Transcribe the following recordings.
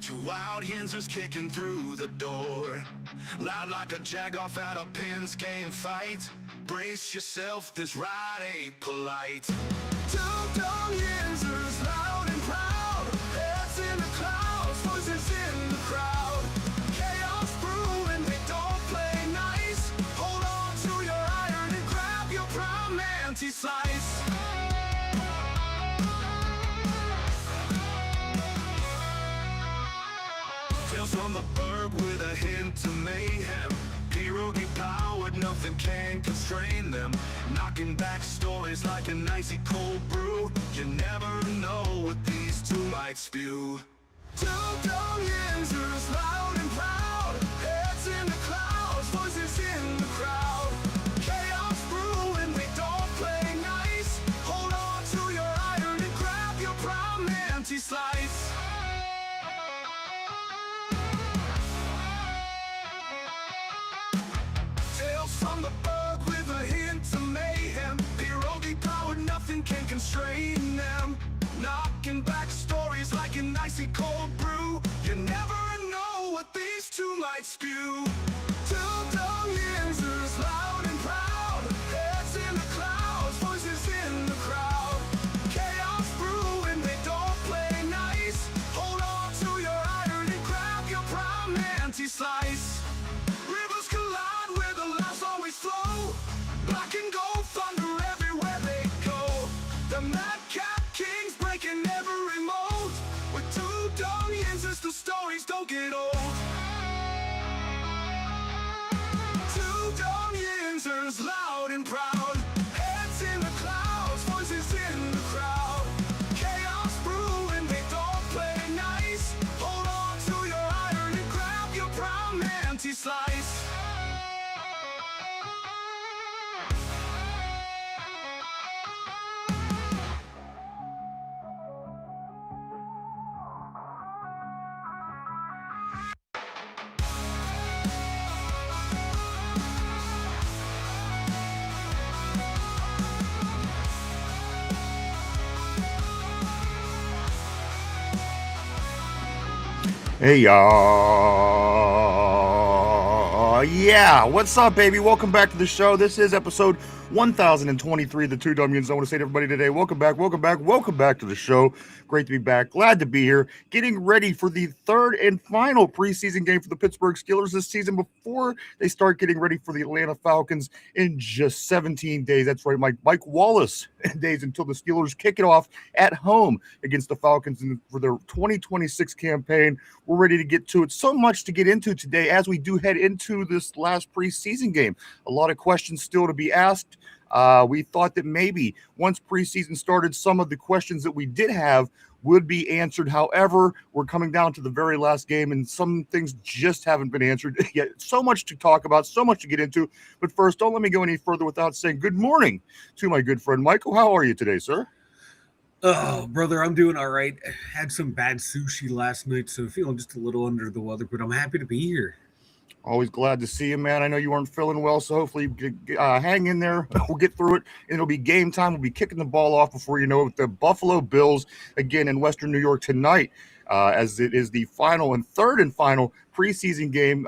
Two wild Yinzers kicking through the door, loud like a jag-off at a Pins game fight. Brace yourself, this ride ain't polite. Two dumb Yinzers, loud and proud, heads in the clouds, voices in the crowd. Chaos brewing, they don't play nice. Hold on to your iron and grab your prime anti-slice. Tales from the burg with a hint of mayhem. Pierogi powered, nothing can constrain them. Knocking back stories like an icy cold brew. You never know what these two might spew. Two dumb Yinzers, loud and proud, heads in the clouds, voices in the crowd. Chaos brewing, we don't play nice. Hold on to your iron and grab your prime anti-slice. Tales from the burg with a hint of mayhem. Pierogi powered, nothing can constrain them. Knocking back stories like an icy cold brew. You never know what these two might spew. Two dumb Yinzers, loud and proud, heads in the clouds, voices in the crowd. Chaos brewing, they don't play nice. Hold on to your iron and grab your prime anti-slice. Rivers collide where the laughs always flow. Black and gold thunder everywhere they go. The madcap kings breaking every mold. With two dumb Yinzers, the stories don't get old. Two dumb Yinzers, loud and proud, heads in the clouds, voices in the crowd. Chaos brewing, they don't play nice. Hold on to your iron and grab your prime anti-slice. Hey y'all, yeah, what's up, baby? Welcome back to the show. This is episode 1023 of the Two Dumb Yins. I want to say to everybody today, welcome back to the show. Great to be back, glad to be here, getting ready for the third and final preseason game for the Pittsburgh Steelers this season before they start getting ready for the Atlanta Falcons in just 17 days. That's right, Mike Wallace days until the Steelers kick it off at home against the Falcons for their 2026 campaign. We're ready to get to it. So much to get into today as we do head into this last preseason game. A lot of questions still to be asked. We thought that maybe once preseason started, some of the questions that we did have would be answered. However, we're coming down to the very last game, and some things just haven't been answered yet. So much to talk about, so much to get into. But first, don't let me go any further without saying good morning to my good friend Michael. How are you today, sir? Oh, brother, I'm doing all right. Had some bad sushi last night, so feeling just a little under the weather, but I'm happy to be here. Always glad to see you, man. I know you weren't feeling well, so hopefully hang in there. We'll get through it, and it'll be game time. We'll be kicking the ball off before you know it with the Buffalo Bills again in Western New York tonight, as it is the third and final preseason game.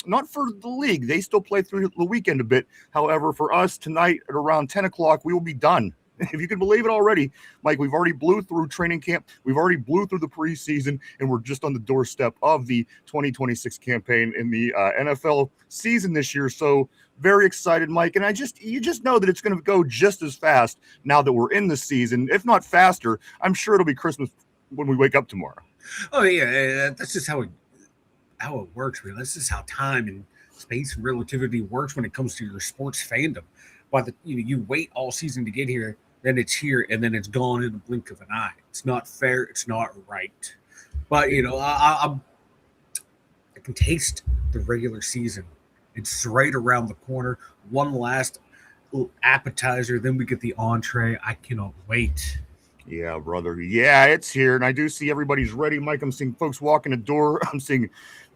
Not for the league. They still play through the weekend a bit. However, for us tonight at around 10 o'clock, we will be done. If you can believe it already, Mike, we've already blew through training camp. We've already blew through the preseason, and we're just on the doorstep of the 2026 campaign in the NFL season this year. So very excited, Mike. And you just know that it's going to go just as fast now that we're in the season, if not faster. I'm sure it'll be Christmas when we wake up tomorrow. Oh yeah, that's just how it works, man. That's just how time and space and relativity works when it comes to your sports fandom. But you wait all season to get here. Then it's here, and then it's gone in the blink of an eye. It's not fair. It's not right. But I can taste the regular season. It's right around the corner. One last little appetizer, then we get the entree. I cannot wait. Yeah, brother. Yeah, it's here, and I do see everybody's ready, Mike. I'm seeing folks walking the door. I'm seeing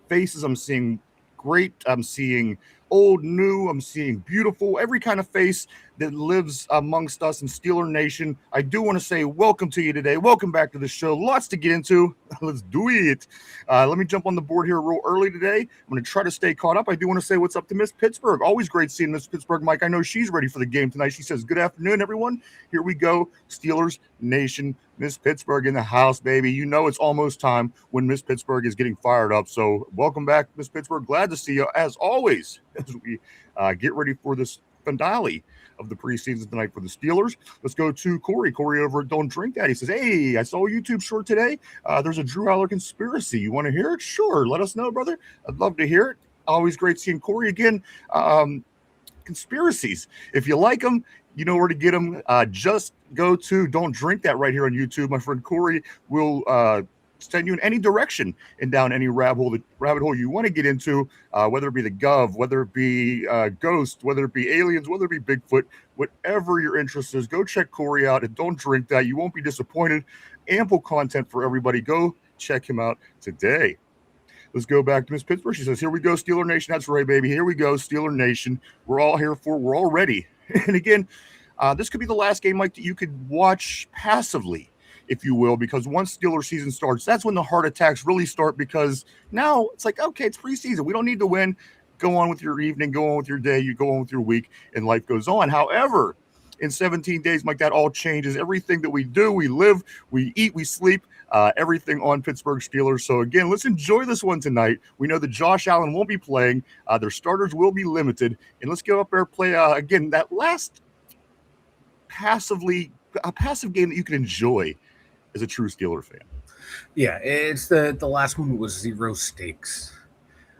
faces. I'm seeing great. I'm seeing old, new. I'm seeing beautiful, every kind of face that lives amongst us in Steeler Nation. I do want to say welcome to you today. Welcome back to the show. Lots to get into. Let's do it. Let me jump on the board here real early today. I'm going to try to stay caught up. I do want to say what's up to Miss Pittsburgh. Always great seeing Miss Pittsburgh. Mike, I know she's ready for the game tonight. She says, good afternoon, everyone. Here we go. Steelers Nation. Miss Pittsburgh in the house, baby. You know it's almost time when Miss Pittsburgh is getting fired up. So welcome back, Miss Pittsburgh. Glad to see you, as always, as we get ready for this finale of the preseason tonight for the Steelers. Let's go to Corey. Corey over at Don't Drink That. He says, hey, I saw a YouTube short today. There's a Drew Aller conspiracy. You want to hear it? Sure. Let us know, brother. I'd love to hear it. Always great seeing Corey again. Conspiracies. If you like them, you know where to get them. Just go to Don't Drink That right here on YouTube. My friend Corey will send you in any direction and down any rabbit hole you want to get into, whether it be the Gov, whether it be Ghost, whether it be aliens, whether it be Bigfoot, whatever your interest is. Go check Corey out and Don't Drink That. You won't be disappointed. Ample content for everybody. Go check him out today. Let's go back to Miss Pittsburgh. She says, here we go, Steeler Nation. That's right, baby. Here we go, Steeler Nation. We're all here for it. We're all ready. And again, this could be the last game, Mike, that you could watch passively, if you will, because once Steeler season starts, that's when the heart attacks really start, because now it's like, okay, it's preseason. We don't need to win. Go on with your evening, go on with your day, you go on with your week, and life goes on. However, in 17 days, Mike, that all changes. Everything that we do, we live, we eat, we sleep, everything on Pittsburgh Steelers. So again, let's enjoy this one tonight. We know that Josh Allen won't be playing. Their starters will be limited. And let's go up there and play, again, that last passive game that you can enjoy as a true Steeler fan. Yeah, it's the last one was zero stakes.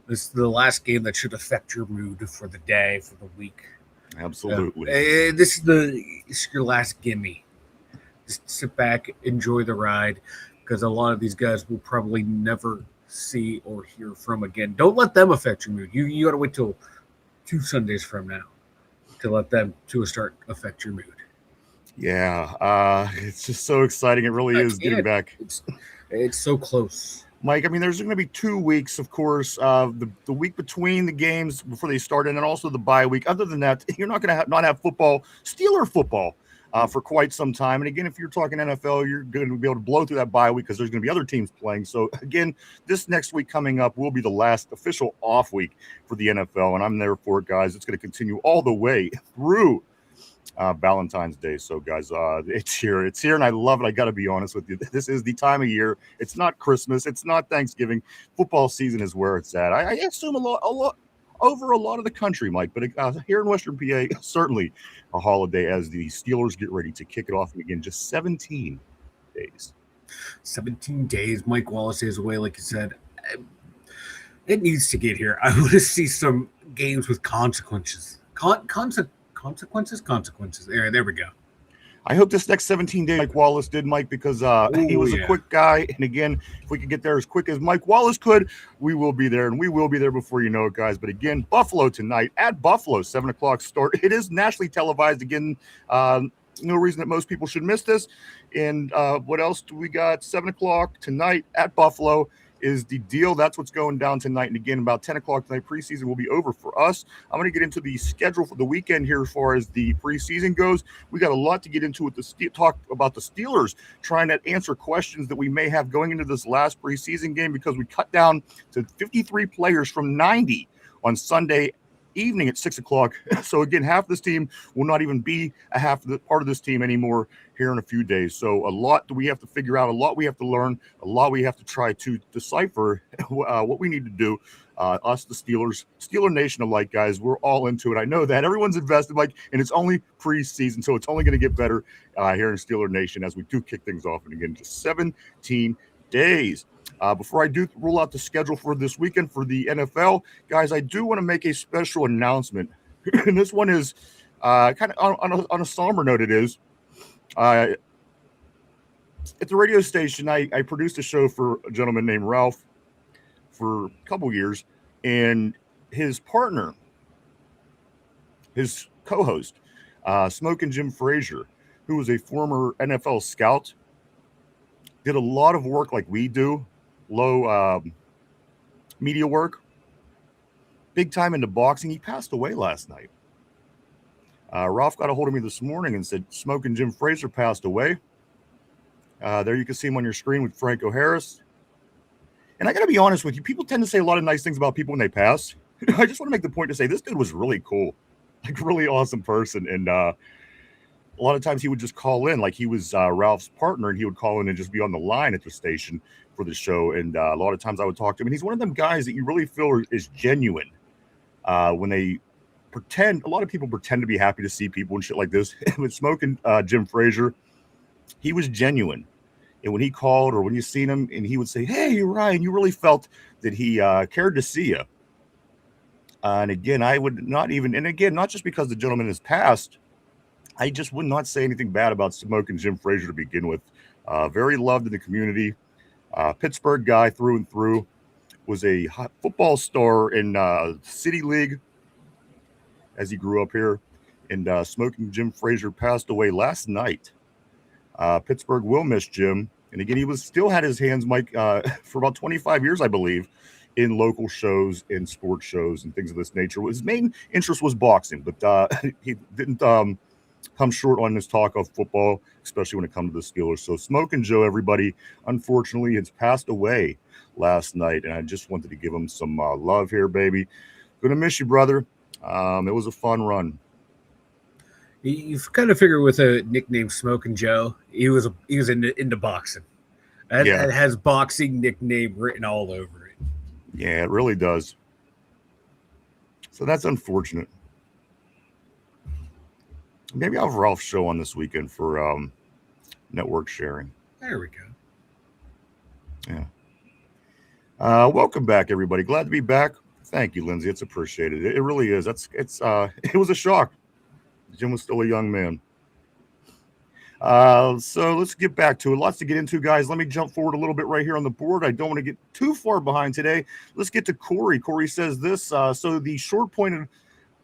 This is the last game that should affect your mood for the day, for the week. Absolutely. This is your last gimme. Just sit back, enjoy the ride, because a lot of these guys will probably never see or hear from again. Don't let them affect your mood. You got to wait till 2 Sundays from now to let them to start affect your mood. Yeah, it's just so exciting. It really is getting back. It's so close. Mike, I mean, there's going to be 2 weeks, of course, the week between the games before they start, and then also the bye week. Other than that, you're not going to not have football, Steeler football, for quite some time. And again, if you're talking NFL, you're going to be able to blow through that bye week because there's going to be other teams playing. So again, this next week coming up will be the last official off week for the NFL, and I'm there for it, guys. It's going to continue all the way through Valentine's Day. So guys, it's here, and I love it. I got to be honest with you. This is the time of year. It's not Christmas. It's not Thanksgiving. Football season is where it's at. I assume a lot over a lot of the country, Mike, but here in Western PA, certainly a holiday as the Steelers get ready to kick it off again. Just 17 days. 17 days. Mike Wallace is away, like you said. It needs to get here. I want to see some games with consequences. Consequences. There we go. I hope this next 17 days, Mike Wallace did, Mike, because he was a quick guy. And again, if we could get there as quick as Mike Wallace could, we will be there. And we will be there before you know it, guys. But again, Buffalo tonight at Buffalo, 7 o'clock start. It is nationally televised. Again, no reason that most people should miss this. And what else do we got? 7 o'clock tonight at Buffalo is the deal. That's what's going down tonight. And again, about 10 o'clock tonight, preseason will be over for us. I'm going to get into the schedule for the weekend here as far as the preseason goes. We got a lot to get into with talk about the Steelers, trying to answer questions that we may have going into this last preseason game, because we cut down to 53 players from 90 on Sunday evening at 6 o'clock. So again, half this team will not even be a half of the part of this team anymore here in a few days. So a lot that we have to figure out, a lot we have to learn, a lot we have to try to decipher what we need to do. Us, the Steelers, Steeler Nation alike, guys, we're all into it. I know that everyone's invested, Mike, and it's only preseason, so it's only going to get better here in Steeler Nation as we do kick things off. And again, just 17 days. Before I do roll out the schedule for this weekend for the NFL, guys, I do want to make a special announcement. And this one is kind of on a somber note. It is at the radio station. I produced a show for a gentleman named Ralph for a couple years, and his partner, his co-host, Smoke and Jim Frazier, who was a former NFL scout, did a lot of work like we do, low media work, big time into boxing. He passed away last night. Ralph got a hold of me this morning and said Smoking Jim Fraser passed away. There you can see him on your screen with Franco Harris. And I got to be honest with you, people tend to say a lot of nice things about people when they pass. I just want to make the point to say this dude was really cool, like really awesome person. And a lot of times he would just call in, like he was Ralph's partner, and he would call in and just be on the line at the station for the show. And a lot of times I would talk to him, and he's one of them guys that you really feel is genuine when they pretend. A lot of people pretend to be happy to see people and shit like this. With Smoking Jim Fraser, he was genuine. And when he called or when you seen him and he would say, "Hey, Ryan," you really felt that he cared to see you. And again, I would not even, and again, not just because the gentleman has passed, I just would not say anything bad about Smoking Jim Fraser to begin with. Very loved in the community. Pittsburgh guy through and through. Was a football star in City League as he grew up here. And Smoking Jim Fraser passed away last night. Pittsburgh will miss Jim. And again, he was still had his hands, Mike, for about 25 years, I believe, in local shows and sports shows and things of this nature. His main interest was boxing, but he didn't come short on his talk of football, especially when it comes to the Steelers. So Smoking Joe, everybody, unfortunately, has passed away last night, and I just wanted to give him some love here, baby. Gonna miss you, brother. It was a fun run. You've kind of figured with a nickname Smoking Joe, he was into boxing. That has boxing nickname written all over it. Yeah, it really does. So that's unfortunate. Maybe I'll have Ralph's show on this weekend for network sharing. There we go. Yeah. Welcome back, everybody. Glad to be back. Thank you, Lindsay. It's appreciated. It really is. It was a shock. Jim was still a young man. So let's get back to it. Lots to get into, guys. Let me jump forward a little bit right here on the board. I don't want to get too far behind today. Let's get to Corey. Corey says this. So the short pointed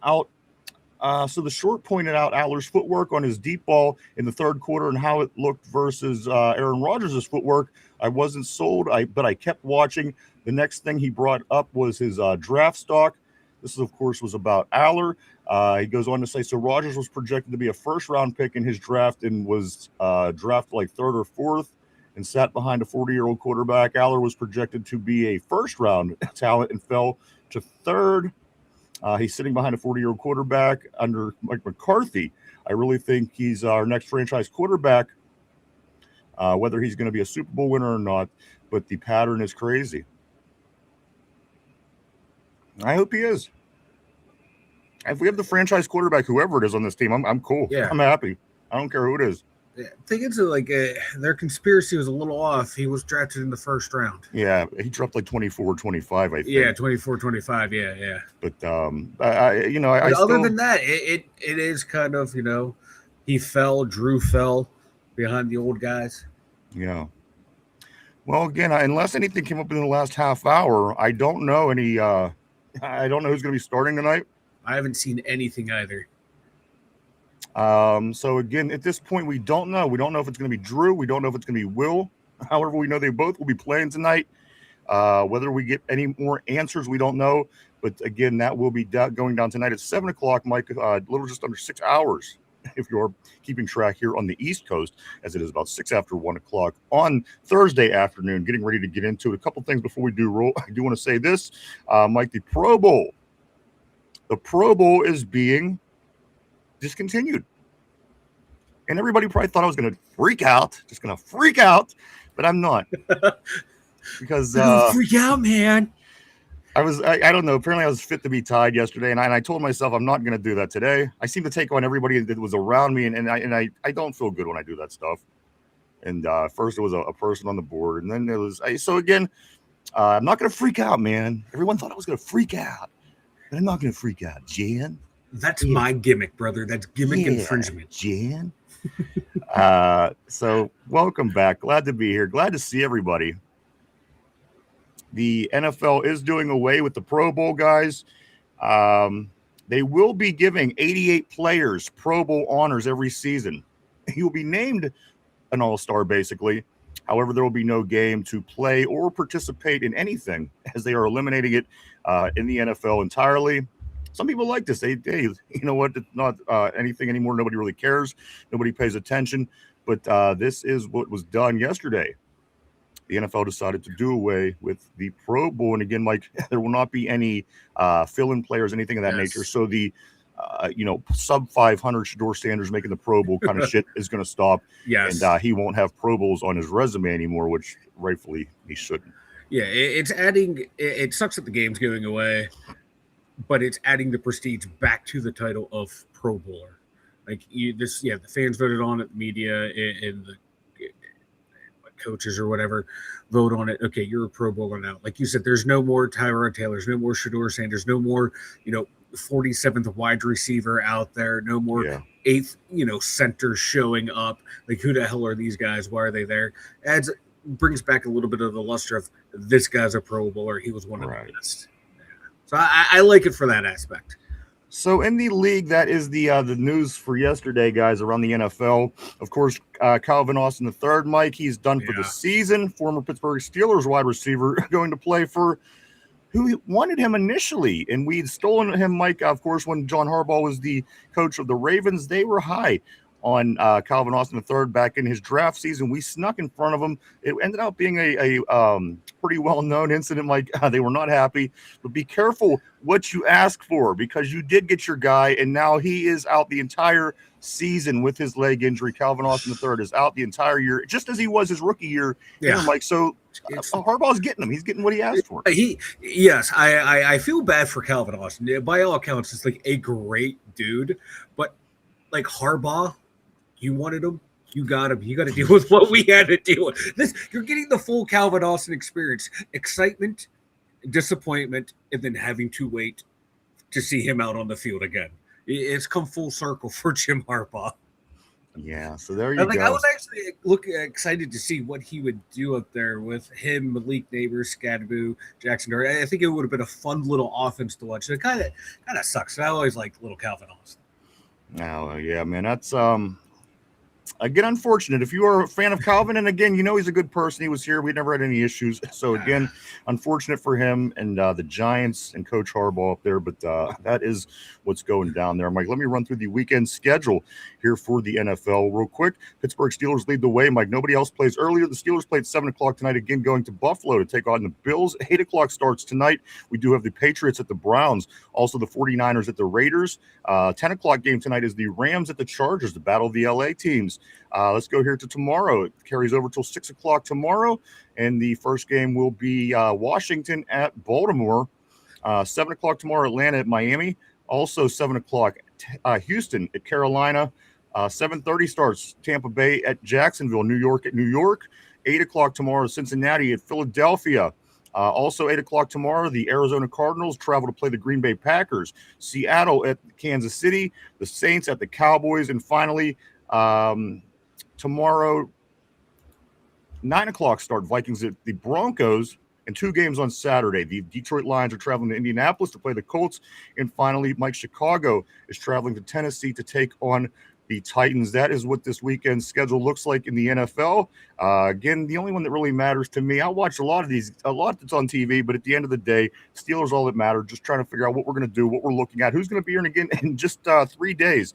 out Adler's footwork on his deep ball in the third quarter and how it looked versus Aaron Rodgers' footwork. I wasn't sold, but I kept watching. The next thing he brought up was his draft stock. This, of course, was about Aller. He goes on to say, so Rodgers was projected to be a first-round pick in his draft and was drafted like third or fourth and sat behind a 40-year-old quarterback. Aller was projected to be a first-round talent and fell to third. He's sitting behind a 40-year-old quarterback under Mike McCarthy. I really think he's our next franchise quarterback, whether he's going to be a Super Bowl winner or not, but the pattern is crazy. I hope he is. If we have the franchise quarterback, whoever it is on this team, I'm cool. Yeah. I'm happy. I don't care who it is. Yeah, I think it's like their conspiracy was a little off. He was drafted in the first round. Yeah, he dropped like 24, 25, I think. Yeah, 24, 25, yeah. But, other than that, it is kind of, he fell, Drew fell behind the old guys. Yeah. Well, again, unless anything came up in the last half hour, I don't know any I don't know who's going to be starting tonight. I haven't seen anything either. So again, at this point, we don't know. We don't know if it's going to be Drew. We don't know if it's going to be Will. However, we know they both will be playing tonight. Whether we get any more answers, we don't know. But again, that will be going down tonight at 7 o'clock, Mike, a little just under 6 hours, if you're keeping track here on the East Coast, as it is about 6 after 1 o'clock on Thursday afternoon. Getting ready to get into it. A couple things before we do roll. I do want to say this, Mike, the Pro Bowl. The Pro Bowl is being discontinued. And everybody probably thought I was going to freak out, but I'm not. Because freak out, man. I don't know. Apparently I was fit to be tied yesterday, and I told myself I'm not going to do that today. I seem to take on everybody that was around me, and I don't feel good when I do that stuff. And first it was a person on the board, and then it was so again. I'm not going to freak out, man. Everyone thought I was going to freak out, but I'm not going to freak out, Jan. That's my gimmick, brother. That's gimmick infringement, Jan. So welcome back. Glad to be here. Glad to see everybody. The NFL is doing away with the Pro Bowl, guys. They will be giving 88 players Pro Bowl honors every season. He will be named an all-star, basically. However, there will be no game to play or participate in anything as they are eliminating it in the NFL entirely. Some people like this. Hey, you know what? It's not anything anymore. Nobody really cares. Nobody pays attention. But this is what was done yesterday. The NFL decided to do away with the Pro Bowl. And again, Mike, there will not be any fill-in players, anything of that nature. So the sub 500 Shador Sanders making the Pro Bowl kind of shit is going to stop. Yes. And he won't have Pro Bowls on his resume anymore, which rightfully he shouldn't. Yeah, it's adding. It sucks that the game's going away, but it's adding the prestige back to the title of Pro Bowler. Like the fans voted on it, the media and the coaches or whatever vote on it. Okay, you're a Pro Bowler now. Like you said, there's no more Tyrod Taylors, no more Shador Sanders, no more 47th wide receiver out there, no more eighth center showing up. Like, who the hell are these guys? Why are they there? Brings back a little bit of the luster of this guy's a Pro Bowler. He was one of the best. Yeah. So I like it for that aspect. So in the league, that is the news for yesterday, guys, around the NFL. Of course, Calvin Austin III, Mike, he's done for the season. Former Pittsburgh Steelers wide receiver going to play for who wanted him initially. And we'd stolen him, Mike, of course, when John Harbaugh was the coach of the Ravens. They were high on Calvin Austin III back in his draft season. We snuck in front of him. It ended up being a pretty well-known incident. Like, they were not happy. But be careful what you ask for, because you did get your guy, and now he is out the entire season with his leg injury. Calvin Austin III is out the entire year, just as he was his rookie year. Yeah, Mike. So Harbaugh's getting him. He's getting what he asked for. I feel bad for Calvin Austin. By all accounts, it's like a great dude, but like Harbaugh, you wanted him, you got him. You got to deal with what we had to deal with. You're getting the full Calvin Austin experience: excitement, disappointment, and then having to wait to see him out on the field again. It's come full circle for Jim Harbaugh. Yeah, so there you go. I was actually excited to see what he would do up there with him, Malik Neighbors, Scadaboo, Jackson Dory. I think it would have been a fun little offense to watch. It kind of sucks. I always liked little Calvin Austin. Oh, yeah, man. That's again, unfortunate. If you are a fan of Calvin, and again, he's a good person. He was here. We never had any issues. So again, unfortunate for him and the Giants and Coach Harbaugh up there. But that is what's going down there. Mike, let me run through the weekend schedule here for the NFL real quick. Pittsburgh Steelers lead the way. Mike, nobody else plays earlier. The Steelers played 7 o'clock tonight, again going to Buffalo to take on the Bills. 8 o'clock starts tonight. We do have the Patriots at the Browns, also the 49ers at the Raiders. 10 o'clock game tonight is the Rams at the Chargers, the battle of the LA teams. Let's go here to tomorrow. It carries over till 6 o'clock tomorrow, and the first game will be Washington at Baltimore. 7 o'clock tomorrow, Atlanta at Miami. Also 7 o'clock, Houston at Carolina. 7:30 starts Tampa Bay at Jacksonville, New York at New York. 8 o'clock tomorrow, Cincinnati at Philadelphia. Also 8 o'clock tomorrow, the Arizona Cardinals travel to play the Green Bay Packers. Seattle at Kansas City. The Saints at the Cowboys. And finally, tomorrow, 9 o'clock start, Vikings at the Broncos, and 2 games on Saturday. The Detroit Lions are traveling to Indianapolis to play the Colts. And finally, Mike, Chicago is traveling to Tennessee to take on the Titans. That is what this weekend's schedule looks like in the NFL. Again, the only one that really matters to me, I watch a lot that's on TV, but at the end of the day, Steelers all that matter. Just trying to figure out what we're going to do, what we're looking at, who's going to be here. And again, in just 3 days,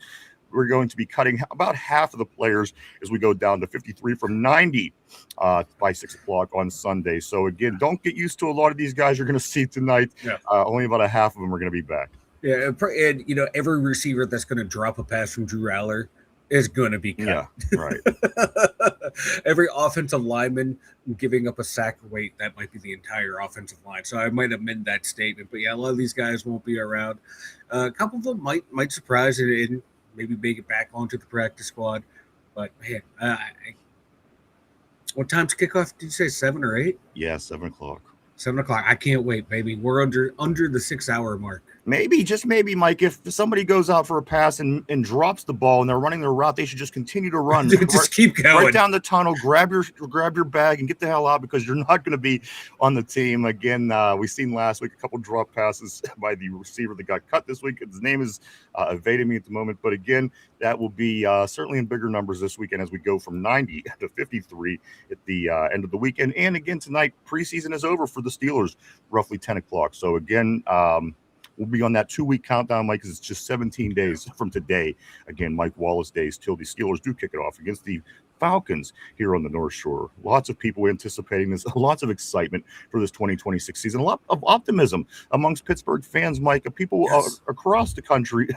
we're going to be cutting about half of the players as we go down to 53 from 90 by 6 o'clock on Sunday. So again, don't get used to a lot of these guys you're going to see tonight. Yeah. Only about a half of them are going to be back. Yeah, and every receiver that's going to drop a pass from Drew Aller is going to be cut. Yeah, right. Every offensive lineman giving up a sack weight, that might be the entire offensive line. So I might amend that statement. But yeah, a lot of these guys won't be around. A couple of them might surprise and maybe make it back onto the practice squad. But man, what time's kickoff? Did you say 7 or 8? Yeah, 7 o'clock. 7 o'clock. I can't wait, baby. We're under the 6 hour mark. Maybe, just maybe, Mike, if somebody goes out for a pass and drops the ball and they're running their route, they should just continue to run. Just keep going. Right down the tunnel, grab your bag and get the hell out, because you're not going to be on the team. Again, we seen last week a couple drop passes by the receiver that got cut this week. His name is evading me at the moment. But again, that will be certainly in bigger numbers this weekend as we go from 90 to 53 at the end of the weekend. And again, tonight, preseason is over for the Steelers, roughly 10 o'clock. So again, we'll be on that 2-week countdown, Mike, because it's just 17 days from today. Again, Mike Wallace days till the Steelers do kick it off against the Falcons here on the North Shore. Lots of people anticipating this, lots of excitement for this 2026 season, a lot of optimism amongst Pittsburgh fans, Mike. People across the country,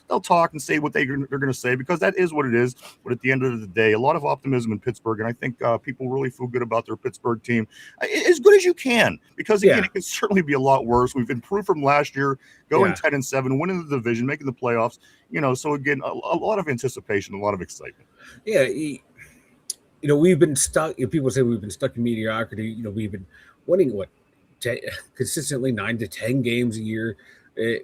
they'll talk and say what they're going to say, because that is what it is. But at the end of the day, a lot of optimism in Pittsburgh, and I think people really feel good about their Pittsburgh team, as good as you can, because again, it can certainly be a lot worse. We've improved from last year, going 10-7, winning the division, making the playoffs. So again, a lot of anticipation, a lot of excitement. Yeah. We've been stuck. People say we've been stuck in mediocrity. We've been winning consistently 9 to 10 games a year,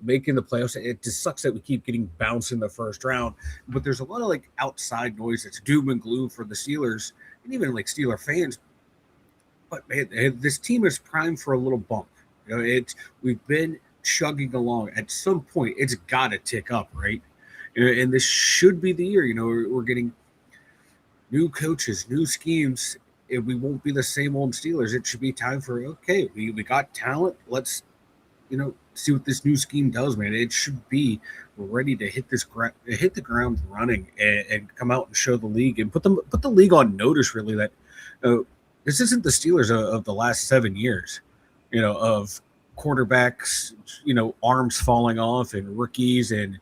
making the playoffs. It just sucks that we keep getting bounced in the first round. But there's a lot of outside noise that's doom and gloom for the Steelers and even Steeler fans. But man, this team is primed for a little bump. We've been chugging along. At some point, it's got to tick up, right? And this should be the year. We're getting new coaches, new schemes. We won't be the same old Steelers. It should be time for, okay, we got talent. Let's, see what this new scheme does, man. It should be ready to hit the ground running and come out and show the league and put the league on notice, really, that this isn't the Steelers of the last 7 years, of quarterbacks, arms falling off, and rookies, and,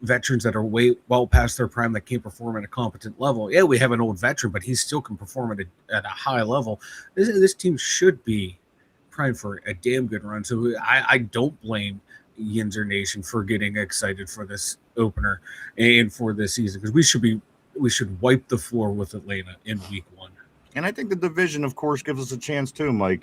veterans that are way well past their prime that can't perform at a competent level. Yeah, we have an old veteran, but he still can perform at a high level. This team should be primed for a damn good run. So I don't blame Yinzer Nation for getting excited for this opener and for this season, because we should wipe the floor with Atlanta in week 1. And I think the division, of course, gives us a chance too, Mike.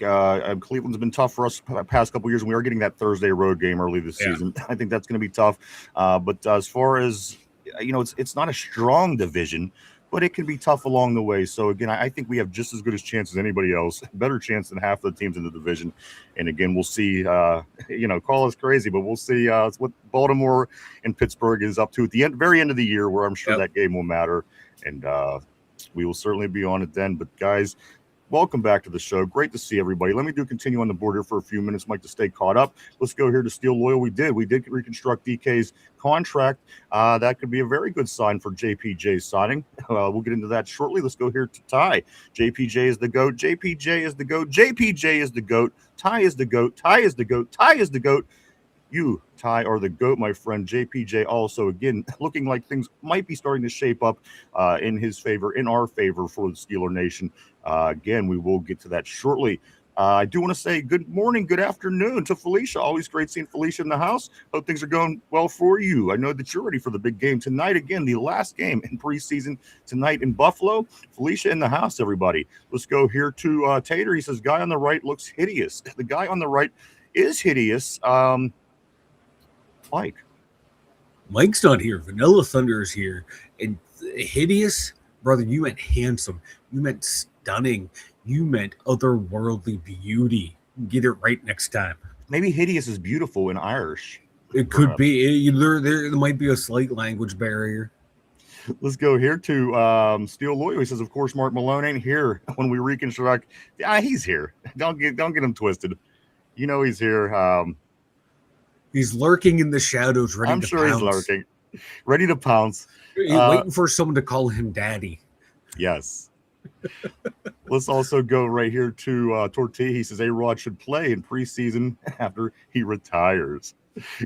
Cleveland's been tough for us the past couple of years, and we are getting that Thursday road game early this season. I think that's going to be tough. But as far as, it's not a strong division, but it can be tough along the way. So, again, I think we have just as good a chance as anybody else, better chance than half the teams in the division. And, again, we'll see, call us crazy, but we'll see what Baltimore and Pittsburgh is up to at the very end of the year, where I'm sure that game will matter. And, we will certainly be on it then. But, guys, welcome back to the show. Great to see everybody. Let me continue on the board here for a few minutes, Mike, to stay caught up. Let's go here to Steel Loyal. We did reconstruct DK's contract. That could be a very good sign for JPJ's signing. We'll get into that shortly. Let's go here to Ty. JPJ is the GOAT. JPJ is the GOAT. JPJ is the GOAT. Ty is the GOAT. Ty is the GOAT. Ty is the GOAT. You, Ty, are the GOAT, my friend. JPJ also, again, looking like things might be starting to shape up in our favor for the Steeler Nation. Again, we will get to that shortly. I do want to say good morning, good afternoon to Felicia. Always great seeing Felicia in the house. Hope things are going well for you. I know that you're ready for the big game tonight. Again, the last game in preseason tonight in Buffalo. Felicia in the house, everybody. Let's go here to Tater. He says, guy on the right looks hideous. The guy on the right is hideous. Mike's not here. Vanilla Thunder is here. And hideous, brother, you meant handsome. You meant stunning. You meant otherworldly beauty. Get it right next time. Maybe hideous is beautiful in Irish. It could be. There might be a slight language barrier. Let's go here to Steel Loyal. He says, of course, Mark Malone ain't here when we reconstruct. He's here. Don't get him twisted. He's here. He's lurking in the shadows, ready to pounce. I'm sure he's lurking, ready to pounce. He's waiting for someone to call him daddy. Yes. Let's also go right here to Tortilla. He says A-Rod should play in preseason after he retires.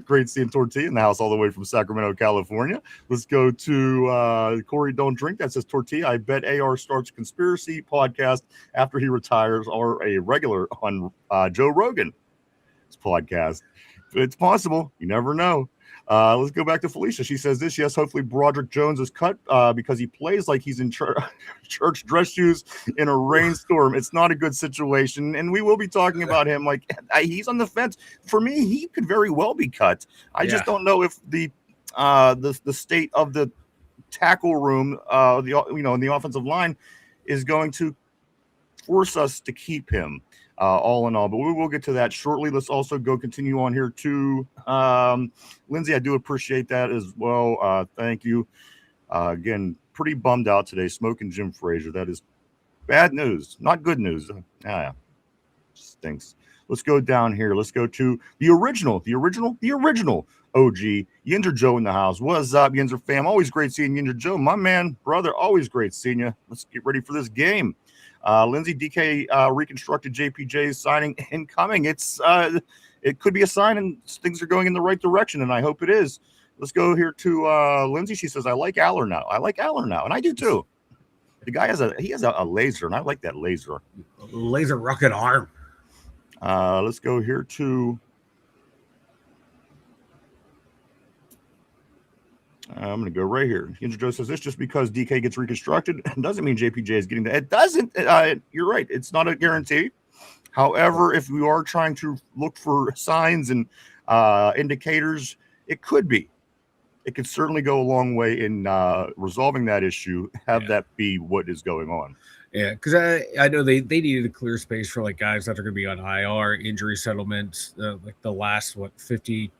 Great seeing Tortilla in the house all the way from Sacramento, California. Let's go to Corey Don't Drink. That says Tortilla, I bet AR starts a conspiracy podcast after he retires, or a regular on Joe Rogan's podcast. It's possible. You never know. Let's go back to Felicia. She says this. Yes, hopefully Broderick Jones is cut because he plays like he's in church dress shoes in a rainstorm. It's not a good situation, and we will be talking about him. Like he's on the fence. For me, he could very well be cut. I just don't know if the state of the tackle room, in the offensive line, is going to force us to keep him. All in all, but we will get to that shortly. Let's also continue on here to Lindsay. I do appreciate that as well. Thank you. Again, pretty bummed out today. Smoking Jim Frazier. That is bad news, not good news. Stinks. Let's go down here. Let's go to the original OG Yinzer Joe in the house. What's up, Yinzer fam? Always great seeing Yinzer Joe, my man, brother. Always great seeing you. Let's get ready for this game. Lindsay, DK reconstructed JPJ signing incoming. It could be a sign and things are going in the right direction, and I hope it is. Let's go here to Lindsay. She says, I like Aller now. And I do too. The guy has a laser, and I like that laser. Laser rocket arm. Let's go here to I'm going to go right here. Yinzer Joe says this: just because DK gets reconstructed doesn't mean JPJ is getting that. It doesn't. You're right. It's not a guarantee. However, if we are trying to look for signs and indicators, it could be. It could certainly go a long way in resolving that issue. That be what is going on. Yeah, because I know they needed a clear space for like guys that are going to be on IR, injury settlements, like the last 50.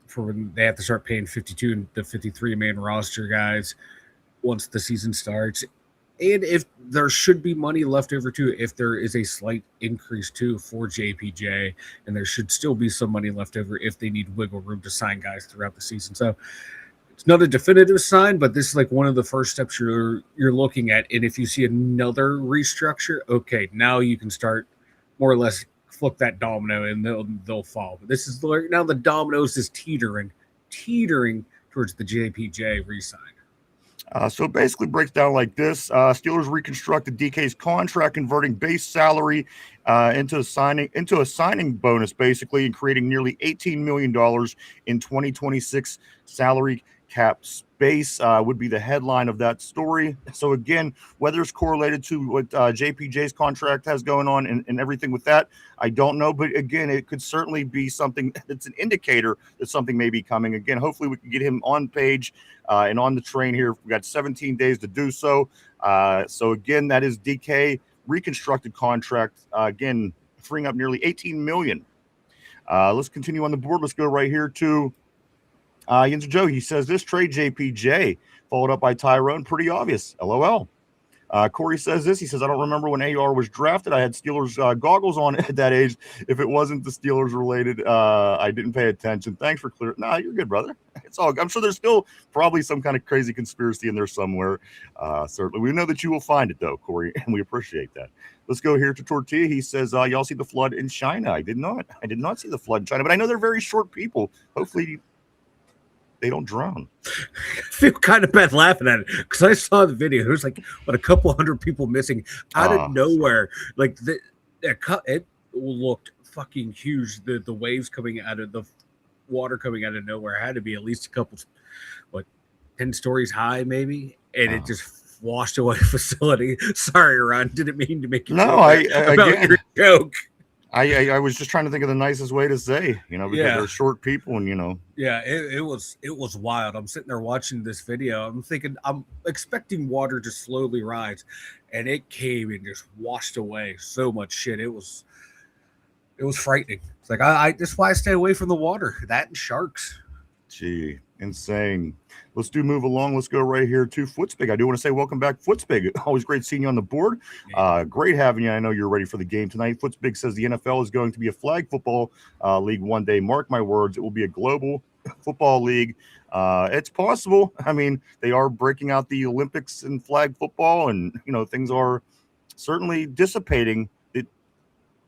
For when they have to start paying 52 and the 53 man roster guys once the season starts. And if there should be money left over too, if there is a slight increase too for JPJ, and there should still be some money left over if they need wiggle room to sign guys throughout the season. So it's not a definitive sign, but this is like one of the first steps you're looking at. And if you see another restructure, okay, now you can start more or less flip that domino and they'll fall. But this is now the dominoes is teetering towards the JPJ re-sign. So it basically breaks down like this. Steelers reconstructed DK's contract, converting base salary into a signing bonus, basically, and creating nearly $18 million in 2026 salary cap space would be the headline of that story. So again, whether it's correlated to what JPJ's contract has going on and everything with that, I don't know. But again, it could certainly be something that's an indicator that something may be coming. Again, hopefully we can get him on page and on the train here. We've got 17 days to do so. So again, that is DK reconstructed contract. Again, freeing up nearly $18 million. Let's continue on the board. Let's go right here to Yinzer Joe. He says this: trade JPJ, followed up by Tyrone. Pretty obvious. LOL. Corey says this. He says, I don't remember when AR was drafted. I had Steelers goggles on at that age. If it wasn't the Steelers related, I didn't pay attention. Thanks for clear. Nah, you're good, brother. It's all. I'm sure there's still probably some kind of crazy conspiracy in there somewhere. Certainly, we know that you will find it though, Corey, and we appreciate that. Let's go here to Tortilla. He says, y'all see the flood in China? I did not see the flood in China, but I know they're very short people. Hopefully they don't drown. I feel kind of bad laughing at it because I saw the video. There's like a couple hundred people missing out of nowhere. Like it looked fucking huge. The waves coming out of the water coming out of nowhere had to be at least a couple, 10 stories high maybe, and it just washed away the facility. Sorry, Ron, didn't mean to make you about your joke. I was just trying to think of the nicest way to say, because they're short people and, Yeah, it was wild. I'm sitting there watching this video. I'm thinking, I'm expecting water to slowly rise, and it came and just washed away so much shit. It was frightening. It's like, that's why I stay away from the water. That and sharks. Gee, insane. Let's move along. Let's go right here to Footspig. I do want to say welcome back, Footspig. Always great seeing you on the board. Great having you. I know you're ready for the game tonight. Footspig says the NFL is going to be a flag football league one day. Mark my words, it will be a global football league. It's possible. I mean, they are breaking out the Olympics in flag football, and things are certainly dissipating that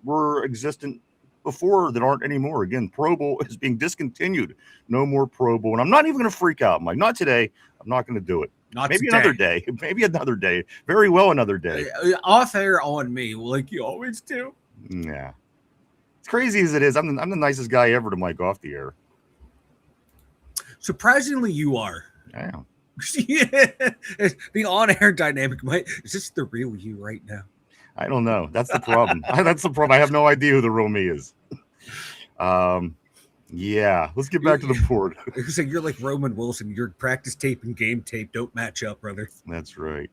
were existent before that aren't anymore. Again, Pro Bowl is being discontinued. No more Pro Bowl. And I'm not even going to freak out. I'm like, not today. I'm not going to do it. Maybe another day. Maybe another day. Very well another day. Off air on me, like you always do. Yeah. As crazy as it is, I'm the nicest guy ever to Mike off the air. Surprisingly, you are. Damn. Yeah. The on-air dynamic. Is this the real you right now? I don't know. That's the problem. That's the problem. I have no idea who the real me is. Yeah. Let's get back to the board. It's like you're like Roman Wilson. Your practice tape and game tape don't match up, brother. That's right.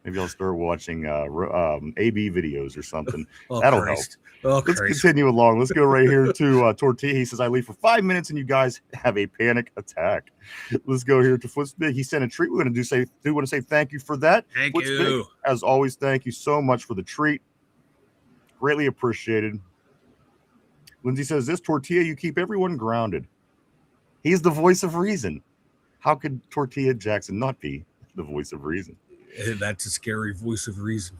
Maybe I'll start watching AB videos or something. That'll Christ. help. Let's continue along. Let's go right here to Tortilla. He says, I leave for 5 minutes and you guys have a panic attack. Let's go here to Footsbig. He sent a treat. We're going to want to say thank you for that. Thank Footsbig, you. as always, thank you so much for the treat. Greatly appreciated. Lindsay says, this Tortilla, you keep everyone grounded. He's the voice of reason. How could Tortilla Jackson not be the voice of reason? That's a scary voice of reason.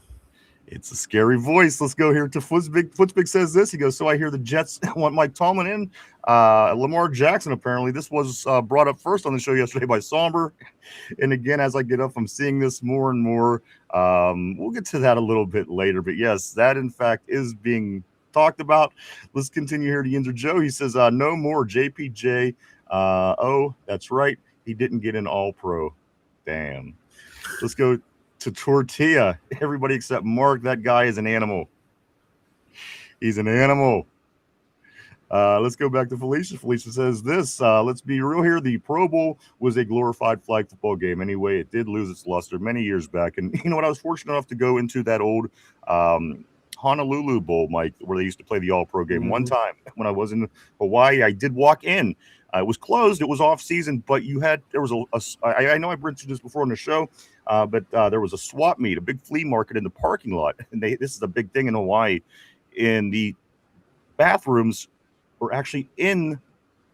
It's a scary voice. Let's go here to Footsbig. Footsbig says this. He goes, so I hear the Jets want Mike Tomlin in. Lamar Jackson, apparently. This was brought up first on the show yesterday by Somber. And again, as I get up, I'm seeing this more and more. We'll get to that a little bit later. But yes, that in fact is being talked about. Let's continue here to Yinzer Joe. He says, no more JPJ. Oh, that's right. He didn't get an all-pro. Damn. Let's go to Tortilla. Everybody except Mark. That guy is an animal. He's an animal. Let's go back to Felicia. Felicia says this. Let's be real here. The Pro Bowl was a glorified flag football game. Anyway, it did lose its luster many years back. And you know what? I was fortunate enough to go into that old Honolulu Bowl, Mike, where they used to play the All-Pro game. One time when I was in Hawaii, I did walk in. It was closed. It was off season, but there was I know I've mentioned this before on the show, but there was a swap meet, a big flea market in the parking lot. And this is a big thing in Hawaii. And the bathrooms were actually in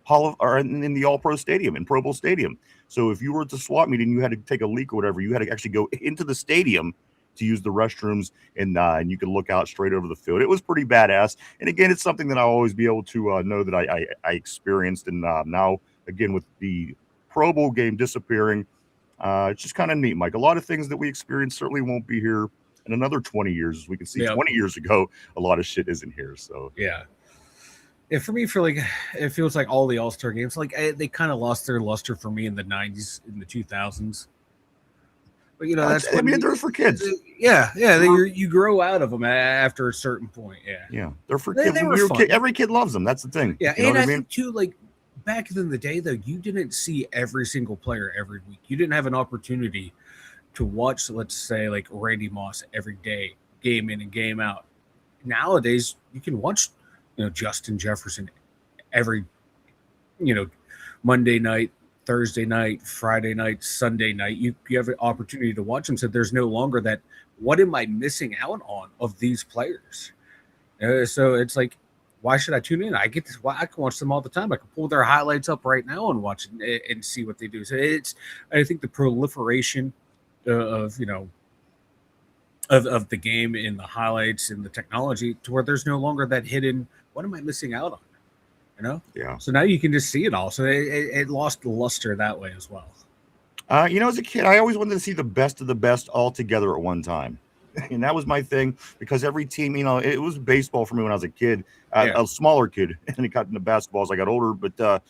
the All-Pro Stadium, in Pro Bowl Stadium. So if you were at the swap meet and you had to take a leak or whatever, you had to actually go into the stadium to use the restrooms, and you could look out straight over the field. It was pretty badass. And again, it's something that I'll always be able to know that I experienced. And now, again, with the Pro Bowl game disappearing, it's just kind of neat, Mike. A lot of things that we experienced certainly won't be here in another 20 years. As we can see, 20 years ago, a lot of shit isn't here. So yeah. For me, it feels like all the All-Star games, they kind of lost their luster for me in the 90s, in the 2000s. But they're for kids. Yeah. You grow out of them after a certain point. Yeah, they're for kids. Every kid loves them. That's the thing. Yeah, and I think too, back in the day, though, you didn't see every single player every week. You didn't have an opportunity to watch, let's say, Randy Moss every day, game in and game out. Nowadays, you can watch, Justin Jefferson every, Monday night, Thursday night, Friday night, Sunday night. You have an opportunity to watch them. So there's no longer that, what am I missing out on of these players? So it's like, why should I tune in? I can watch them all the time. I can pull their highlights up right now and watch it and see what they do. So I think the proliferation of the game and the highlights and the technology to where there's no longer that hidden, what am I missing out on? Yeah. So now you can just see it all. So it lost the luster that way as well. As a kid, I always wanted to see the best of the best all together at one time. And that was my thing, because every team, it was baseball for me when I was a kid, a smaller kid, and it got into basketball as I got older. But,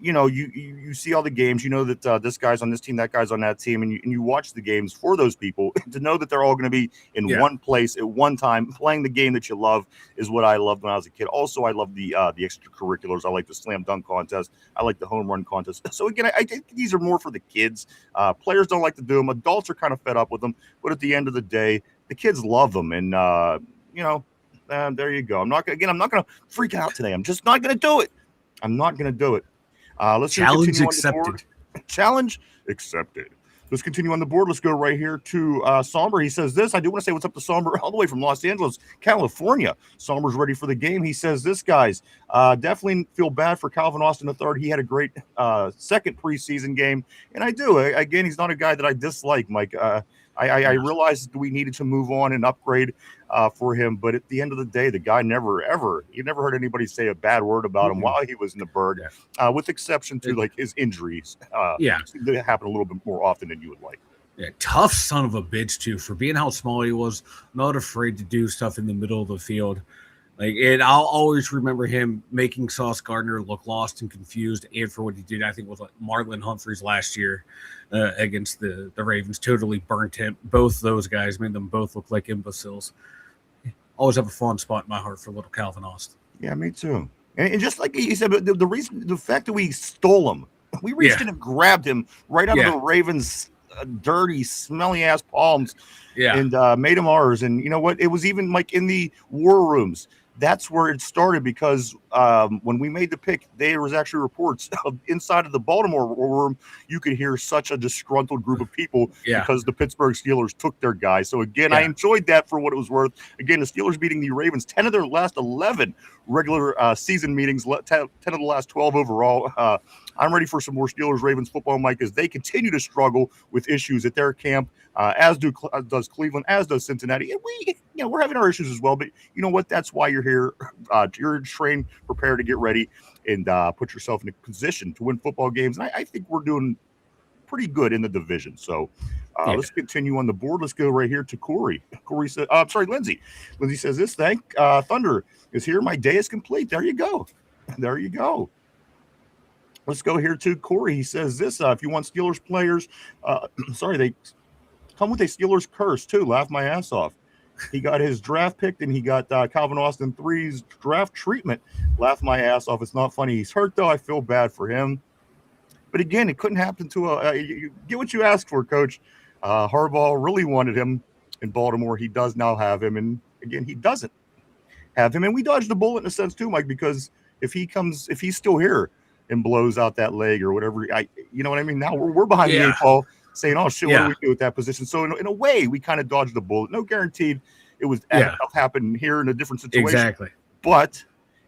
you see all the games, that this guy's on this team, that guy's on that team, and you watch the games for those people. To know that they're all going to be in one place at one time playing the game that you love is what I loved when I was a kid. Also, I love the extracurriculars. I like the slam dunk contest. I like the home run contest. So again, I think these are more for the kids. Players don't like to do them. Adults are kind of fed up with them. But at the end of the day, the kids love them. And, there you go. I'm not going to freak out today. I'm just not going to do it. I'm not going to do it. Let's challenge accepted. Challenge accepted. Let's continue on the board. Let's go right here to Somber. He says this. I do want to say what's up to Somber all the way from Los Angeles, California. Somber's ready for the game. He says this, guys. Definitely feel bad for Calvin Austin III. He had a great second preseason game, and I do. Again, he's not a guy that I dislike, Mike. I realized we needed to move on and upgrade for him, but at the end of the day, the guy you never heard anybody say a bad word about him while he was in the Berg, with exception to his injuries. They happen a little bit more often than you would like. Yeah, tough son of a bitch too, for being how small he was, not afraid to do stuff in the middle of the field. Like, and I'll always remember him making Sauce Gardner look lost and confused, and for what he did, I think, with Marlon Humphreys last year against the Ravens, totally burnt him. Both those guys made them both look like imbeciles. Always have a fond spot in my heart for little Calvin Austin. Yeah, me too. And just like you said, the fact that we stole him, we reached in and grabbed him right out of the Ravens' dirty, smelly ass palms, and made him ours. And you know what? It was even like in the war rooms. That's where it started, because when we made the pick, there was actually reports of inside of the Baltimore war room. You could hear such a disgruntled group of people because the Pittsburgh Steelers took their guy. So again, I enjoyed that for what it was worth. Again, the Steelers beating the Ravens 10 of their last 11 regular season meetings, 10 of the last 12 overall. I'm ready for some more Steelers-Ravens football, Mike, as they continue to struggle with issues at their camp, as does Cleveland, as does Cincinnati. And we're having our issues as well. But you know what? That's why you're here. You're trained, prepared to get ready, and put yourself in a position to win football games. And I think we're doing pretty good in the division. So let's continue on the board. Let's go right here to Corey. Corey said, Lindsay. Lindsay says this, Thunder is here. My day is complete. There you go. There you go. Let's go here to Corey. He says this, if you want Steelers players, they come with a Steelers curse too. Laugh my ass off. He got his draft picked, and he got Calvin Austin 3's draft treatment. Laugh my ass off. It's not funny. He's hurt, though. I feel bad for him. But again, it couldn't happen to you get what you asked for, Coach. Harbaugh really wanted him in Baltimore. He does now have him. And again, he doesn't have him. And we dodged a bullet in a sense too, Mike, because if he's still here and blows out that leg or whatever, you know what I mean? Now we're behind the eight ball saying, oh, shit, what do we do with that position? So in a way, we kind of dodged the bullet. No guaranteed it was happen here in a different situation. Exactly. But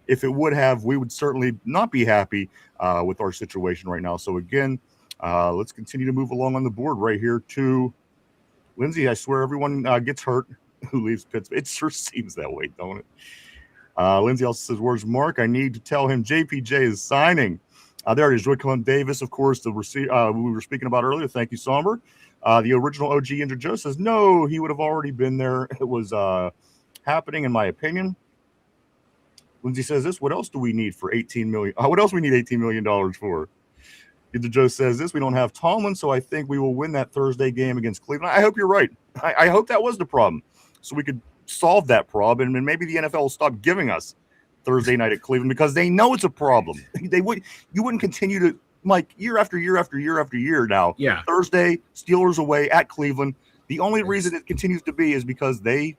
if it would have, we would certainly not be happy with our situation right now. So again, let's continue to move along on the board right here to Lindsay. I swear everyone gets hurt who leaves Pittsburgh. It sure seems that way, don't it? Lindsay also says, where's Mark? I need to tell him JPJ is signing. There it is. Joycon Davis, of course, the we were speaking about earlier. Thank you, Somber. The original OG Injured Joe says, no, he would have already been there. It was happening, in my opinion. Lindsay says this, what else do we need for $18 million? What else we need $18 million for? Injured Joe says this, we don't have Tomlin, so I think we will win that Thursday game against Cleveland. I hope you're right. I hope that was the problem, so we could solve that problem, and maybe the NFL will stop giving us Thursday night at Cleveland, because they know it's a problem. You wouldn't continue to, like, year after year after year after year now. Yeah. Thursday, Steelers away at Cleveland. The only reason it continues to be is because they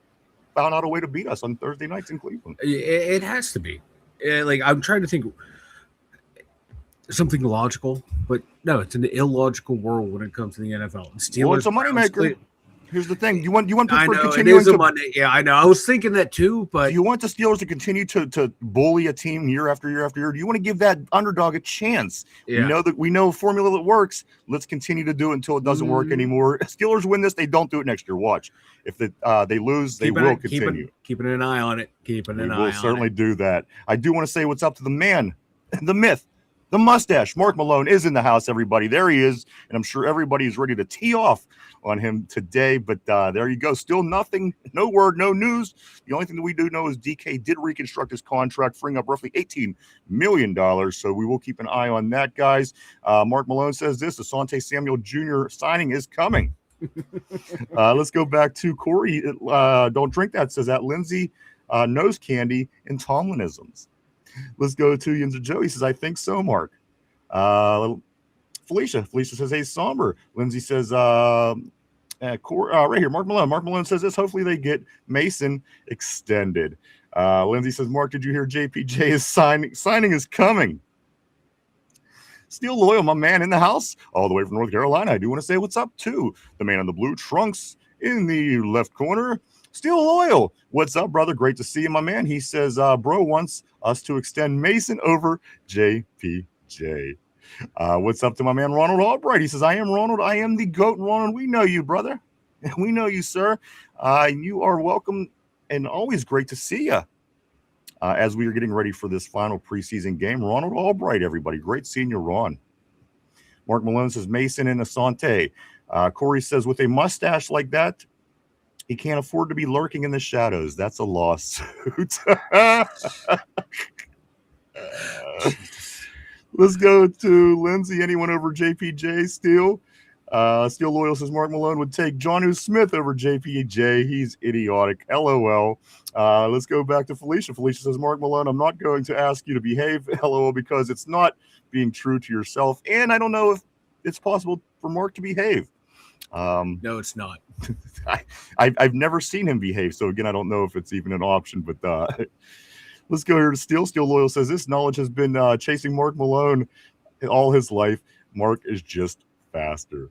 found out a way to beat us on Thursday nights in Cleveland. It has to be. Like, I'm trying to think something logical, but no, it's an illogical world when it comes to the NFL. Steelers, well, it's a moneymaker. Here's the thing: you want Pittsburgh continuing continuing to Monday. Yeah, I know. I was thinking that too, but you want the Steelers to continue to bully a team year after year after year. Do you want to give that underdog a chance? Yeah. We know a formula that works. Let's continue to do it until it doesn't work anymore. Steelers win this, they don't do it next year. Watch. If they lose, they will continue. Keeping an eye on it. We'll certainly do that. I do want to say what's up to the man, the myth, the mustache. Mark Malone is in the house, everybody. There he is, and I'm sure everybody is ready to tee off on him today. But there you go. Still nothing, no word, no news. The only thing that we do know is DK did reconstruct his contract, freeing up roughly $18 million. So we will keep an eye on that, guys. Mark Malone says this, Asante Samuel Jr. signing is coming. Let's go back to Corey. Don't drink that, says that. Lindsay, nose candy and Tomlinisms. Let's go to Yinza Joe. He says, I think so, Mark. Felicia says, hey, Somber. Lindsay says, right here, Mark Malone. Mark Malone says this, hopefully they get Mason extended. Lindsay says, Mark, did you hear JPJ is signing is coming? Still loyal, my man in the house, all the way from North Carolina. I do want to say what's up to the man in the blue trunks in the left corner. Still loyal. What's up, brother? Great to see you, my man. He says, bro wants us to extend Mason over JPJ. What's up to my man, Ronald Albright? He says, I am Ronald. I am the GOAT, Ronald. We know you, brother. We know you, sir. You are welcome and always great to see you. As we are getting ready for this final preseason game, Ronald Albright, everybody. Great seeing you, Ron. Mark Malone says, Mason and Asante. Corey says, with a mustache like that, He can't afford to be lurking in the shadows. That's a lawsuit. Let's go to Lindsay. Anyone over JPJ Steel? Steel Loyal says Mark Malone would take Jonnu Smith over JPJ. He's idiotic. LOL. Let's go back to Felicia. Felicia says, Mark Malone, I'm not going to ask you to behave, LOL, because it's not being true to yourself. And I don't know if it's possible for Mark to behave. No, it's not. I've never seen him behave. So, again, I don't know if it's even an option. But let's go here to Steel. Steel Loyal says, this knowledge has been chasing Mark Malone all his life. Mark is just faster.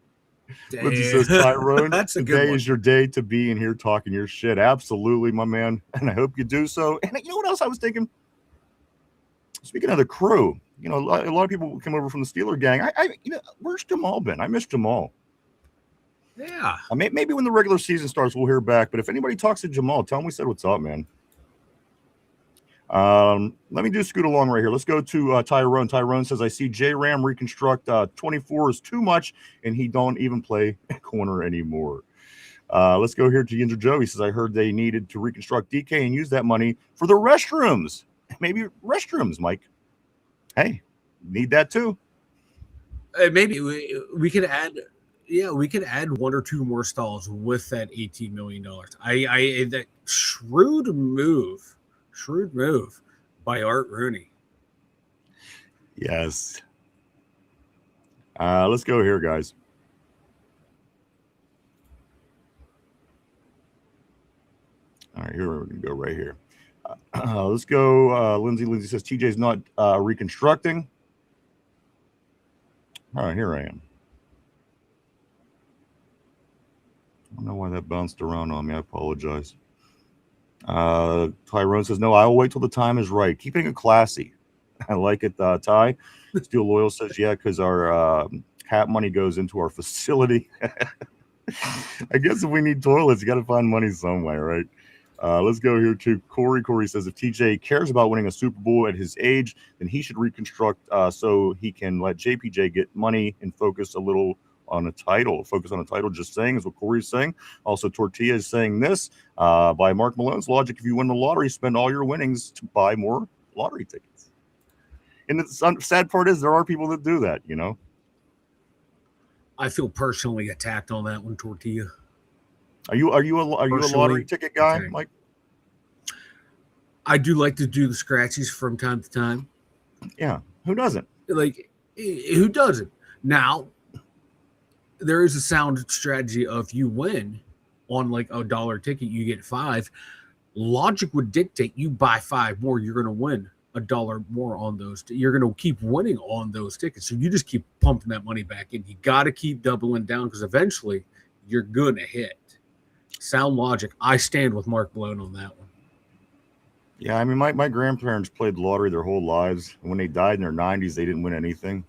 Lindsay says, Tyrone, today is your day to be in here talking your shit. Absolutely, my man. And I hope you do so. And you know what else I was thinking? Speaking of the crew, a lot of people come over from the Steeler gang. Where's Jamal been? I miss Jamal. Yeah. Maybe when the regular season starts, we'll hear back. But if anybody talks to Jamal, tell him we said what's up, man. Let me do scoot along right here. Let's go to Tyrone. Tyrone says, I see J-Ram reconstruct 24 is too much, and he don't even play corner anymore. Let's go here to Ginger Joe. He says, I heard they needed to reconstruct DK and use that money for the restrooms. Maybe restrooms, Mike. Hey, need that too. Maybe we could add... Yeah, we could add one or two more stalls with that $18 million. That shrewd move by Art Rooney. Yes. Let's go here, guys. All right, here we're going to go right here. Let's go. Lindsay says TJ's not reconstructing. All right, here I am. I don't know why that bounced around on me. I apologize. Tyrone says, no, I'll wait till the time is right. Keeping it classy. I like it, Ty. Steel Loyal says, yeah, because our cap money goes into our facility. I guess if we need toilets, you got to find money somewhere, right? Let's go here to Corey. Corey says, if TJ cares about winning a Super Bowl at his age, then he should reconstruct so he can let JPJ get money and focus on a title. Just saying is what Corey's saying. Also, Tortilla is saying this by Mark Malone's logic. If you win the lottery, spend all your winnings to buy more lottery tickets. And the sad part is there are people that do that, I feel personally attacked on that one, Tortilla. Are you a lottery ticket guy, okay, Mike? I do like to do the scratchies from time to time. Yeah, who doesn't? Who doesn't? Now, there is a sound strategy of you win on like $1 ticket, you get 5. Logic would dictate you buy 5 more, you're going to win $1 more on those. You're going to keep winning on those tickets. So you just keep pumping that money back in. You got to keep doubling down because eventually you're going to hit. Sound logic. I stand with Mark Malone on that one. Yeah, I mean, my grandparents played the lottery their whole lives. And when they died in their 90s, they didn't win anything.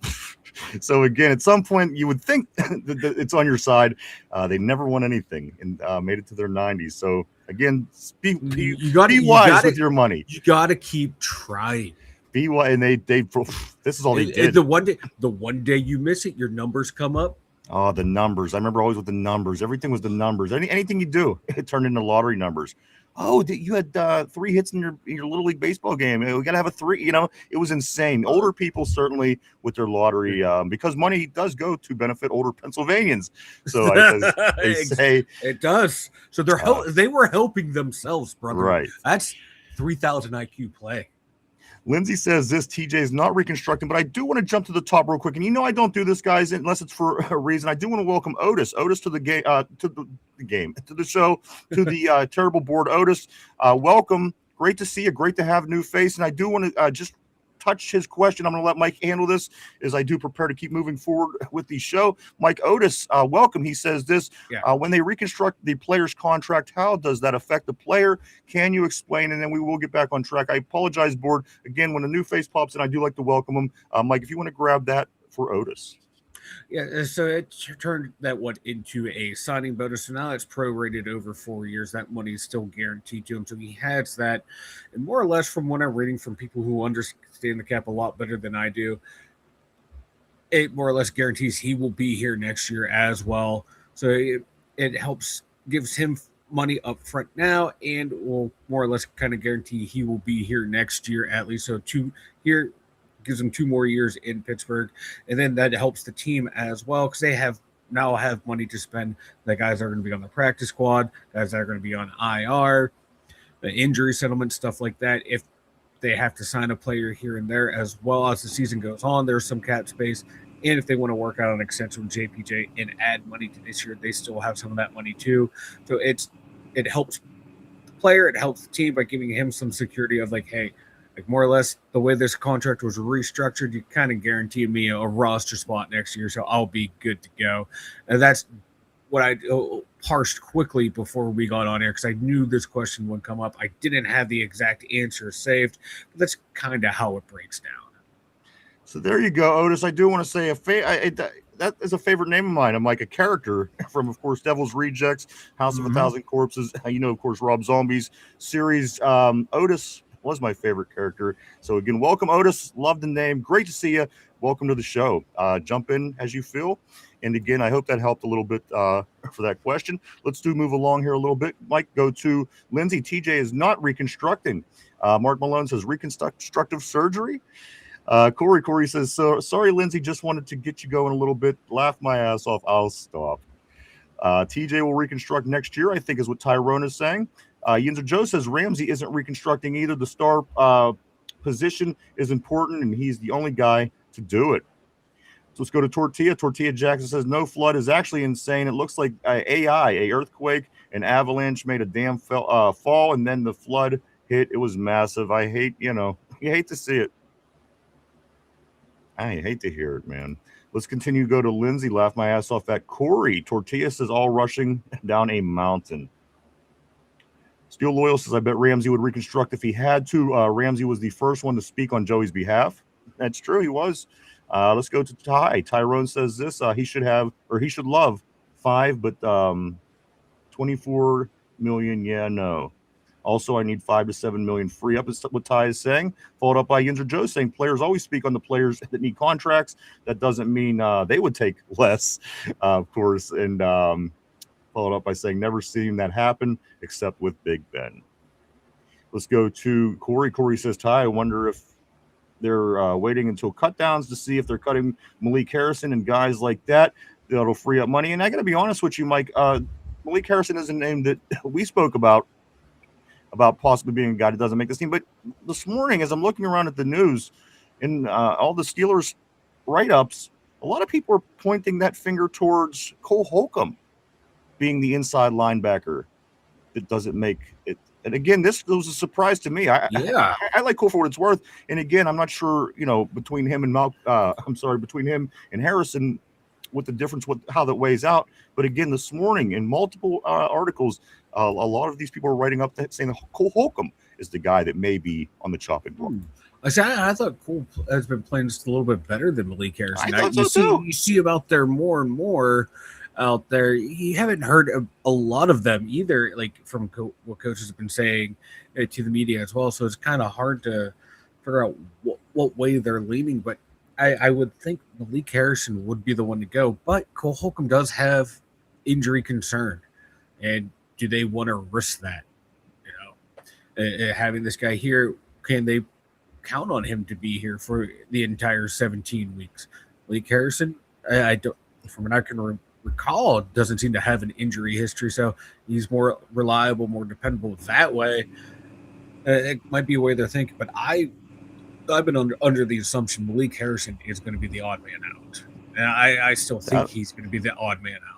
So, again, at some point, you would think that it's on your side. They never won anything and made it to their 90s. So, again, be wise with your money. You got to keep trying. Be wise. And they this is all they did. The one day you miss it, your numbers come up. Oh, the numbers. I remember always with the numbers. Everything was the numbers. Anything you do, it turned into lottery numbers. Oh, you had 3 hits in your Little League baseball game. We got to have a 3. It was insane. Older people certainly with their lottery, because money does go to benefit older Pennsylvanians. So they say it does. So they were helping themselves, brother. Right. That's 3,000 IQ play. Lindsay says this, TJ is not reconstructing, but I do want to jump to the top real quick. And I don't do this, guys, unless it's for a reason. I do want to welcome Otis to the game, to the show, to the terrible board. Otis, welcome. Great to see you. Great to have a new face. And I do want to just touch his question. I'm going to let Mike handle this as I do prepare to keep moving forward with the show. Mike Otis, welcome. He says this, when they reconstruct the player's contract, how does that affect the player? Can you explain? And then we will get back on track. I apologize, board. Again, when a new face pops in, I do like to welcome him. Mike, if you want to grab that for Otis. Yeah, so it turned that one into a signing bonus. So now it's prorated over 4 years. That money is still guaranteed to him. So he has that. And more or less from what I'm reading from people who understand the cap a lot better than I do, it more or less guarantees he will be here next year as well. So it helps, gives him money up front now, and will more or less kind of guarantee he will be here next year at least. So here gives him 2 more years in Pittsburgh, and then that helps the team as well because they now have money to spend. The guys that are going to be on the practice squad, guys that are going to be on IR, the injury settlement, stuff like that. If they have to sign a player here and there as well as the season goes on, there's some cap space. And if they want to work out an extension with JPJ and add money to this year, they still have some of that money too. So it helps the player, it helps the team by giving him some security of like, hey, like more or less the way this contract was restructured, you kind of guarantee me a roster spot next year, so I'll be good to go. And that's what I parsed quickly before we got on air because I knew this question would come up. I didn't have the exact answer saved, but that's kind of how it breaks down. So there you go, Otis. I do want to say that is a favorite name of mine. I'm like a character from, of course, Devil's Rejects, House of a Thousand Corpses. Of course, Rob Zombie's series. Otis was my favorite character. So again, welcome, Otis. Love the name. Great to see you. Welcome to the show. Jump in as you feel. And again, I hope that helped a little bit for that question. Let's move along here a little bit. Mike, go to Lindsay. TJ is not reconstructing. Mark Malone says reconstructive surgery. Corey says, so sorry, Lindsay, just wanted to get you going a little bit. Laugh my ass off. I'll stop. TJ will reconstruct next year, I think is what Tyrone is saying. Yinzer Joe says Ramsey isn't reconstructing either. The star position is important, and he's the only guy to do it. So let's go to Tortilla. Tortilla Jackson says no flood is actually insane. It looks like a earthquake, an avalanche made a dam fall, and then the flood hit. It was massive. I hate, you hate to see it. I hate to hear it, man. Let's continue to go to Lindsay. Laugh my ass off at Corey. Tortilla says all rushing down a mountain. Steel Loyal says, I bet Ramsey would reconstruct if he had to. Ramsey was the first one to speak on Joey's behalf. That's true. He was. Let's go to Ty. Tyrone says this. He should love 5, but 24 million. Yeah, no. Also, I need 5 to 7 million free up is what Ty is saying. Followed up by Yinzer Joe saying players always speak on the players that need contracts. That doesn't mean they would take less, of course. And followed up by saying never seen that happen except with Big Ben. Let's go to Corey. Corey says, Ty, I wonder if they're waiting until cutdowns to see if they're cutting Malik Harrison and guys like that. That'll free up money. And I got to be honest with you, Mike. Malik Harrison is a name that we spoke about possibly being a guy that doesn't make this team. But this morning, as I'm looking around at the news and all the Steelers write-ups, a lot of people are pointing that finger towards Cole Holcomb being the inside linebacker that doesn't make it. And again, this was a surprise to me. I like Cole for what it's worth. And again, I'm not sure, between him and between him and Harrison, what the difference, how that weighs out. But again, this morning in multiple articles, a lot of these people are writing up that saying that Cole Holcomb is the guy that may be on the chopping block. I thought Cole has been playing just a little bit better than Malik Harrison. You see him out there more and more out there. You haven't heard a lot of them either, like from what coaches have been saying to the media as well. So it's kind of hard to figure out what way they're leaning. But I would think Malik Harrison would be the one to go. But Cole Holcomb does have injury concern. And do they want to risk that? Having this guy here, can they count on him to be here for the entire 17 weeks? Malik Harrison, I don't, from what I can recall, doesn't seem to have an injury history, so he's more reliable, more dependable that way. It might be a way they're thinking, but I've been under the assumption Malik Harrison is going to be the odd man out, and I still think he's going to be the odd man out.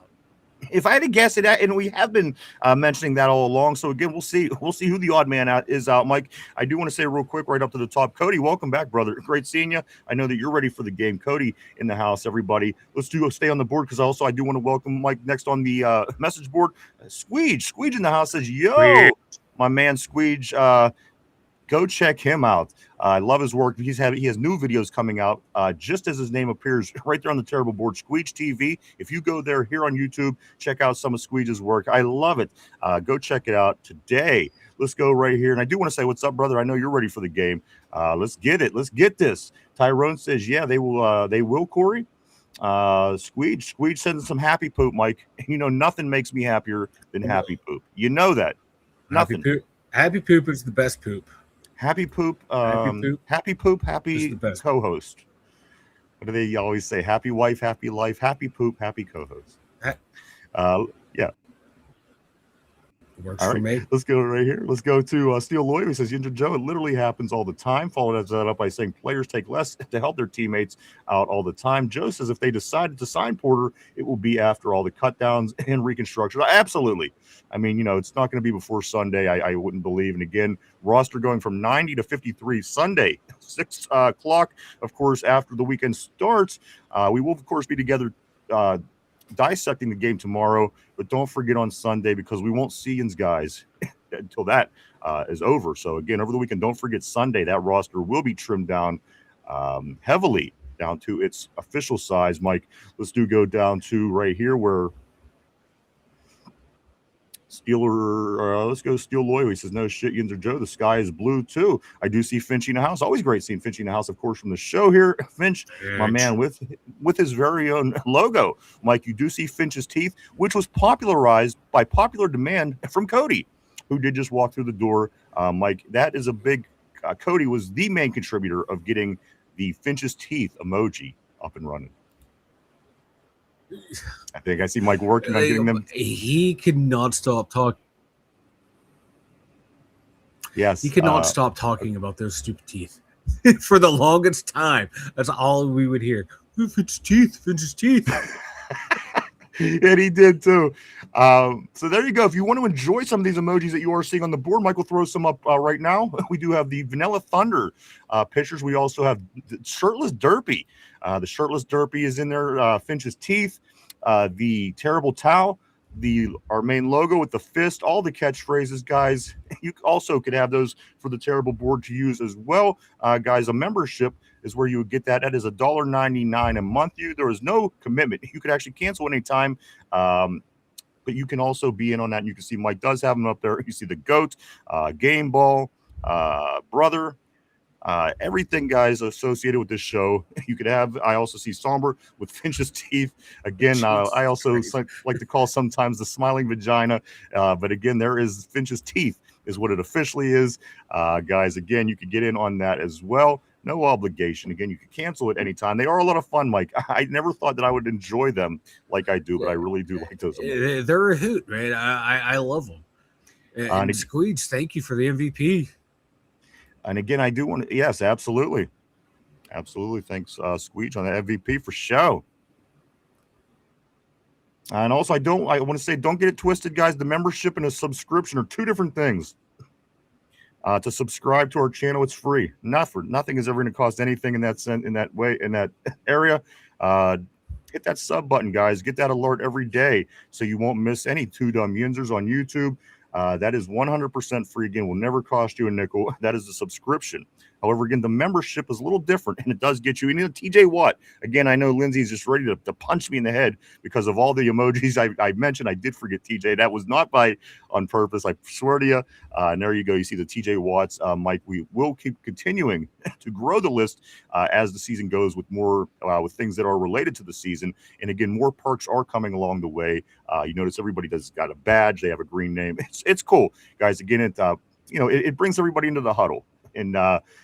If I had to guess it, and we have been mentioning that all along, so again, we'll see who the odd man out is out. Mike, I do want to say real quick, right up to the top, Cody, welcome back, brother. Great seeing you. I know that you're ready for the game. Cody in the house, everybody. Let's stay on the board because I do want to welcome Mike next on the message board. Squeege in the house says, "Yo, my man Squeege, go check him out. I love his work. He has new videos coming out just as his name appears right there on the terrible board, Squeege TV. If you go there here on YouTube, check out some of Squeege's work. I love it. Go check it out today. Let's go right here. And I do want to say, what's up, brother? I know you're ready for the game. Let's get it. Let's get this. Tyrone says, yeah, they will, Corey. Squeege sending some happy poop, Mike. You know, nothing makes me happier than happy poop. You know that. Nothing. Happy poop is the best poop. Happy poop. Happy co-host. What do they always say? Happy wife, happy life, happy poop, happy co-host. Yeah. Works for me. Let's go right here. Let's go to Steel Lawyer, who says, Ginger Joe, it literally happens all the time. Followed that up by saying players take less to help their teammates out all the time. Joe says if they decided to sign Porter, it will be after all the cutdowns and reconstruction. Absolutely. I mean, you know, it's not going to be before Sunday, I wouldn't believe. And again, roster going from 90 to 53 Sunday, 6 o'clock, of course, after the weekend starts. We will, of course, be together dissecting the game tomorrow, but don't forget on Sunday, because we won't see you guys until that is over. So again, over the weekend, don't forget Sunday, that roster will be trimmed down heavily down to its official size. Mike, let's go down to right here where let's go Steel Lawyer. He says, no shit, Yinzer Joe, the sky is blue too. I do see Finchy in the house. Always great seeing Finchy in the house, of course, from the show here. Finch, my man, with his very own logo. Mike, you do see Finch's teeth, which was popularized by popular demand from Cody, who did just walk through the door. Mike, that is a big Cody was the main contributor of getting the Finch's teeth emoji up and running. I think I see Mike working on getting them. He could not stop talking. Yes. He could not stop talking about those stupid teeth for the longest time. That's all we would hear. Finch's teeth. And he did too. So there you go. If you want to enjoy some of these emojis that you are seeing on the board, Michael throws some up right now. We do have the Vanilla Thunder pictures. We also have the Shirtless Derpy. The Shirtless Derpy is in there. Finch's teeth, the Terrible Towel, our main logo with the fist, all the catchphrases, guys. You also could have those for the Terrible board to use as well. Guys, a membership is where you would get that. That is $1.99 a month. There is no commitment. You could actually cancel anytime. But you can also be in on that. And you can see Mike does have them up there. You see the goat, game ball, brother, everything, guys, associated with this show. You could have. I also see Somber with Finch's teeth. Again, I also like to call sometimes the smiling vagina. But again, there is Finch's teeth is what it officially is. Guys, again, you could get in on that as well. No obligation. Again, you can cancel at any time. They are a lot of fun, Mike. I never thought that I would enjoy them like I do, but I really do like those. They're a hoot, man. I love them. And Squeege, thank you for the MVP. And again, I do want to, yes, absolutely. Absolutely. Thanks, Squeege, on the MVP for show. And also, I want to say, don't get it twisted, guys. The membership and a subscription are two different things. To subscribe to our channel, it's free. Nothing is ever going to cost anything in that area. Hit that sub button, guys. Get that alert every day so you won't miss any Two Dumb Yinzers on YouTube. That is 100% free. Again, will never cost you a nickel. That is a subscription. However, again, the membership is a little different, and it does get you. You know, TJ Watt. Again, I know Lindsay's just ready to punch me in the head because of all the emojis I mentioned. I did forget TJ. That was not on purpose. I swear to you. And there you go. You see the TJ Watts. Mike, we will keep continuing to grow the list as the season goes with more with things that are related to the season. And again, more perks are coming along the way. You notice everybody got a badge. They have a green name. It's cool, guys. Again, it brings everybody into the huddle. And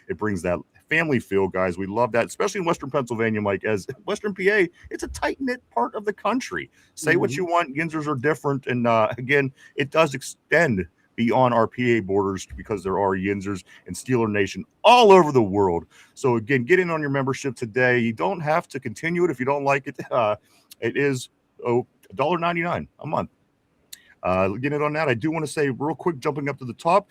it brings that family feel, guys. We love that, especially in Western Pennsylvania, Mike. As Western PA, it's a tight-knit part of the country. Say what you want. Yinzers are different. And again, it does extend beyond our PA borders because there are Yinzers and Steeler Nation all over the world. So again, get in on your membership today. You don't have to continue it if you don't like it. It is $1.99 a month. Getting it on that, I do want to say real quick, jumping up to the top,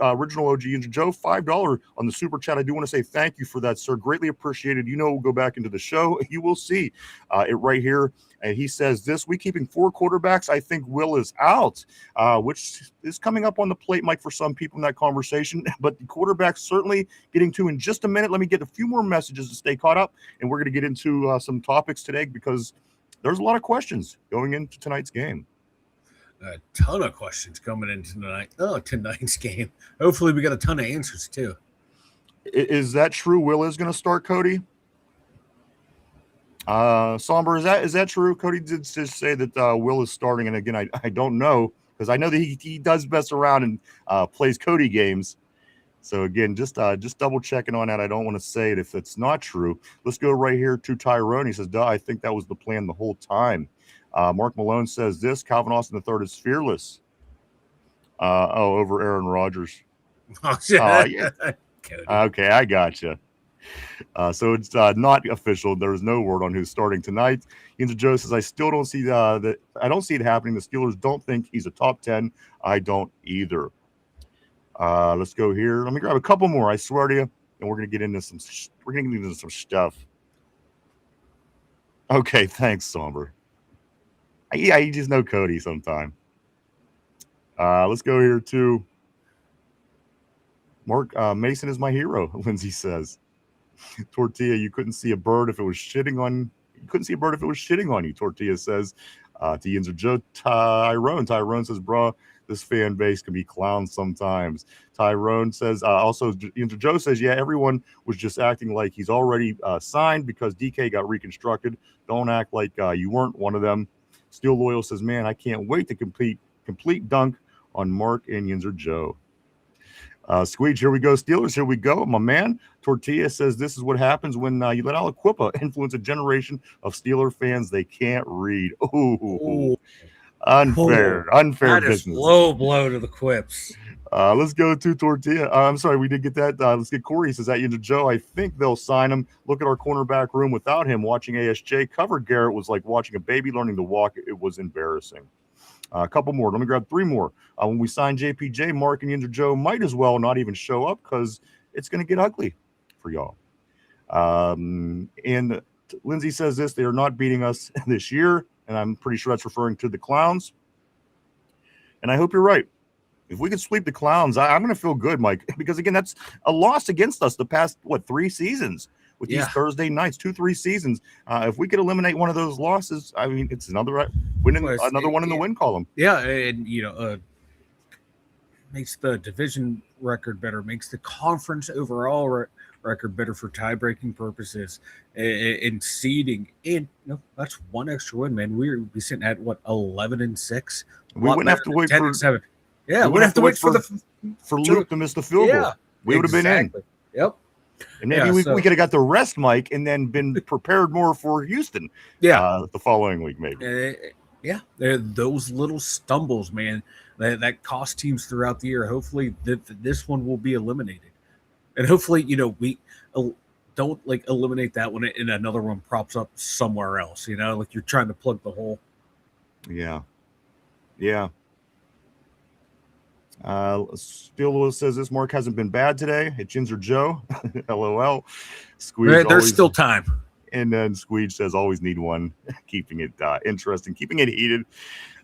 original OG Yinzer Joe, $5 on the super chat. I do want to say thank you for that, sir. Greatly appreciated. We'll go back into the show. You will see it right here. And he says this week, keeping 4 quarterbacks. I think Will is out, which is coming up on the plate, Mike, for some people in that conversation. But the quarterbacks certainly getting to in just a minute. Let me get a few more messages to stay caught up. And we're going to get into some topics today because there's a lot of questions going into tonight's game. A ton of questions coming into tonight's game. Hopefully we got a ton of answers too. Is that true? Will is going to start, Cody? Somber, is that true? Cody did just say that Will is starting, and again, I don't know because I know that he does mess around and plays Cody games. So again, just double checking on that. I don't want to say it if it's not true. Let's go right here to Tyrone. He says, "Duh, I think that was the plan the whole time." Mark Malone says this: Calvin Austin III is fearless. Over Aaron Rodgers. Yeah. Okay, I gotcha. So it's not official. There's no word on who's starting tonight. Enzo Joe says, I still don't see that. I don't see it happening. The Steelers don't think he's a top 10. I don't either. Let's go here. Let me grab a couple more. I swear to you, and we're gonna get into some. Stuff. Okay, thanks, Somber. Yeah, you just know Cody sometime. Let's go here to Mark Mason is my hero. Lindsay says, Tortilla, you couldn't see a bird if it was shitting on. You couldn't see a bird if it was shitting on you. Tortilla says to Yinzer Joe Tyrone. Tyrone says, bro, this fan base can be clowns sometimes. Tyrone says, also Yinzer Joe says, yeah, everyone was just acting like he's already signed because DK got reconstructed. Don't act like you weren't one of them. Steel Loyal says, man, I can't wait to complete dunk on Mark and Yinzer Joe. Squeege, here we go. Steelers, here we go. My man, Tortilla says this is what happens when you let Aliquippa influence a generation of Steeler fans they can't read. Ooh. Unfair that business. Is low blow to the quips. Let's go to Tortilla. I'm sorry, we did get that. Let's get Corey. He says that into Joe. I think they'll sign him. Look at our cornerback room without him. Watching ASJ cover Garrett was like watching a baby learning to walk. It was embarrassing. A couple more. Let me grab three more. When we sign JPJ, Mark and Yinzer Joe might as well not even show up because it's going to get ugly for y'all. And Lindsay says this, they are not beating us this year, and I'm pretty sure that's referring to the Clowns. And I hope you're right. If we could sweep the Clowns, I'm going to feel good, Mike, because, again, that's a loss against us the past, 3 seasons? With these Thursday nights, 2-3 seasons. If we could eliminate one of those losses, I mean, it's another one in the win column. Yeah, and makes the division record better, makes the conference overall record better for tie-breaking purposes and seeding. And that's one extra win, man. We'd be sitting at 11-6. We wouldn't have to wait for 7. Yeah, we wouldn't have to wait for Luke to miss the field goal. We would have been in. Yep. And maybe we could have got the rest, Mike, and then been prepared more for Houston. The following week, maybe. Those little stumbles, man, that cost teams throughout the year. Hopefully, this one will be eliminated, and hopefully, we don't eliminate that one and another one props up somewhere else. Like you're trying to plug the hole. Yeah. Steel Lewis says this Mark hasn't been bad today. It's Yinzer Joe. LOL. Squeege, there's still time. And then Squeege says always need one. Keeping it interesting, keeping it heated.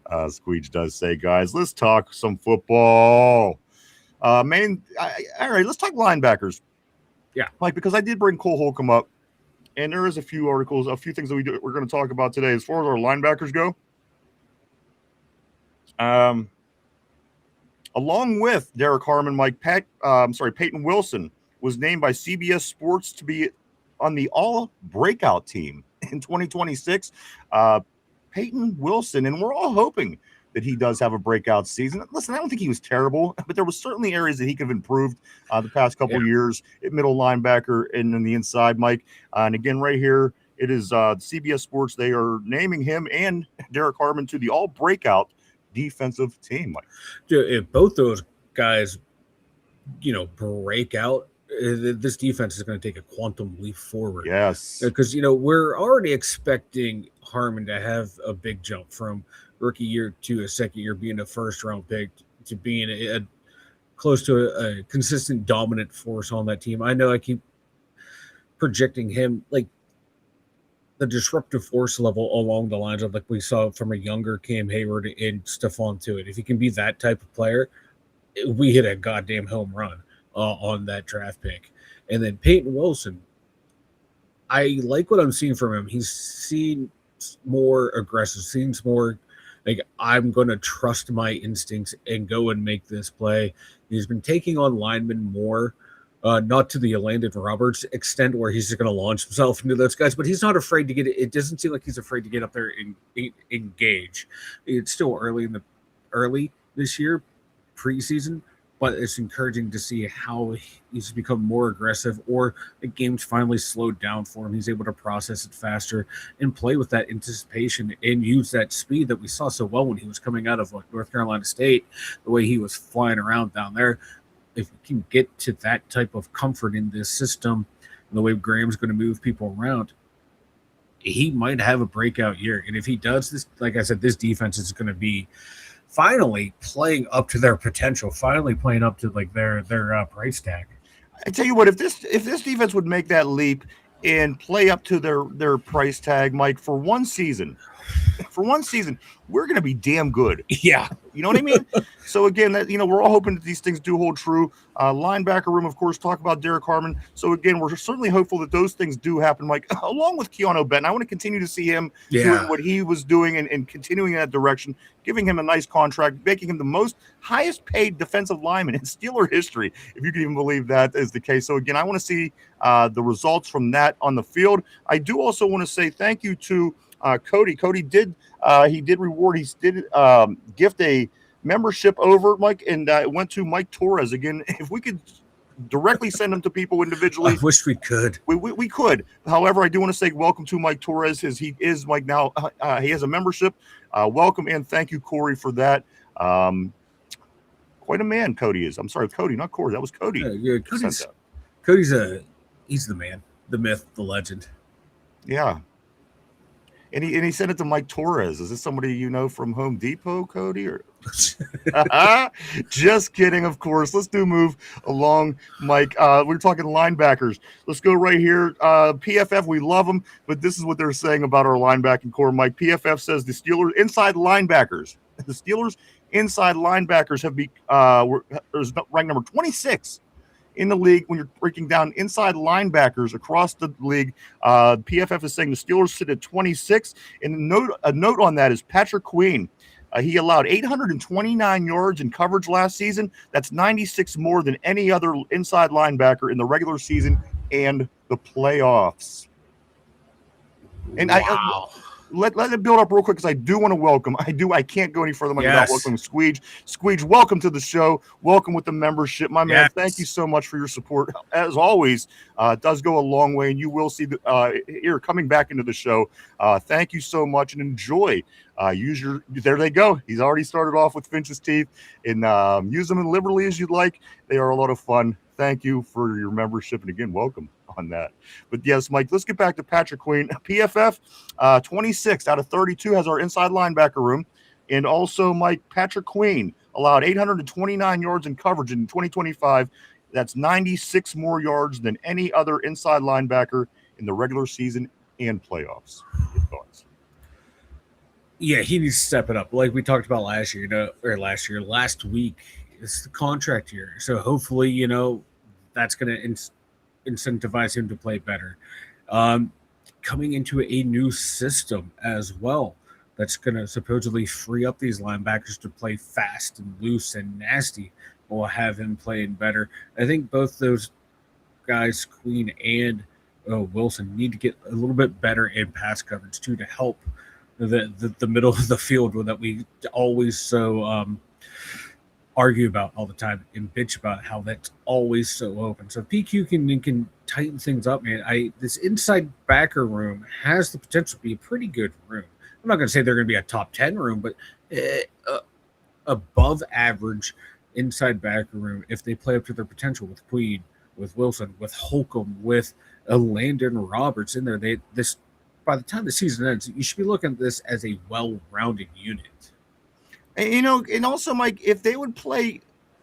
Squeege does say, guys, let's talk some football. All right, let's talk linebackers. Yeah. Mike, because I did bring Cole Holcomb up, and there is a few articles, a few things that we're going to talk about today as far as our linebackers go. Along with Derek Harmon, Peyton Wilson was named by CBS Sports to be on the all-breakout team in 2026. Peyton Wilson, and we're all hoping that he does have a breakout season. Listen, I don't think he was terrible, but there was certainly areas that he could have improved the past couple of years at middle linebacker and in the inside, Mike. And again, right here, it is CBS Sports. They are naming him and Derek Harmon to the all-breakout defensive team. Mike, if both those guys break out, this defense is going to take a quantum leap forward. Yes, because we're already expecting Harmon to have a big jump from rookie year to a second year, being a first round pick to being a close to a consistent dominant force on that team. I know I keep projecting him like the disruptive force level along the lines of like we saw from a younger Cam Hayward and Stephon Tuitt. If he can be that type of player, we hit a goddamn home run on that draft pick. And then Peyton Wilson, I like what I'm seeing from him. He's seen more aggressive, seems more like I'm going to trust my instincts and go and make this play. He's been taking on linemen more Not to the Landon Roberts extent where he's just going to launch himself into those guys, but he's not afraid to get it. It doesn't seem like he's afraid to get up there and engage. It's still early this year, preseason, but it's encouraging to see how he's become more aggressive, or the game's finally slowed down for him. He's able to process it faster and play with that anticipation and use that speed that we saw so well when he was coming out of North Carolina State, the way he was flying around down there. If we can get to that type of comfort in this system, and the way Graham's going to move people around, he might have a breakout year. And if he does this, like I said, this defense is going to be finally playing up to their potential, finally playing up to like their price tag. I tell you what, if this defense would make that leap and play up to their price tag, Mike, for one season, we're going to be damn good. Yeah. You know what I mean? So again, we're all hoping that these things do hold true. Linebacker room, of course, talk about Derek Harmon. So again, we're certainly hopeful that those things do happen, Mike, along with Keanu Benton. I want to continue to see him doing what he was doing and continuing in that direction, giving him a nice contract, making him the highest paid defensive lineman in Steeler history, if you can even believe that is the case. So again, I want to see the results from that on the field. I do also want to say thank you to Cody. Cody did gift a membership over, Mike, and it went to Mike Torres. Again, if we could directly send them to people individually, I wish we could. We could. However, I do want to say welcome to Mike Torres, as he is Mike now. He has a membership. Welcome and thank you, Corey, for that. Quite a man, Cody is. I'm sorry, Cody, not Corey. That was Cody. Yeah, Cody's he's the man, the myth, the legend. Yeah. And he sent it to Mike Torres. Is this somebody you know from Home Depot, Cody? Or just kidding, of course. Let's move along, Mike. We're talking linebackers. Let's go right here. PFF, we love them, but this is what they're saying about our linebacking core, Mike. PFF says the Steelers inside linebackers have ranked number 26 in the league when you're breaking down inside linebackers across the league. PFF is saying the Steelers sit at 26. And a note on that is Patrick Queen. He allowed 829 yards in coverage last season. That's 96 more than any other inside linebacker in the regular season and the playoffs. And wow. Let it build up real quick, because I do want to welcome. I can't go any further without welcoming Squeege. Squeege, welcome to the show. Welcome with the membership, my man. Thank you so much for your support. As always, it does go a long way, and you will see here coming back into the show. Thank you so much, and enjoy. There they go. He's already started off with Finch's teeth, and use them as liberally as you'd like. They are a lot of fun. Thank you for your membership, and again, welcome on that. But yes, Mike, let's get back to Patrick Queen. PFF, 26 out of 32 has our inside linebacker room. And also, Mike, Patrick Queen allowed 829 yards in coverage in 2025. That's 96 more yards than any other inside linebacker in the regular season and playoffs. Your thoughts? Yeah, he needs to step it up. Like we talked about last week, it's the contract year. So hopefully, that's going to incentivize him to play better. Coming into a new system as well, that's going to supposedly free up these linebackers to play fast and loose and nasty, will have him playing better. I think both those guys, Queen and Wilson, need to get a little bit better in pass coverage too, to help the middle of the field that we always so argue about all the time and bitch about how that's always so open. So PQ can tighten things up, man. This inside backer room has the potential to be a pretty good room. I'm not going to say they're going to be a top 10 room, but above average inside backer room if they play up to their potential with Queen, with Wilson, with Holcomb, with Landon Roberts in there. By the time the season ends, you should be looking at this as a well-rounded unit. And, and also, Mike, if they would play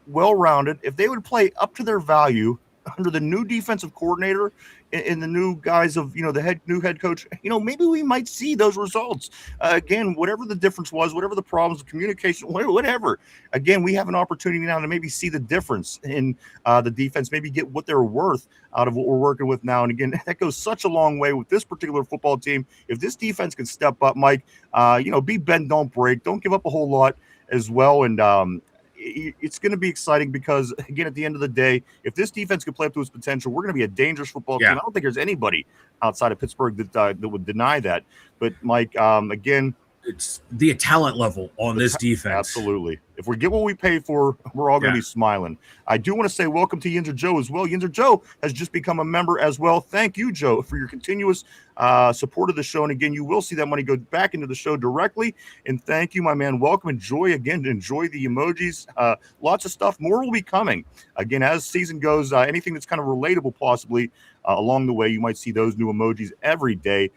well-rounded, if they would play up to their value under the new defensive coordinator and the new guys of, the new head coach, maybe we might see those results. Again, whatever the difference was, whatever the problems, the communication, whatever. Again, we have an opportunity now to maybe see the difference in the defense, maybe get what they're worth out of what we're working with now. And again, that goes such a long way with this particular football team. If this defense can step up, Mike, be bend, don't break, don't give up a whole lot as well. And it's going to be exciting because, again, at the end of the day, if this defense could play up to its potential, we're going to be a dangerous football team. I don't think there's anybody outside of Pittsburgh that would deny that. But, Mike, again, it's the talent level on this defense. Absolutely. If we get what we pay for, we're all going to be smiling. I do want to say welcome to Yinzer Joe as well. Yinzer Joe has just become a member as well. Thank you, Joe, for your continuous support of the show. And again, you will see that money go back into the show directly. And thank you, my man. Welcome. Enjoy again. Enjoy the emojis. Lots of stuff. More will be coming. Again, as season goes, anything that's kind of relatable possibly along the way, you might see those new emojis every day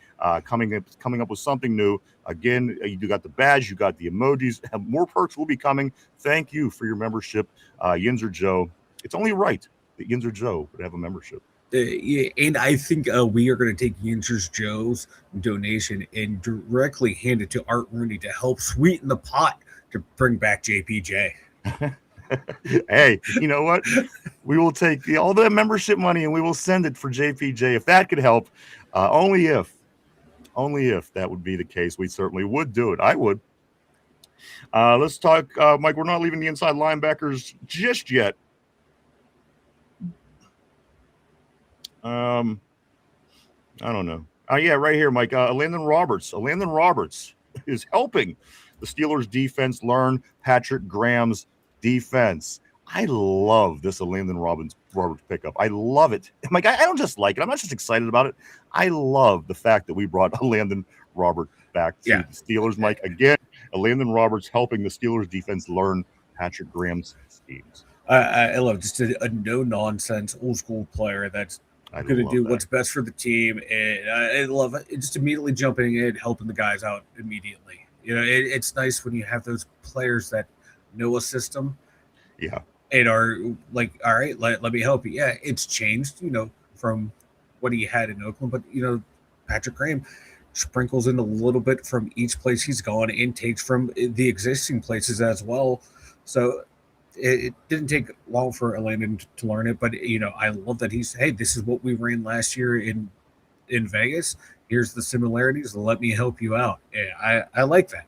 coming up with something new. Again, you got the badge, you got the emojis. More perks will be coming. Thank you for your membership, Yinzer Joe. It's only right that Yinzer Joe would have a membership. And I think we are going to take Yinzer Joe's donation and directly hand it to Art Rooney to help sweeten the pot to bring back JPJ. Hey, you know what? We will take all the membership money and we will send it for JPJ. If that could help, only if that would be the case, we certainly would do it. I would. Let's talk, Mike. We're not leaving the inside linebackers just yet. I don't know. Yeah, right here, Mike. Landon Roberts. Landon Roberts is helping the Steelers defense learn Patrick Graham's defense. I love this Landon Roberts pickup. I love it. Mike, I don't just like it. I'm not just excited about it. I love the fact that we brought Landon Roberts back to the Steelers. Mike, again, Landon Roberts helping the Steelers defense learn Patrick Graham's schemes. I love just a no-nonsense, old-school player that's going to do what's best for the team. And I love it. Just immediately jumping in, helping the guys out immediately. You know, it's nice when you have those players that know a system. Yeah. And are like, all right, let me help you. Yeah, it's changed, from what he had in Oakland. But, Patrick Graham sprinkles in a little bit from each place he's gone and takes from the existing places as well. So it didn't take long for Landon to learn it. But, I love that hey, this is what we ran last year in Vegas. Here's the similarities. Let me help you out. Yeah, I like that.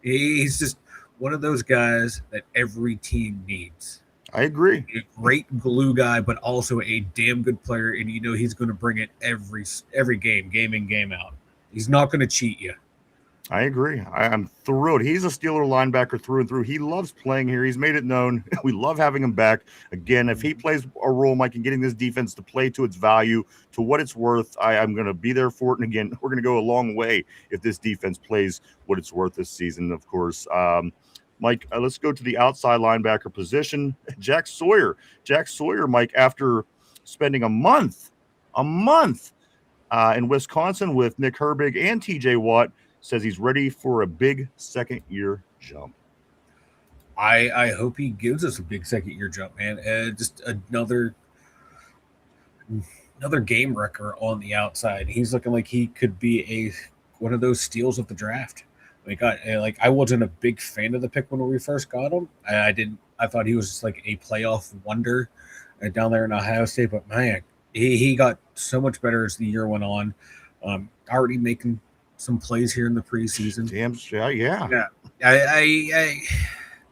He's just one of those guys that every team needs. I agree. A great glue guy, but also a damn good player, and he's going to bring it every game in, game out. He's not going to cheat you. I agree. I'm thrilled. He's a Steeler linebacker through and through. He loves playing here. He's made it known. We love having him back. Again, if he plays a role, Mike, in getting this defense to play to its value, to what it's worth, I'm going to be there for it. And again, we're going to go a long way if this defense plays what it's worth this season, of course. Mike, let's go to the outside linebacker position. Jack Sawyer, Mike, after spending a month in Wisconsin with Nick Herbig and TJ Watt, says he's ready for a big second-year jump. I hope he gives us a big second-year jump, man. Just another game wrecker on the outside. He's looking like he could be one of those steals of the draft. I wasn't a big fan of the pick when we first got him. I thought he was just like a playoff wonder down there in Ohio State. But man, he got so much better as the year went on. Already making some plays here in the preseason. Damn, yeah.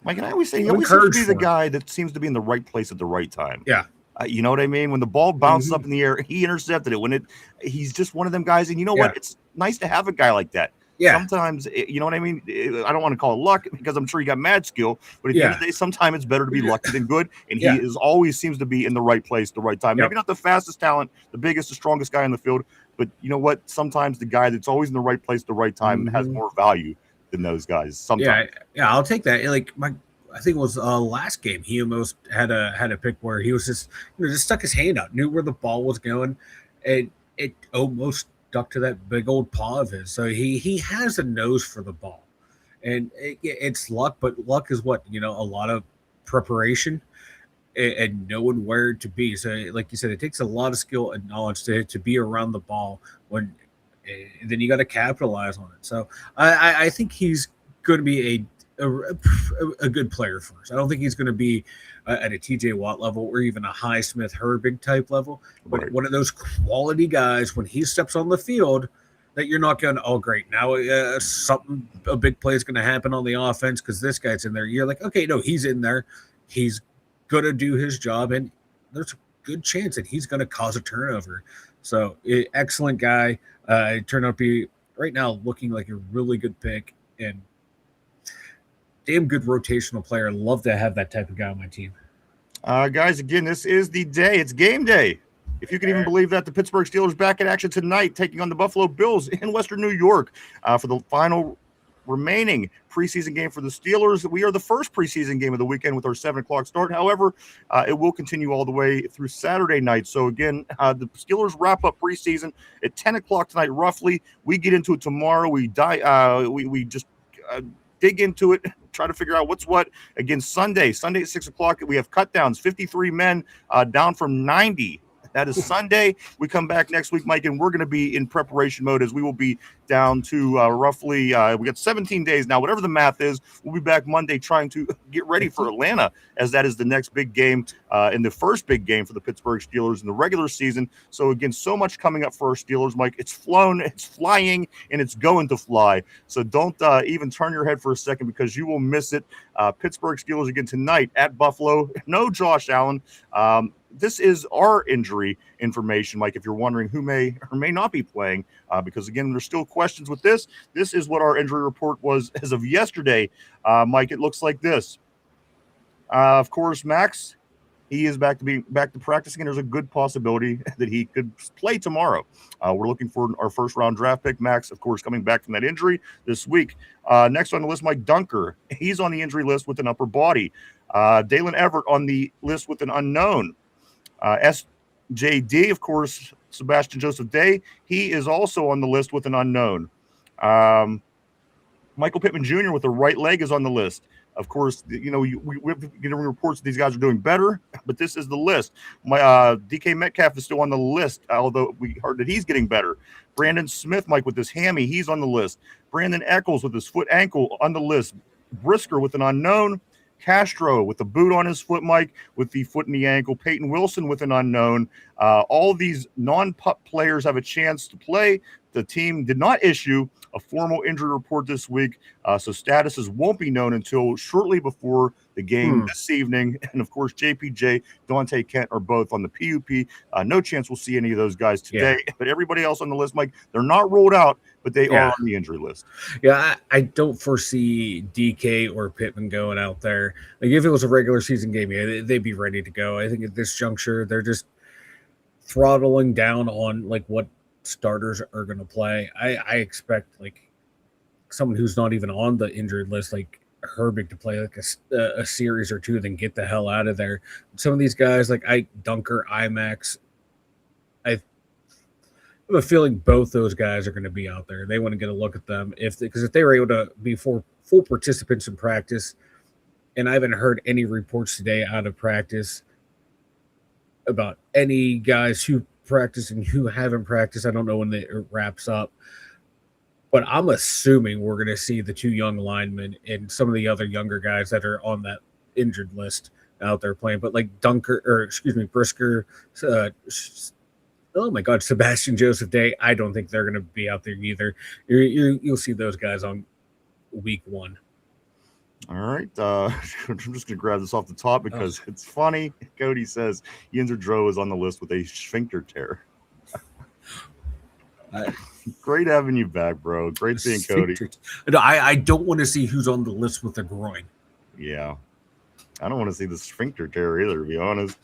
Mike, and I always say he always seems to be the guy that seems to be in the right place at the right time. Yeah. You know what I mean? When the ball bounces up in the air, he intercepted it. He's just one of them guys. And you know what? It's nice to have a guy like that. Yeah. Sometimes, you know what I mean? I don't want to call it luck because I'm sure he got mad skill. But at the end of the day, sometimes it's better to be lucky than good. And he always seems to be in the right place, the right time. Maybe not the fastest talent, the biggest, the strongest guy in the field. But you know what? Sometimes the guy that's always in the right place, the right time has more value than those guys. Sometimes. Yeah, I'll take that. I think it was last game. He almost had a pick where he was just stuck his hand out, knew where the ball was going, and it almost stuck to that big old paw of his. So he has a nose for the ball, and it's luck. But luck is what a lot of preparation and knowing where to be. So, like you said, it takes a lot of skill and knowledge to be around the ball when. Then you got to capitalize on it. So I think he's going to be a good player for us. I don't think he's going to be at a TJ Watt level or even a Highsmith Herbig type level, but one of those quality guys when he steps on the field that you're not going, oh, great, now a big play is going to happen on the offense because this guy's in there. You're like, okay, no, he's in there. He's going to do his job, and there's a good chance that he's going to cause a turnover. So, excellent guy. It turned out to be, right now, looking like a really good pick and damn good rotational player. Love to have that type of guy on my team. Guys, again, this is the day. It's game day. If you can even believe that, the Pittsburgh Steelers back in action tonight, taking on the Buffalo Bills in Western New York for the final remaining preseason game for the Steelers. We are the first preseason game of the weekend with our 7 o'clock start. However, it will continue all the way through Saturday night. So again, the Steelers wrap up preseason at 10 o'clock tonight, roughly. We get into it tomorrow. We just dig into it, try to figure out what's what. Again, Sunday at 6 o'clock, we have cut downs, 53 men down from 90. That is Sunday. We come back next week, Mike, and we're going to be in preparation mode as we will be down to roughly, we got 17 days now, whatever the math is. We'll be back Monday trying to get ready for Atlanta, as that is the next big game and the first big game for the Pittsburgh Steelers in the regular season. So, again, so much coming up for our Steelers, Mike. It's flown, it's flying, and it's going to fly. So don't even turn your head for a second because you will miss it. Pittsburgh Steelers again tonight at Buffalo. No Josh Allen. This is our injury information, Mike, if you're wondering who may or may not be playing, because, again, there's still questions with this. This is what our injury report was as of yesterday. Mike, it looks like this. Of course, Max, he is back to practicing, and there's a good possibility that he could play tomorrow. We're looking for our first-round draft pick. Max, of course, coming back from that injury this week. Next on the list, Mike Dunker. He's on the injury list with an upper body. Dalen Everett on the list with an unknown. SJD, of course, Sebastian Joseph Day, he is also on the list with an unknown. Michael Pittman Jr. with the right leg is on the list. Of course, you know, we're getting reports that these guys are doing better, but this is the list. My DK Metcalf is still on the list, although we heard that he's getting better. Brandon Smith, Mike, with his hammy, he's on the list. Brandon Eccles with his foot ankle on the list. Brisker with an unknown. Castro with the boot on his foot, Mike, with the foot and the ankle. Peyton Wilson with an unknown. All of these non-pup players have a chance to play. The team did not issue a formal injury report this week, so statuses won't be known until shortly before the game this evening. And, of course, JPJ, Dante Kent are both on the PUP. No chance we'll see any of those guys today. Yeah. But everybody else on the list, Mike, they're not ruled out, but they are on the injury list. Yeah, I don't foresee DK or Pittman going out there. Like, if it was a regular season game, they'd be ready to go. I think at this juncture, they're just throttling down on, like, what starters are going to play. I expect, like, someone who's not even on the injured list, like Herbig, to play like a series or two, then get the hell out of there. Some of these guys, like Dunker, IMAX, I have a feeling both those guys are going to be out there. They want to get a look at them because if they were able to be full participants in practice, and I haven't heard any reports today out of practice about any guys who practice and who haven't practiced. I don't know when it wraps up, but I'm assuming we're going to see the two young linemen and some of the other younger guys that are on that injured list out there playing. But like Brisker, oh my God, Sebastian Joseph Day, I don't think they're going to be out there either. You'll see those guys on week 1. All right. I'm just going to grab this off the top because it's funny. Cody says Yinzer Dro is on the list with a sphincter tear. Great having you back, bro. Great seeing Cody. No, I don't want to see who's on the list with a groin. Yeah. I don't want to see the sphincter tear either, to be honest.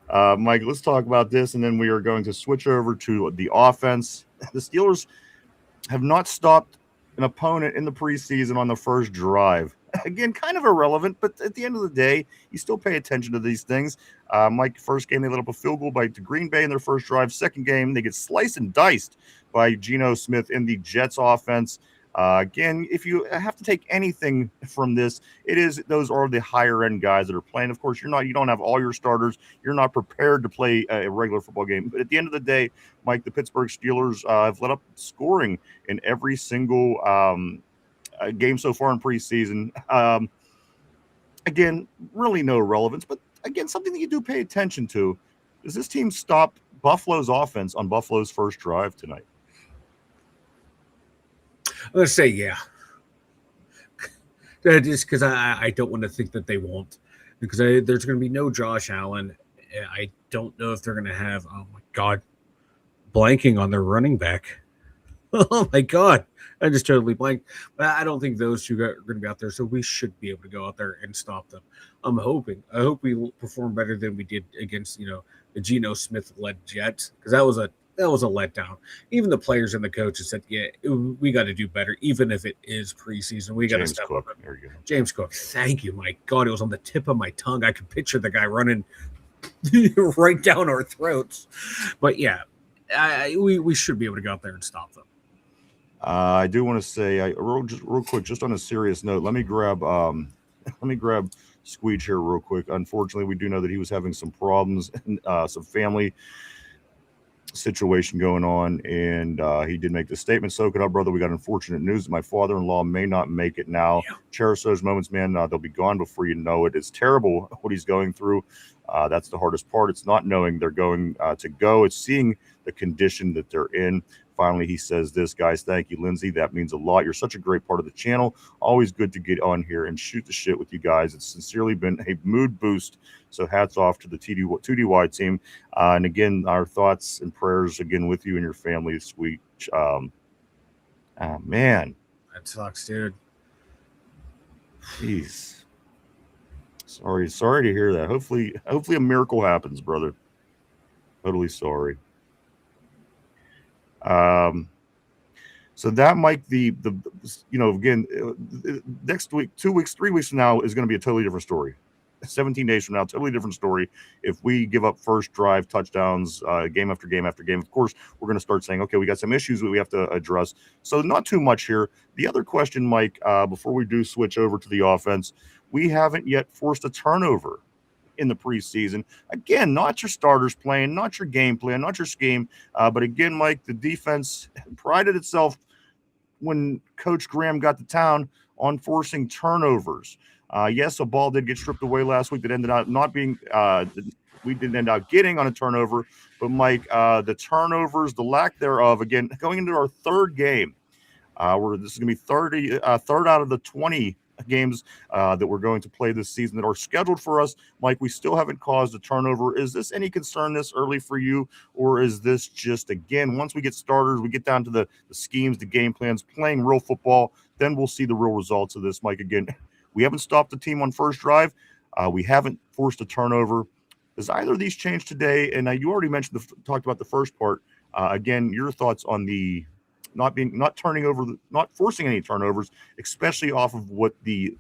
Mike, let's talk about this, and then we are going to switch over to the offense. The Steelers have not stopped an opponent in the preseason on the first drive. Again, kind of irrelevant, but at the end of the day, you still pay attention to these things. Mike, first game, they let up a field goal to Green Bay in their first drive. Second game, they get sliced and diced by Geno Smith in the Jets offense. Again, if you have to take anything from this, those are the higher end guys that are playing. Of course, you don't have all your starters. You're not prepared to play a regular football game. But at the end of the day, Mike, the Pittsburgh Steelers have let up scoring in every single game so far in preseason. Again, really no relevance, but again, something that you do pay attention to. Does this team stop Buffalo's offense on Buffalo's first drive tonight? Let's say yeah. Just because I don't want to think that they won't, because there's going to be no Josh Allen. I don't know if they're going to have. Oh my God, blanking on their running back. Oh my God, I just totally blanked. But I don't think those two are going to be out there, so we should be able to go out there and stop them. I'm hoping. I hope we perform better than we did against the Geno Smith led Jets, because that was a letdown. Even the players and the coaches said, "Yeah, we got to do better, even if it is preseason. We got to step up." There you go. James Cook, thank you, my God, it was on the tip of my tongue. I could picture the guy running right down our throats. But yeah, we should be able to go out there and stop them. I do want to say, real quick, just on a serious note, let me grab Squeege here real quick. Unfortunately, we do know that he was having some problems, some family situation going on, and he did make the statement. Soak it up, brother. We got unfortunate news that my father-in-law may not make it now. Yeah. Cherish those moments, man. They'll be gone before you know it. It's terrible what he's going through. That's the hardest part. It's not knowing they're going to go. It's seeing the condition that they're in. Finally, he says this, guys. Thank you, Lindsay. That means a lot. You're such a great part of the channel. Always good to get on here and shoot the shit with you guys. It's sincerely been a mood boost. So hats off to the 2DY team. And again, our thoughts and prayers again with you and your family, sweet. Man. That sucks, dude. Jeez. Sorry to hear that. Hopefully a miracle happens, brother. Totally sorry. So that might the again, next week, 2 weeks, 3 weeks from now is going to be a totally different story. 17 days from now, totally different story. If we give up first drive touchdowns, game after game after game, of course, we're going to start saying, okay, we got some issues that we have to address. So not too much here. The other question, Mike, before we do switch over to the offense, we haven't yet forced a turnover in the preseason. Again, not your starters playing, not your game plan, not your scheme. But again, Mike, the defense prided itself when Coach Graham got to town on forcing turnovers. Yes, a ball did get stripped away last week that ended up not being we didn't end up getting on a turnover. But Mike, the turnovers, the lack thereof, again, going into our third game, this is going to be third out of the 20 games that we're going to play this season that are scheduled for us. Mike, we still haven't caused a turnover. Is this any concern this early for you, or is this just, again, once we get starters, we get down to the schemes, the game plans, playing real football, then we'll see the real results of this? Mike, again, we haven't stopped the team on first drive. We haven't forced a turnover. Does either of these change today? And you already talked about the first part. Again, your thoughts on the not forcing any turnovers, especially off of what the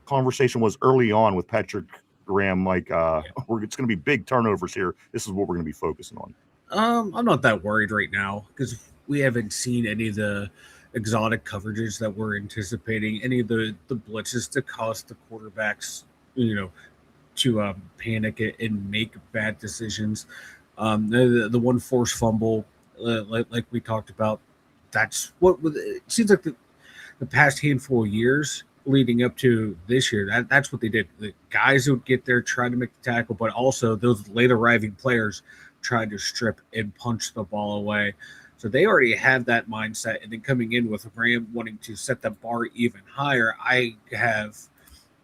conversation was early on with Patrick Graham. Mike, it's going to be big turnovers here. This is what we're going to be focusing on. I'm not that worried right now because we haven't seen any of the exotic coverages that we're anticipating, any of the blitzes to cause the quarterbacks, to panic and make bad decisions. The one forced fumble, like we talked about, that's what it seems like the past handful of years leading up to this year. That's what they did. The guys would get there, try to make the tackle, but also those late arriving players tried to strip and punch the ball away. So they already have that mindset. And then coming in with Graham wanting to set the bar even higher, I have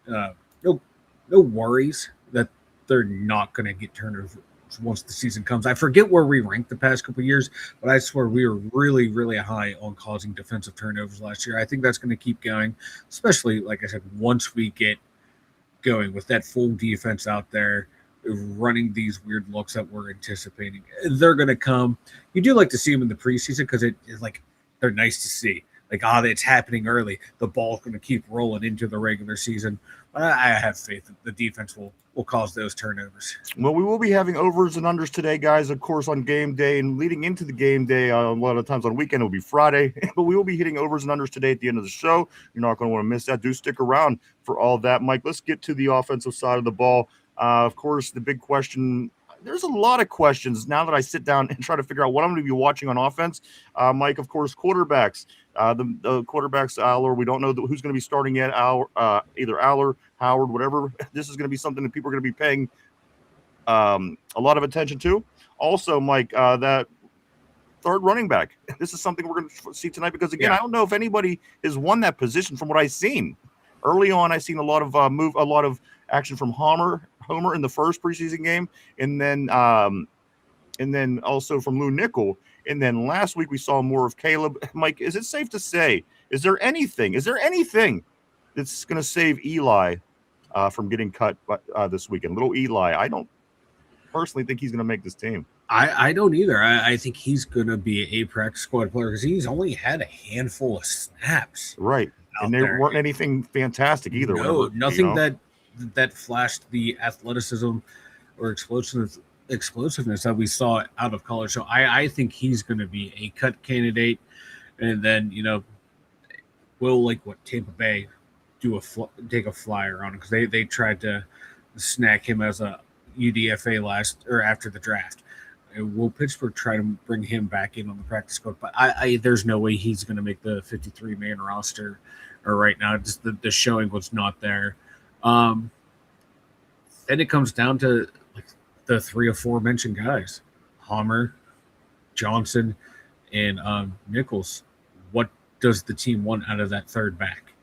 no worries that they're not going to get turnovers once the season comes. I forget where we ranked the past couple of years, but I swear we were really, really high on causing defensive turnovers last year. I think that's going to keep going, especially, like I said, once we get going with that full defense out there, running these weird looks that we're anticipating. They're going to come. You do like to see them in the preseason because it's like they're nice to see. Like, it's happening early. The ball's going to keep rolling into the regular season. But I have faith that the defense will cause those turnovers. Well, we will be having overs and unders today, guys, of course, on game day. And leading into the game day, a lot of times on weekend, it'll be Friday. But we will be hitting overs and unders today at the end of the show. You're not going to want to miss that. Do stick around for all that. Mike, let's get to the offensive side of the ball. Of course, the big question, there's a lot of questions now that I sit down and try to figure out what I'm going to be watching on offense. Mike, of course, quarterbacks. The quarterbacks, Aller, we don't know who's going to be starting yet. Either Aller, Howard, whatever. This is going to be something that people are going to be paying a lot of attention to. Also, Mike, that third running back. This is something we're going to see tonight because, again, I don't know if anybody has won that position from what I've seen. Early on, I've seen a lot of action from Homer in the first preseason game, and then also from Lou Nickel. And then last week we saw more of Caleb. Mike, is it safe to say, is there anything that's going to save Eli from getting cut this weekend? Little Eli, I don't personally think he's going to make this team. I don't either. I think he's going to be a practice squad player because he's only had a handful of snaps. Right. And they weren't anything fantastic either. No, nothing that flashed the athleticism or explosiveness that we saw out of college. So I think he's going to be a cut candidate. And then, will, like what Tampa Bay take a flyer on him because they tried to snag him as a UDFA after the draft. Will Pittsburgh try to bring him back in on the practice squad? But there's no way he's going to make the 53-man roster right now. Just the showing was not there. Then it comes down to like the three or four mentioned guys: Homer, Johnson, and Nichols. What does the team want out of that third back?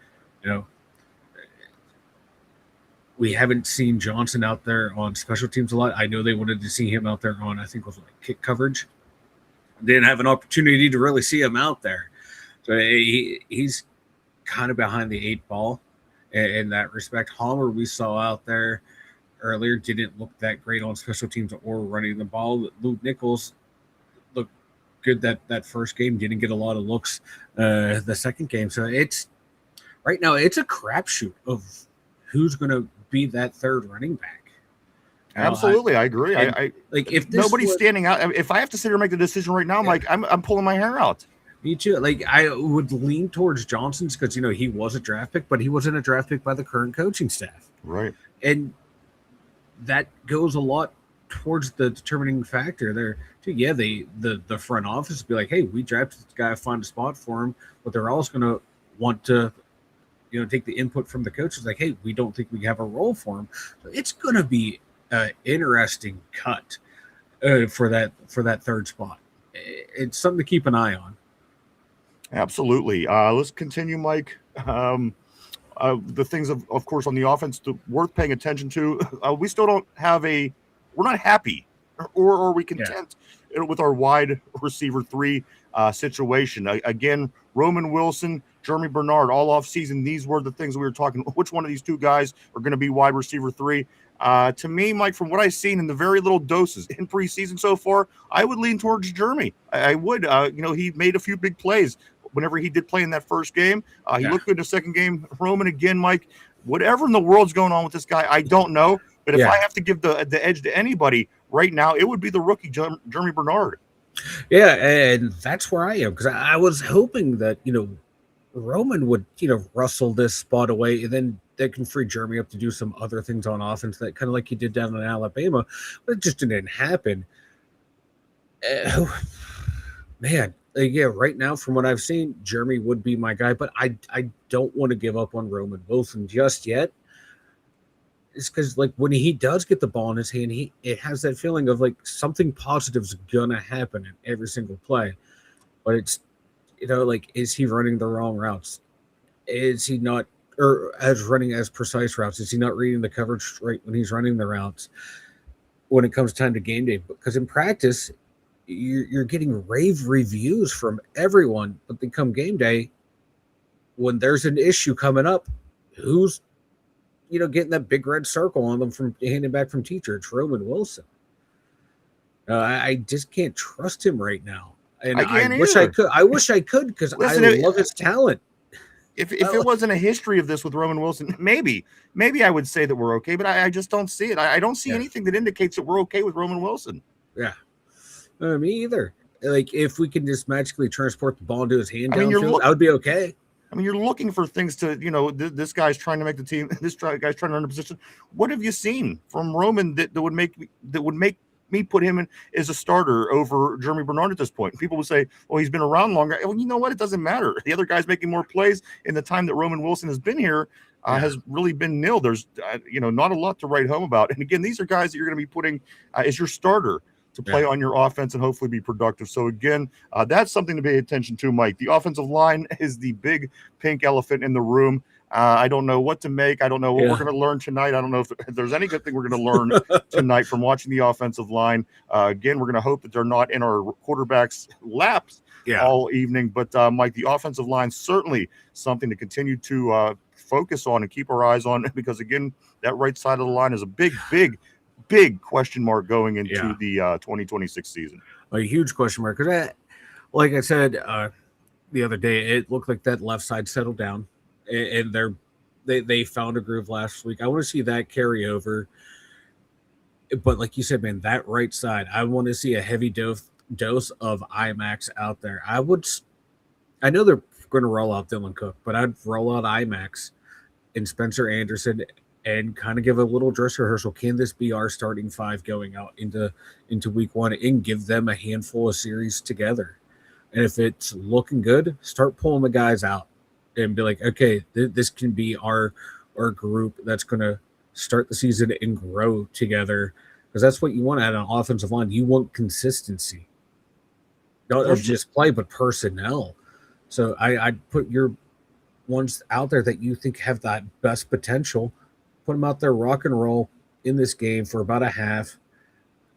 We haven't seen Johnson out there on special teams a lot. I know they wanted to see him out there on, I think it was like kick coverage. Didn't have an opportunity to really see him out there. So he's kind of behind the eight ball in that respect. Homer, we saw out there earlier, didn't look that great on special teams or running the ball. Luke Nichols looked good that first game, didn't get a lot of looks the second game. So right now it's a crapshoot of who's going to be that third running back. Absolutely, I agree. I like if nobody's standing out. If I have to sit here and make the decision right now, I'm pulling my hair out. Me too. Like I would lean towards Johnson's because he was a draft pick, but he wasn't a draft pick by the current coaching staff. Right. And that goes a lot towards the determining factor there too. Yeah, the front office will be like, hey, we drafted this guy, find a spot for him, but they're also gonna want to take the input from the coaches like, hey, we don't think we have a role for him. So it's going to be an interesting cut for that third spot. It's something to keep an eye on. Absolutely. Let's continue, Mike. The things, of course, on the offense worth paying attention to. We still don't have we're not happy or are we content with our wide receiver 3 situation. Again, Roman Wilson, Jeremy Bernard, all off season. These were the things we were talking. Which one of these two guys are going to be wide receiver 3? To me, Mike, from what I've seen in the very little doses in preseason so far, I would lean towards Jeremy. I would. He made a few big plays whenever he did play in that first game. He looked good in the second game. Roman again, Mike. Whatever in the world's going on with this guy, I don't know. But if I have to give the edge to anybody right now, it would be the rookie Jeremy Bernard. Yeah, and that's where I am because I was hoping that Roman would rustle this spot away, and then that can free Jeremy up to do some other things on offense, that kind of like he did down in Alabama, but it just didn't happen. Man, right now from what I've seen, Jeremy would be my guy, but I don't want to give up on Roman Wilson just yet. It's because like when he does get the ball in his hand, it has that feeling of like something positive is gonna happen in every single play, but it's is he running the wrong routes? Is he not, or as running as precise routes? Is he not reading the coverage right when he's running the routes? When it comes time to game day, because in practice, you're getting rave reviews from everyone, but then come game day, when there's an issue coming up, who's getting that big red circle on them from handing back from teacher? It's Roman Wilson. I just can't trust him right now. And I wish I could because I love his talent. If it wasn't a history of this with Roman Wilson, maybe I would say that we're okay, but I just don't see it. I don't see anything that indicates that we're okay with Roman Wilson. Yeah. Me either. Like if we can just magically transport the ball into his hand downfield, I would be okay. I mean, you're looking for things to, this guy's trying to make the team. This guy's trying to earn a position. What have you seen from Roman that would make me put him in as a starter over Jeremy Bernard at this point? People would say, "Well, he's been around longer." Well, you know what? It doesn't matter. The other guy's making more plays in the time that Roman Wilson has been here. Has really been nil. There's, not a lot to write home about. And again, these are guys that you're going to be putting as your starter. to play on your offense and hopefully be productive. So again, that's something to pay attention to, Mike. The offensive line is the big pink elephant in the room. I don't know what to make. I don't know what we're going to learn tonight. I don't know if there's any good thing we're going to learn tonight from watching the offensive line. Again, we're going to hope that they're not in our quarterbacks' laps all evening. But, Mike, the offensive line certainly something to continue to focus on and keep our eyes on because, again, that right side of the line is a big question mark going into the 2026 season. A huge question mark. Because, like I said the other day, it looked like that left side settled down. And they found a groove last week. I want to see that carry over. But like you said, man, that right side, I want to see a heavy dose of IMAX out there. I know they're going to roll out Dylan Cook, but I'd roll out IMAX and Spencer Anderson and kind of give a little dress rehearsal. Can this be our starting five going out into week one and give them a handful of series together? And if it's looking good, start pulling the guys out. And be like, okay, this can be our group that's going to start the season and grow together because that's what you want out of an offensive line. You want consistency, not just play, but personnel. So I'd put your ones out there that you think have that best potential. Put them out there, rock and roll in this game for about a half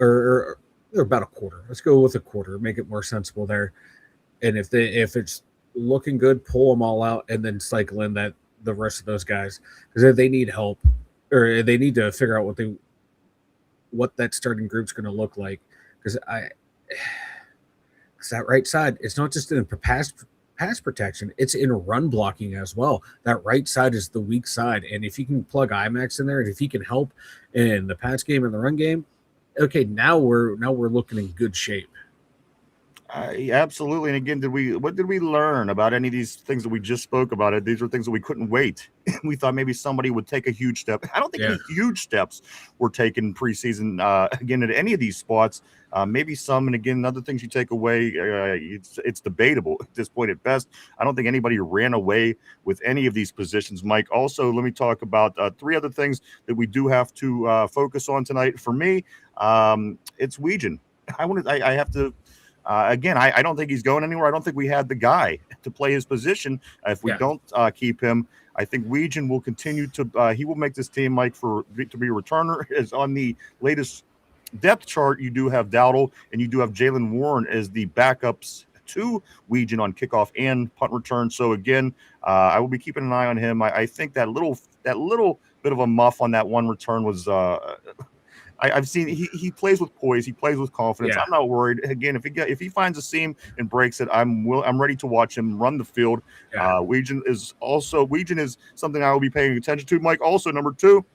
or about a quarter. Let's go with a quarter, make it more sensible there. And if it's looking good, pull them all out and then cycle in the rest of those guys because they need help or they need to figure out what that starting group's going to look like because that right side, it's not just in pass protection, it's in run blocking as well. That right side is the weak side, and if you can plug IMAX in there and if he can help in the pass game and the run game, okay, now we're looking in good shape. Absolutely. And again, what did we learn about any of these things that we just spoke about? These are things that we couldn't wait. We thought maybe somebody would take a huge step. I don't think any huge steps were taken preseason, again, at any of these spots. Maybe some, and again, other things you take away, it's debatable at this point at best. I don't think anybody ran away with any of these positions, Mike. Also, let me talk about three other things that we do have to focus on tonight. For me, it's Weegan. I have to. Again, I don't think he's going anywhere. I don't think we had the guy to play his position. If we don't keep him, I think Weegan will continue to he will make this team, Mike, to be a returner. As on the latest depth chart, you do have Dowdle and you do have Jalen Warren as the backups to Weegan on kickoff and punt return. So again, I will be keeping an eye on him. I think that little bit of a muff on that one return was I've seen he plays with poise. He plays with confidence. I'm not worried. Again, if he finds a seam and breaks it, I'm ready to watch him run the field. Weegan is something I will be paying attention to. Mike, also number 2,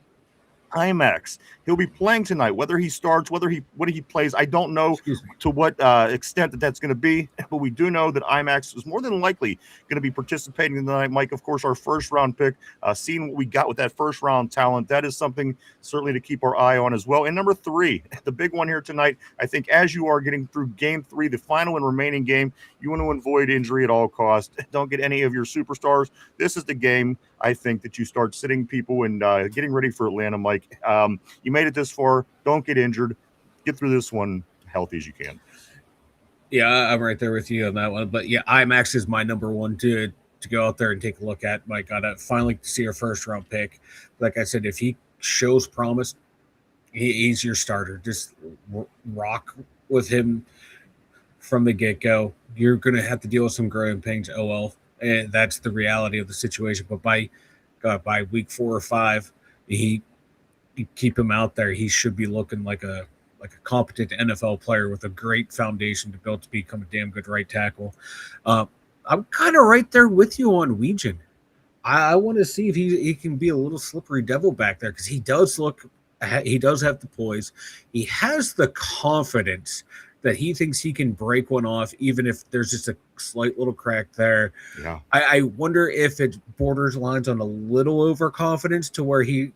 IMAX. He'll be playing tonight. Whether he starts, what he plays, I don't know to what extent that's going to be. But we do know that IMAX is more than likely going to be participating tonight. Mike, of course, our first round pick. Seeing what we got with that first round talent, that is something certainly to keep our eye on as well. And number 3, the big one here tonight. I think as you are getting through Game 3, the final and remaining game, you want to avoid injury at all costs. Don't get any of your superstars. This is the game, I think, that you start sitting people and getting ready for Atlanta, Mike. You made it this far. Don't get injured. Get through this one healthy as you can. Yeah, I'm right there with you on that one. But yeah, IMAX is my number 1 to go out there and take a look at. My God, I finally see our first round pick. Like I said, if he shows promise, he's your starter. Just rock with him from the get-go. You're going to have to deal with some growing pains, and that's the reality of the situation. But by week 4 or 5, you keep him out there, he should be looking like a competent NFL player with a great foundation to build to become a damn good right tackle. I'm kind of right there with you on Weegan. I want to see if he can be a little slippery devil back there because he does have the poise. He has the confidence that he thinks he can break one off, even if there's just a slight little crack there. Yeah. I wonder if it borders lines on a little overconfidence to where he's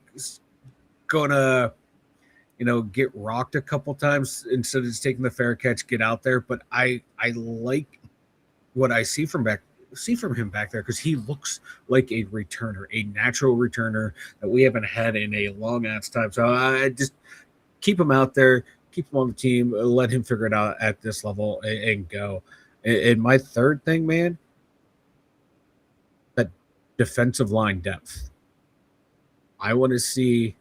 gonna, get rocked a couple times instead of just taking the fair catch, get out there. But I like what I see from him back there because he looks like a returner, a natural returner that we haven't had in a long ass time. So I just keep him out there. keep him on the team, let him figure it out at this level and go. And my third thing, man, that defensive line depth. I want to see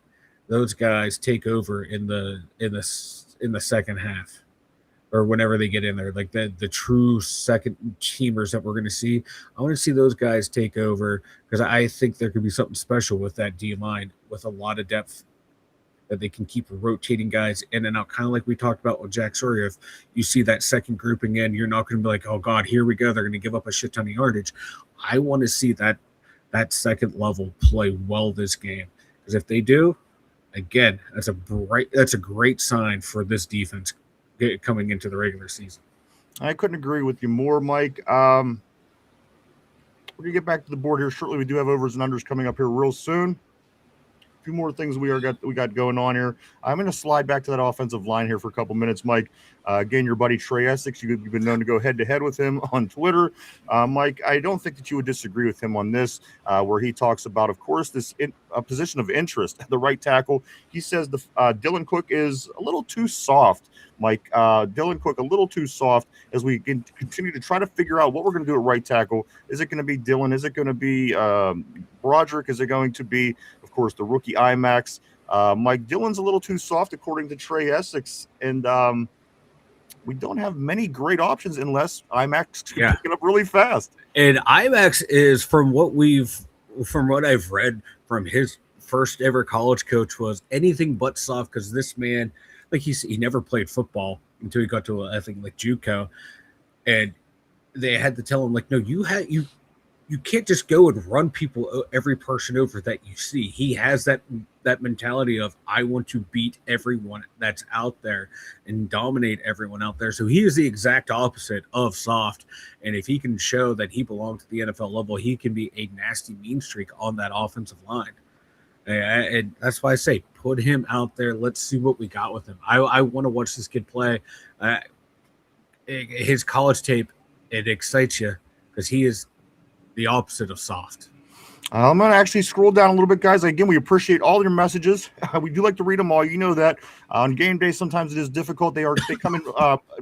those guys take over in the second half, or whenever they get in there, like the true second teamers that we're going to see. I want to see those guys take over, because I think there could be something special with that D line with a lot of depth, that they can keep rotating guys in and out, kind of like we talked about with Jack Sawyer. If you see that second grouping in, you're not going to be like, oh God, here we go, they're going to give up a shit ton of yardage. I want to see that second level play well this game, because if they do, again, that's a great sign for this defense coming into the regular season. I couldn't agree with you more, Mike. We're going to get back to the board here shortly. We do have overs and unders coming up here real soon. A few more things we got going on here. I'm going to slide back to that offensive line here for a couple minutes, Mike. Again, your buddy Trey Essex, you've been known to go head-to-head with him on Twitter. Mike, I don't think that you would disagree with him on this, where he talks about, of course, a position of interest, the right tackle. He says Dylan Cook is a little too soft, Mike. Dylan Cook a little too soft, as we continue to try to figure out what we're going to do at right tackle. Is it going to be Dylan? Is it going to be Broderick? Is it going to be, of course, the rookie IMAX? Mike, Dylan's a little too soft, according to Trey Essex, and we don't have many great options unless IMAX can pick it up really fast. And IMAX is, from what I've read from his first ever college coach, was anything but soft, because this man, like he never played football until he got to, I think, like JUCO, and they had to tell him, like, no, you can't just go and run every person over that you see. He has that mentality of, I want to beat everyone that's out there and dominate everyone out there. So he is the exact opposite of soft. And if he can show that he belongs to the NFL level, he can be a nasty mean streak on that offensive line. And that's why I say, put him out there. Let's see what we got with him. I want to watch this kid play. His college tape, it excites you, because he is the opposite of soft. I'm going to actually scroll down a little bit, guys. Again, we appreciate all your messages. We do like to read them all. You know that. On game day, sometimes it is difficult. They come in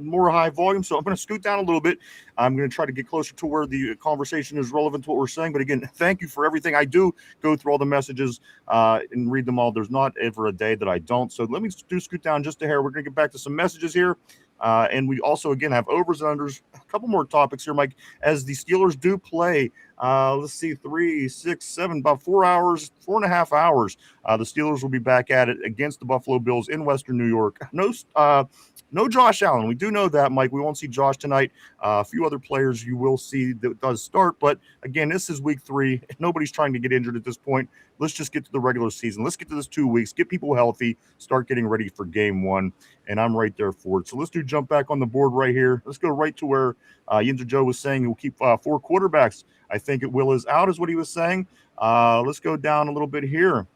more high volume, so I'm going to scoot down a little bit. I'm going to try to get closer to where the conversation is relevant to what we're saying. But again, thank you for everything. I do go through all the messages and read them all. There's not ever a day that I don't. So let me scoot down just a hair. We're going to get back to some messages here. And we also, again, have overs and unders. A couple more topics here, Mike, as the Steelers do play. Let's see, 3, 6, 7, about 4.5 hours. The Steelers will be back at it against the Buffalo Bills in Western New York. No Josh Allen. We do know that, Mike. We won't see Josh tonight. A few other players you will see that does start. But, again, this is week 3. Nobody's trying to get injured at this point. Let's just get to the regular season. Let's get to this 2 weeks, get people healthy, start getting ready for game 1. And I'm right there for it. So let's jump back on the board right here. Let's go right to where Yinzer Joe was saying he'll keep 4 quarterbacks. I think Will is out, is what he was saying. Let's go down a little bit here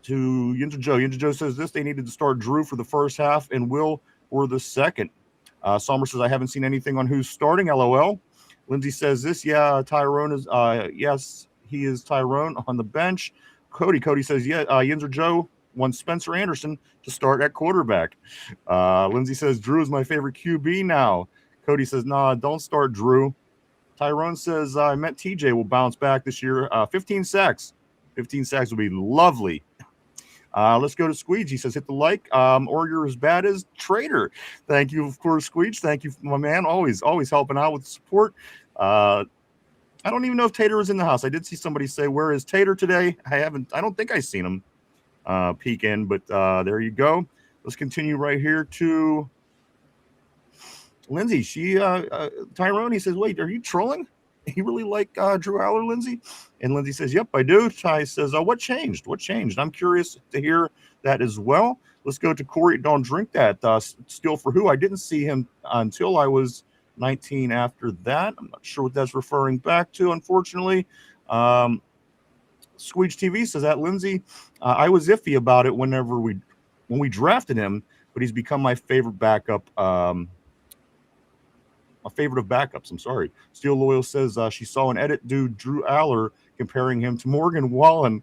to Yinzer Joe. Yinzer Joe says this: they needed to start Drew for the first half and Will for the second. Sommer says, I haven't seen anything on who's starting, LOL. Lindsay says this: yeah, Tyrone is, yes, he is Tyrone on the bench. Cody says, yeah, Yinzer Joe wants Spencer Anderson to start at quarterback. Lindsay says, Drew is my favorite QB now. Cody says, nah, don't start Drew. Tyrone says, I meant TJ will bounce back this year. 15 sacks. 15 sacks would be lovely. Let's go to Squeege. He says, hit the like, or you're as bad as Trader. Thank you, of course, Squeege. Thank you, my man. Always helping out with the support. I don't even know if Tater is in the house. I did see somebody say, where is Tater today? I don't think I've seen him peek in, but there you go. Let's continue right here to Lindsay. Tyrone, he says, wait, are you trolling? You really like Drew Aller, Lindsay? And Lindsay says, yep, I do. Ty says, what changed? What changed? I'm curious to hear that as well. Let's go to Corey. Don't drink that. Still for who? I didn't see him until I was 19 after that. I'm not sure what that's referring back to, unfortunately. Squeege TV says that Lindsay, I was iffy about it when we drafted him, but he's become my favorite backup. A favorite of backups. I'm sorry. Steel Loyal says she saw an edit dude Drew Aller comparing him to Morgan Wallen.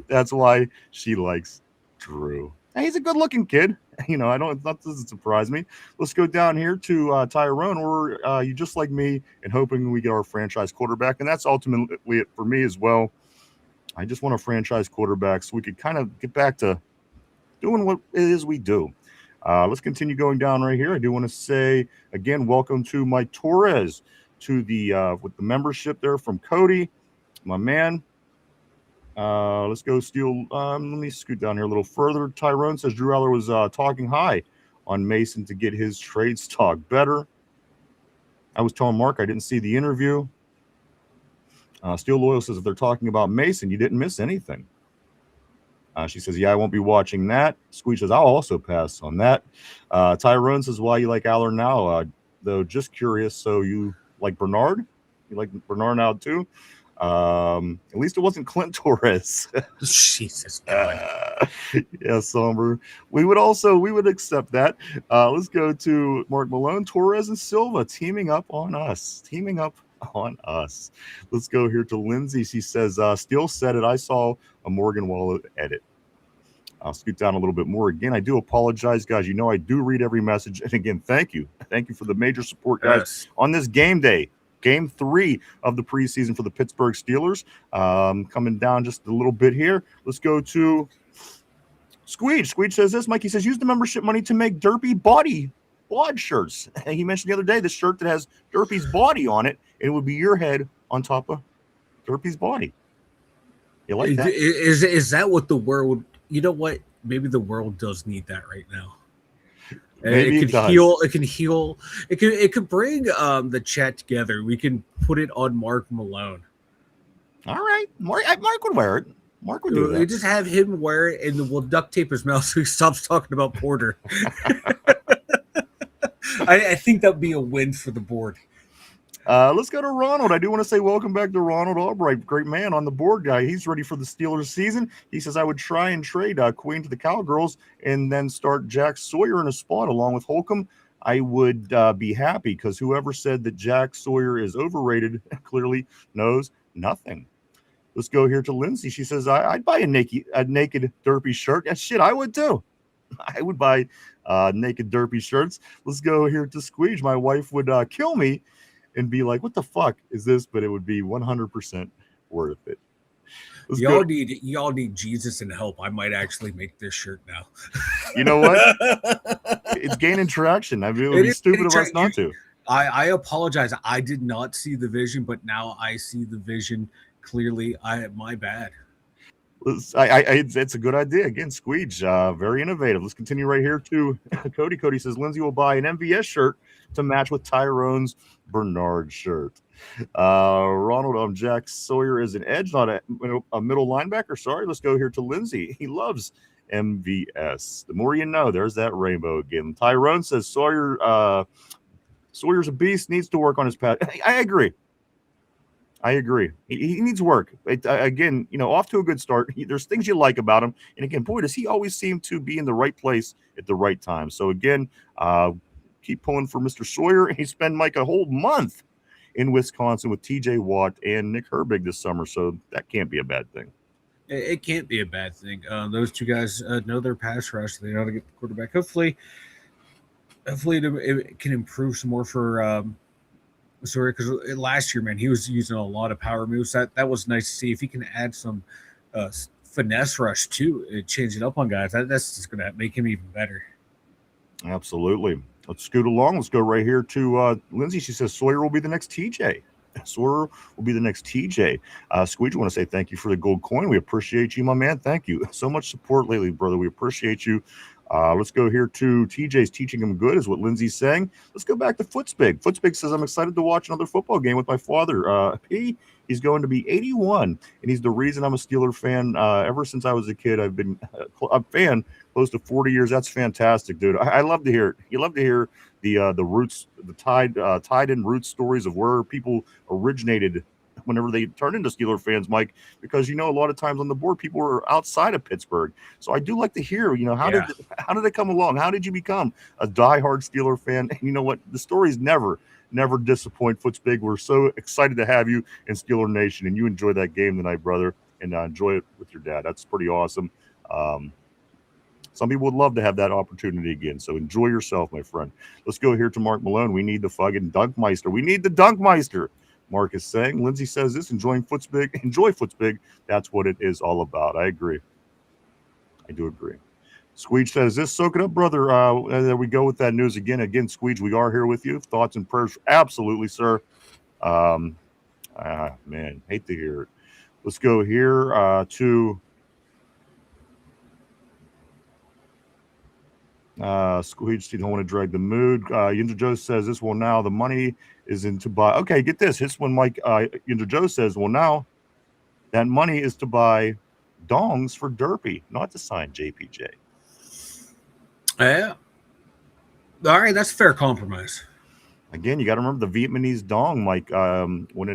That's why she likes Drew. He's a good-looking kid. That doesn't surprise me. Let's go down here to Tyrone, or you just like me and hoping we get our franchise quarterback, and that's ultimately it for me as well. I just want a franchise quarterback so we could kind of get back to doing what it is we do. Let's continue going down right here. I do want to say again, welcome to Mike Torres to the with the membership there from Cody, my man. Let's go steal. Let me scoot down here a little further. Tyrone says Drew Aller was talking high on Mason to get his trade stock better. I was telling Mark I didn't see the interview. Steel Loyal says if they're talking about Mason, you didn't miss anything. She says, yeah, I won't be watching that. Squeak says, I'll also pass on that. Tyrone says, why you like Aller now? Though just curious, so you like Bernard? You like Bernard now too? At least it wasn't Clint Torres. Jesus God. Yeah, Somber. We would accept that. Let's go to Mark Malone, Torres, and Silva teaming up on us. Let's go here to Lindsay. She says, Steele said it. I saw a Morgan Wallen edit. I'll scoot down a little bit more. Again, I do apologize, guys. I do read every message. And again, thank you. Thank you for the major support, guys, on this game day. Game 3 of the preseason for the Pittsburgh Steelers. Coming down just a little bit here. Let's go to Squeege. Squeege says this. Mikey says, use the membership money to make Derpy bod shirts. And he mentioned the other day the shirt that has Derpy's body on it, and it would be your head on top of Derpy's body. You like that? Is that what the world? You know what? Maybe the world does need that right now. Maybe it can heal. It can heal. It could bring the chat together. We can put it on Mark Malone. All right, Mark would wear it. Mark would do that. We just have him wear it, and we'll duct tape his mouth so he stops talking about Porter. I think that'd be a win for the board. Let's go to Ronald. I do want to say welcome back to Ronald Albright. Great man on the board guy. He's ready for the Steelers season. He says, I would try and trade Queen to the Cowgirls and then start Jack Sawyer in a spot along with Holcomb. I would be happy because whoever said that Jack Sawyer is overrated clearly knows nothing. Let's go here to Lindsay. She says, I'd buy a naked Derpy shirt. Yeah, shit, I would too. I would buy naked Derpy shirts. Let's go here to Squeege. My wife would kill me and be like, what the fuck is this? But it would be 100% worth it. Y'all need Jesus and help. I might actually make this shirt now. You know what? It's gaining traction. I mean, it would be stupid of us not to. I apologize. I did not see the vision, but now I see the vision clearly. My bad. It's a good idea. Again, Squeege, very innovative. Let's continue right here to Cody. Cody says Lindsay will buy an MVS shirt to match with Tyrone's Bernard shirt. Ronald, Jack Sawyer is an edge, not a middle linebacker. Sorry. Let's go here to Lindsay. He loves MVS. The more you know. There's that rainbow again. Tyrone says Sawyer's a beast, needs to work on his pass. I agree. He needs work. Again, off to a good start. There's things you like about him. And again, boy, does he always seem to be in the right place at the right time. So again, keep pulling for Mr. Sawyer. He spent like a whole month in Wisconsin with TJ Watt and Nick Herbig this summer. So that can't be a bad thing. It can't be a bad thing. Those two guys know their pass rush. They know how to get the quarterback. Hopefully it can improve some more for Sawyer, because last year, man, he was using a lot of power moves. That was nice to see. If he can add some finesse rush too, change it up on guys, that's just going to make him even better. Absolutely. Let's scoot along. Let's go right here to Lindsay. She says Sawyer will be the next TJ. Sawyer will be the next TJ. Squeege, I want to say thank you for the gold coin. We appreciate you, my man. Thank you. So much support lately, brother. We appreciate you. Let's go here to TJ's teaching him good is what Lindsay's saying. Let's go back to Footspig. Footspig says, I'm excited to watch another football game with my father. He's going to be 81, and he's the reason I'm a Steeler fan. Ever since I was a kid, I've been a fan close to 40 years. That's fantastic, dude. I love to hear it. You love to hear the roots, the tied in root stories of where people originated whenever they turn into Steeler fans, Mike, because a lot of times on the board people are outside of Pittsburgh. So I do like to hear, how did it come along? How did you become a diehard Steeler fan? And you know what? The stories never disappoint. Footspig, we're so excited to have you in Steeler Nation, and you enjoy that game tonight, brother, and enjoy it with your dad. That's pretty awesome. Some people would love to have that opportunity again. So enjoy yourself, my friend. Let's go here to Mark Malone. We need the fucking Dunkmeister. We need the Dunkmeister. Mark is saying. Lindsay says this, enjoy Foots Big. That's what it is all about. I agree. I do agree. Squeege says this, soak it up, brother. There we go with that news again. Again, Squeege, we are here with you. Thoughts and prayers? Absolutely, sir. Man, hate to hear it. Let's go here to Squeege. You don't want to drag the mood. Yinja Joe says this. Well, now the money is in to buy. Okay, get this. This one, Mike Yinja Joe says, well, now that money is to buy dongs for Derpy, not to sign JPJ. Yeah. All right, that's a fair compromise. Again, you got to remember the Vietnamese dong, Mike. When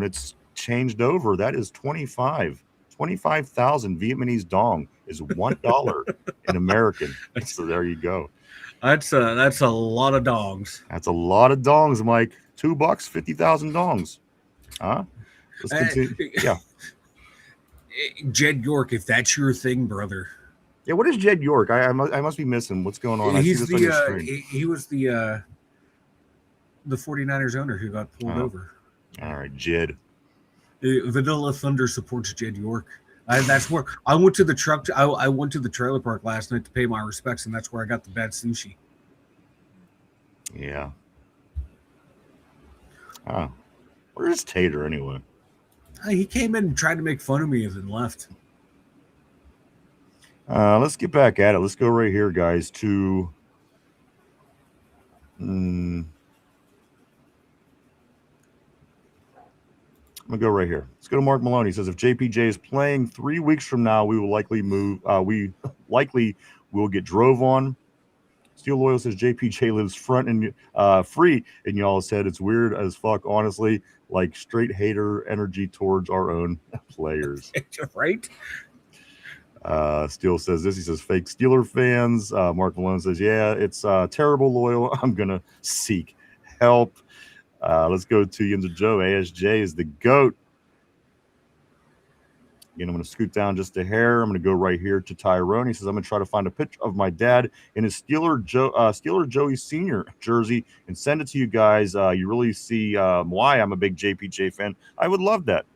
it's changed over, that is 25,000 Vietnamese dong is $1 in American. So there you go. That's a lot of dongs. That's a lot of dongs, Mike. $2, 50,000 dongs. Huh? Let's continue. Yeah. Jed York, if that's your thing, brother. Yeah, what is Jed York? I must be missing. What's going on? He was the 49ers owner who got pulled over. All right, Jed. Vanilla Thunder supports Jed York. That's where I went to the truck. I went to the trailer park last night to pay my respects, and that's where I got the bad sushi. Yeah. Oh, where's Tater anyway? He came in and tried to make fun of me and then left. Let's get back at it. Let's go right here, guys, to I'm gonna go right here. Let's go to Mark Malone. He says if JPJ is playing 3 weeks from now, we will likely move. We likely will get drove on. Steel Loyal says JPJ lives front and free in y'all's head. It's weird as fuck, honestly. Like straight hater energy towards our own players. Right? Steele says this. He says fake Steeler fans. Mark Malone says, yeah, it's terrible, Loyal. I'm gonna seek help. Let's go to Yinza Joe. ASJ is the GOAT. Again, I'm going to scoot down just a hair. I'm going to go right here to Tyrone. He says, I'm going to try to find a picture of my dad in his Steeler Joey Sr. jersey and send it to you guys. You really see why I'm a big JPJ fan. I would love that.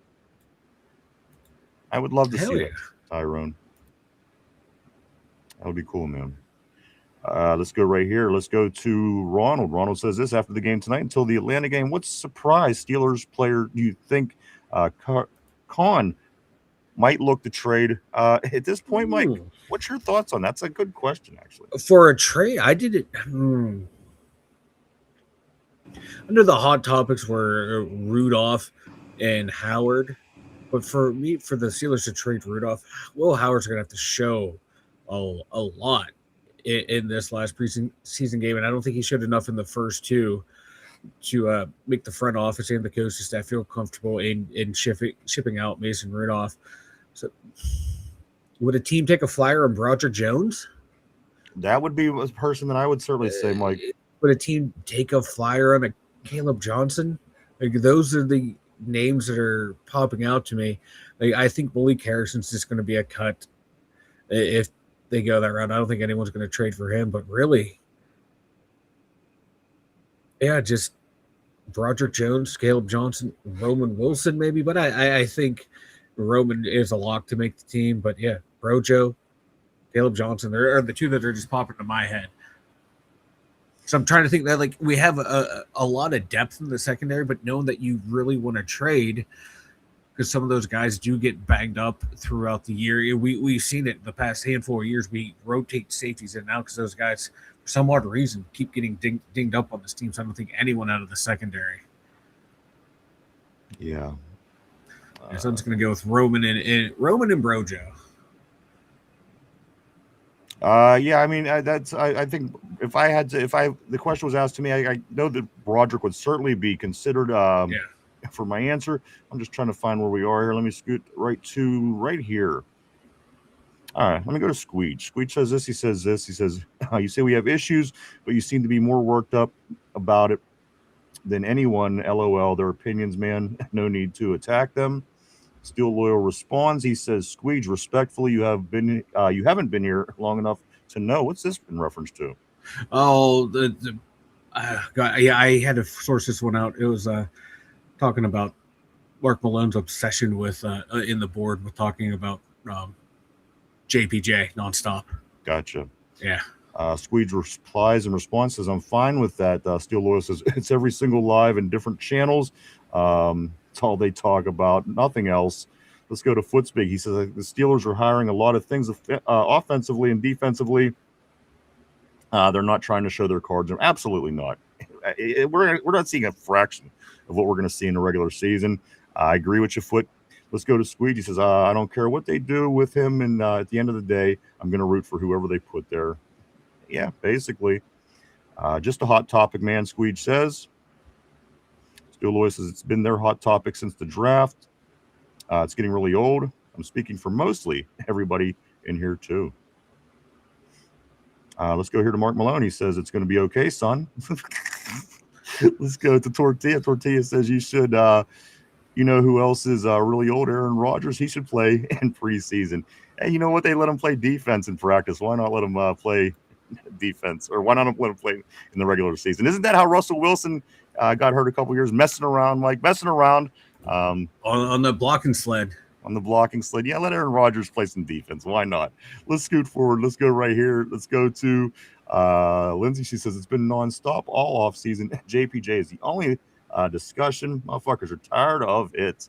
I would love to see that, Tyrone. That would be cool, man. Let's go right here. Let's go to Ronald. Ronald says this after the game tonight until the Atlanta game. What surprise Steelers player do you think Khan might look to trade at this point, Mike? What's your thoughts on that? That's a good question, actually. For a trade, I did it. I know the hot topics were Rudolph and Howard, but for me, for the Steelers to trade Rudolph, Will Howard's going to have to show a lot in this last preseason game, and I don't think he showed enough in the first two to make the front office and the coaching staff feel comfortable in shipping out Mason Rudolph. So, would a team take a flyer on Broderick Jones? That would be a person that I would certainly say, Mike. Would a team take a flyer on a Caleb Johnson? Like, those are the names that are popping out to me. Like, I think Malik Harrison's just going to be a cut if they go that route. I don't think anyone's going to trade for him, but really, yeah, just Broderick Jones, Caleb Johnson, Roman Wilson maybe, but I think Roman is a lock to make the team. But yeah, Brojo, Caleb Johnson, there are the two that are just popping to my head. So I'm trying to think that, like, we have a lot of depth in the secondary, but knowing that you really want to trade, because some of those guys do get banged up throughout the year. We've seen it the past handful of years. We rotate safeties in and out because those guys, for some odd reason, keep getting dinged up on this team. So I don't think anyone out of the secondary. Yeah. So I'm just going to go with Roman and Brojo. Yeah, I mean, I think if the question was asked to me, I know that Broderick would certainly be considered. For my answer, I'm just trying to find where we are here. Let me scoot right here. All right, let me go to Squeege. Squeege says this. He says this. He says, you say we have issues, but you seem to be more worked up about it than anyone. LOL. Their opinions, man. No need to attack them. Steel Loyal responds. He says, "Squeege, respectfully, you haven't been here long enough to know." What's this in reference to? Oh, yeah, I had to source this one out. It was talking about Mark Malone's obsession with in the board with talking about JPJ nonstop. Gotcha. Yeah. Squeege replies and response says, "I'm fine with that." Steel Loyal says, "It's every single live in different channels. It's all they talk about, nothing else." Let's go to Footsbig. He says, "The Steelers are hiring a lot of things offensively and defensively. They're not trying to show their cards." Absolutely not. We're not seeing a fraction of what we're going to see in the regular season. I agree with you, Foot. Let's go to Squeege. He says, "I don't care what they do with him, and at the end of the day, I'm going to root for whoever they put there." Yeah, basically. Just a hot topic, man, Squeege says. Steel Loyal says, "It's been their hot topic since the draft. It's getting really old. I'm speaking for mostly everybody in here, too." Let's go here to Mark Malone. He says, "It's going to be okay, son." Let's go to Tortilla. Tortilla says, "You should, you know who else is really old? Aaron Rodgers. He should play in preseason." Hey, you know what? They let him play defense in practice. Why not let him play defense? Or why not let him play in the regular season? Isn't that how Russell Wilson got hurt a couple years? Messing around, Mike. Messing around. On the blocking sled. On the blocking sled. Yeah, let Aaron Rodgers play some defense. Why not? Let's scoot forward. Let's go right here. Let's go to Lindsay. She says, "It's been nonstop all offseason. JPJ is the only discussion. Motherfuckers are tired of it."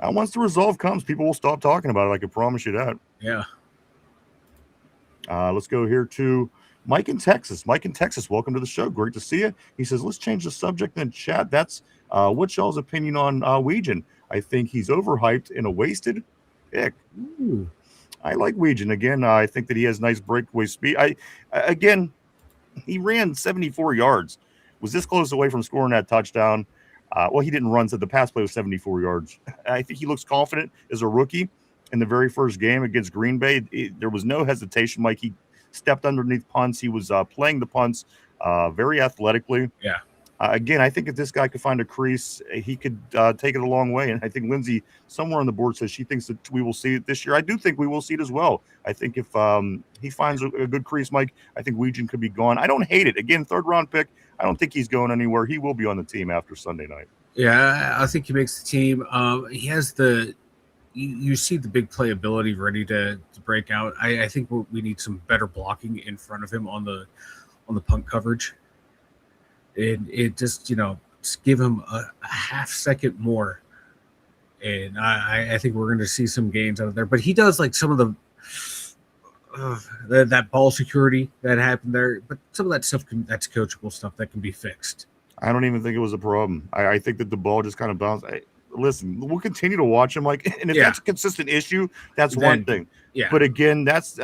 Once the resolve comes, people will stop talking about it. I can promise you that. Yeah. Let's go here to Mike in Texas. Mike in Texas, welcome to the show. Great to see you. He says, "Let's change the subject in chat. That's what's y'all's opinion on Weegan? I think he's overhyped and a wasted pick." Ooh. I like Weegan. Again, I think that he has nice breakaway speed. Again, he ran 74 yards. Was this close away from scoring that touchdown? Well, he didn't run, so the pass play was 74 yards. I think he looks confident as a rookie. In the very first game against Green Bay, there was no hesitation, Mike. He stepped underneath punts. He was playing the punts very athletically. Yeah. Again, I think if this guy could find a crease, he could take it a long way. And I think Lindsay, somewhere on the board, says she thinks that we will see it this year. I do think we will see it as well. I think if he finds a good crease, Mike, I think Weegan could be gone. I don't hate it. Again, third-round pick. I don't think he's going anywhere. He will be on the team after Sunday night. Yeah, I think he makes the team. He has the you see the big playability ready to break out. I think we need some better blocking in front of him on the punt coverage. It just, just give him a half second more. And I think we're going to see some gains out of there. But he does like some of that ball security that happened there. But some of that stuff, that's coachable stuff that can be fixed. I don't even think it was a problem. I think that the ball just kind of bounced. Listen, we'll continue to watch him, like, and if that's a consistent issue, that's one thing. Yeah. But again, that's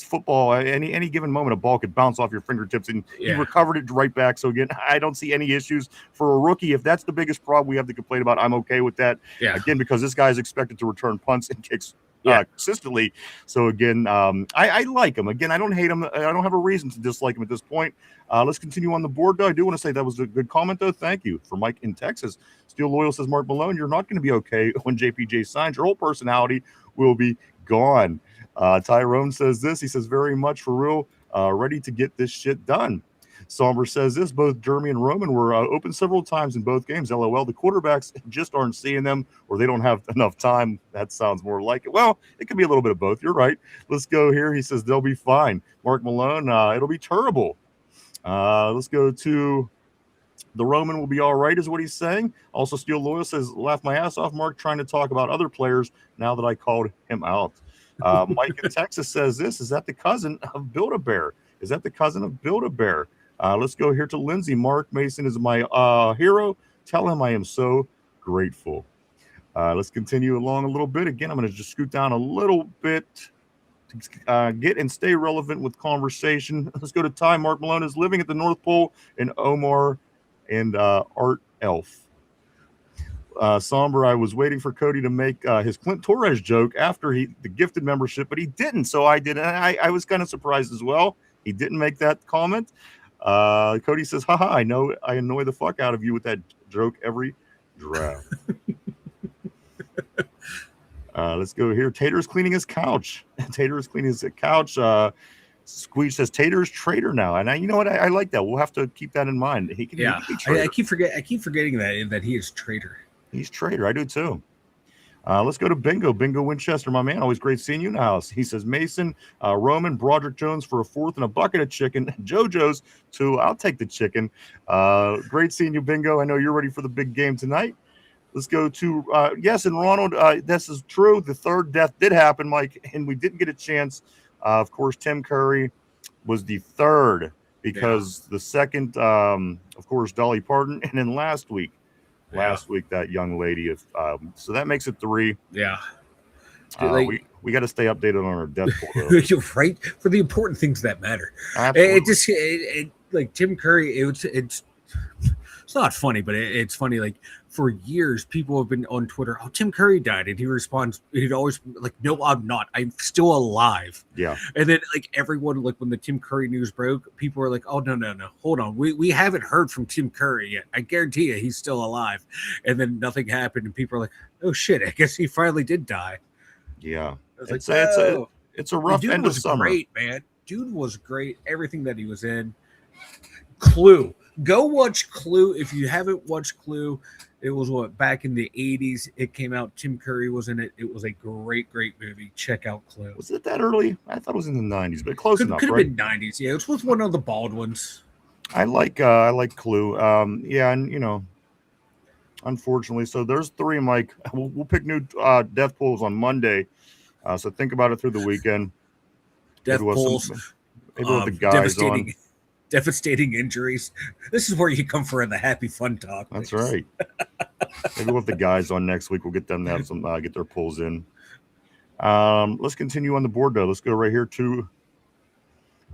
football. Any given moment, a ball could bounce off your fingertips, and he recovered it right back. So again, I don't see any issues for a rookie. If that's the biggest problem we have to complain about, I'm okay with that. Yeah. Again, because this guy is expected to return punts and kicks consistently. So again, I like him. Again, I don't hate him. I don't have a reason to dislike him at this point. Let's continue on the board, though. I do want to say that was a good comment, though. Thank you for Mike in Texas. Steel Loyal says, "Mark Malone, you're not going to be okay when JPJ signs. Your whole personality will be gone." Tyrone says this. He says, "Very much for real, ready to get this shit done." Somber says this. "Both Jeremy and Roman were open several times in both games. LOL. The quarterbacks just aren't seeing them, or they don't have enough time." That sounds more like it. Well, it could be a little bit of both. You're right. Let's go here. He says, "They'll be fine." Mark Malone, it'll be terrible. Let's go to the Roman will be all right, is what he's saying. Also, Steel Loyal says, "Laugh my ass off, Mark, trying to talk about other players now that I called him out." Mike in Texas says this. "Is that the cousin of Build-A-Bear? Is that the cousin of Build-A-Bear?" Let's go here to Lindsay. "Mark Mason is my hero. Tell him I am so grateful." Let's continue along a little bit. Again, I'm going to just scoot down a little bit to get and stay relevant with conversation. Let's go to Ty. "Mark Malone is living at the North Pole in Omar and Art Elf." Somber, "I was waiting for Cody to make his Clint Torres joke after the gifted membership, but he didn't, so I did. And I was kind of surprised as well. He didn't make that comment." Cody says, "Haha, I know I annoy the fuck out of you with that joke every draft." Let's go here. Tater's cleaning his couch. Tater is cleaning his couch. Squeeze says Tater's traitor now, and you know what? I like that. We'll have to keep that in mind. He can be traitor. I keep forgetting that he is traitor. He's traitor. I do too. Let's go to Bingo. Bingo Winchester, my man. Always great seeing you in the house. He says Mason, Roman, Broderick Jones for a fourth and a bucket of chicken. JoJo's two. I'll take the chicken. Great seeing you, Bingo. I know you're ready for the big game tonight. Let's go to yes, and Ronald. This is true. The third death did happen, Mike, and we didn't get a chance. Of course, Tim Curry was the third because the second, of course, Dolly Parton, and then last week that young lady. So that makes it three. Yeah. We got to stay updated on our death pool. You're right, for the important things that matter. Absolutely. Like Tim Curry, it's not funny, but it's funny. Like for years, people have been on Twitter. Oh, Tim Curry died, and he responds. He'd always like, "No, I'm not. I'm still alive." Yeah. And then like everyone, like when the Tim Curry news broke, people were like, "Oh no, hold on. We haven't heard from Tim Curry yet. I guarantee you, he's still alive." And then nothing happened, and people are like, "Oh shit, I guess he finally did die." Yeah. It's a rough end of summer. Great, man. Dude was great. Everything that he was in. Clue. Go watch Clue. If you haven't watched Clue, it was back in the 80s. It came out. Tim Curry was in it. It was a great movie. Check out Clue. Was it that early? I thought it was in the 90s, but close enough. Could have right? been 90s. Yeah, it was one of the Baldwins. I like Clue. Yeah, and unfortunately, so there's three, Mike. We'll pick new death pools on Monday. So think about it through the weekend. Death pools. Maybe with the guys on. Devastating injuries. This is where you come for the happy fun talk. That's right. Maybe we'll have the guys on next week. We'll get them to have some get their pulls in. Let's continue on the board though. Let's go right here to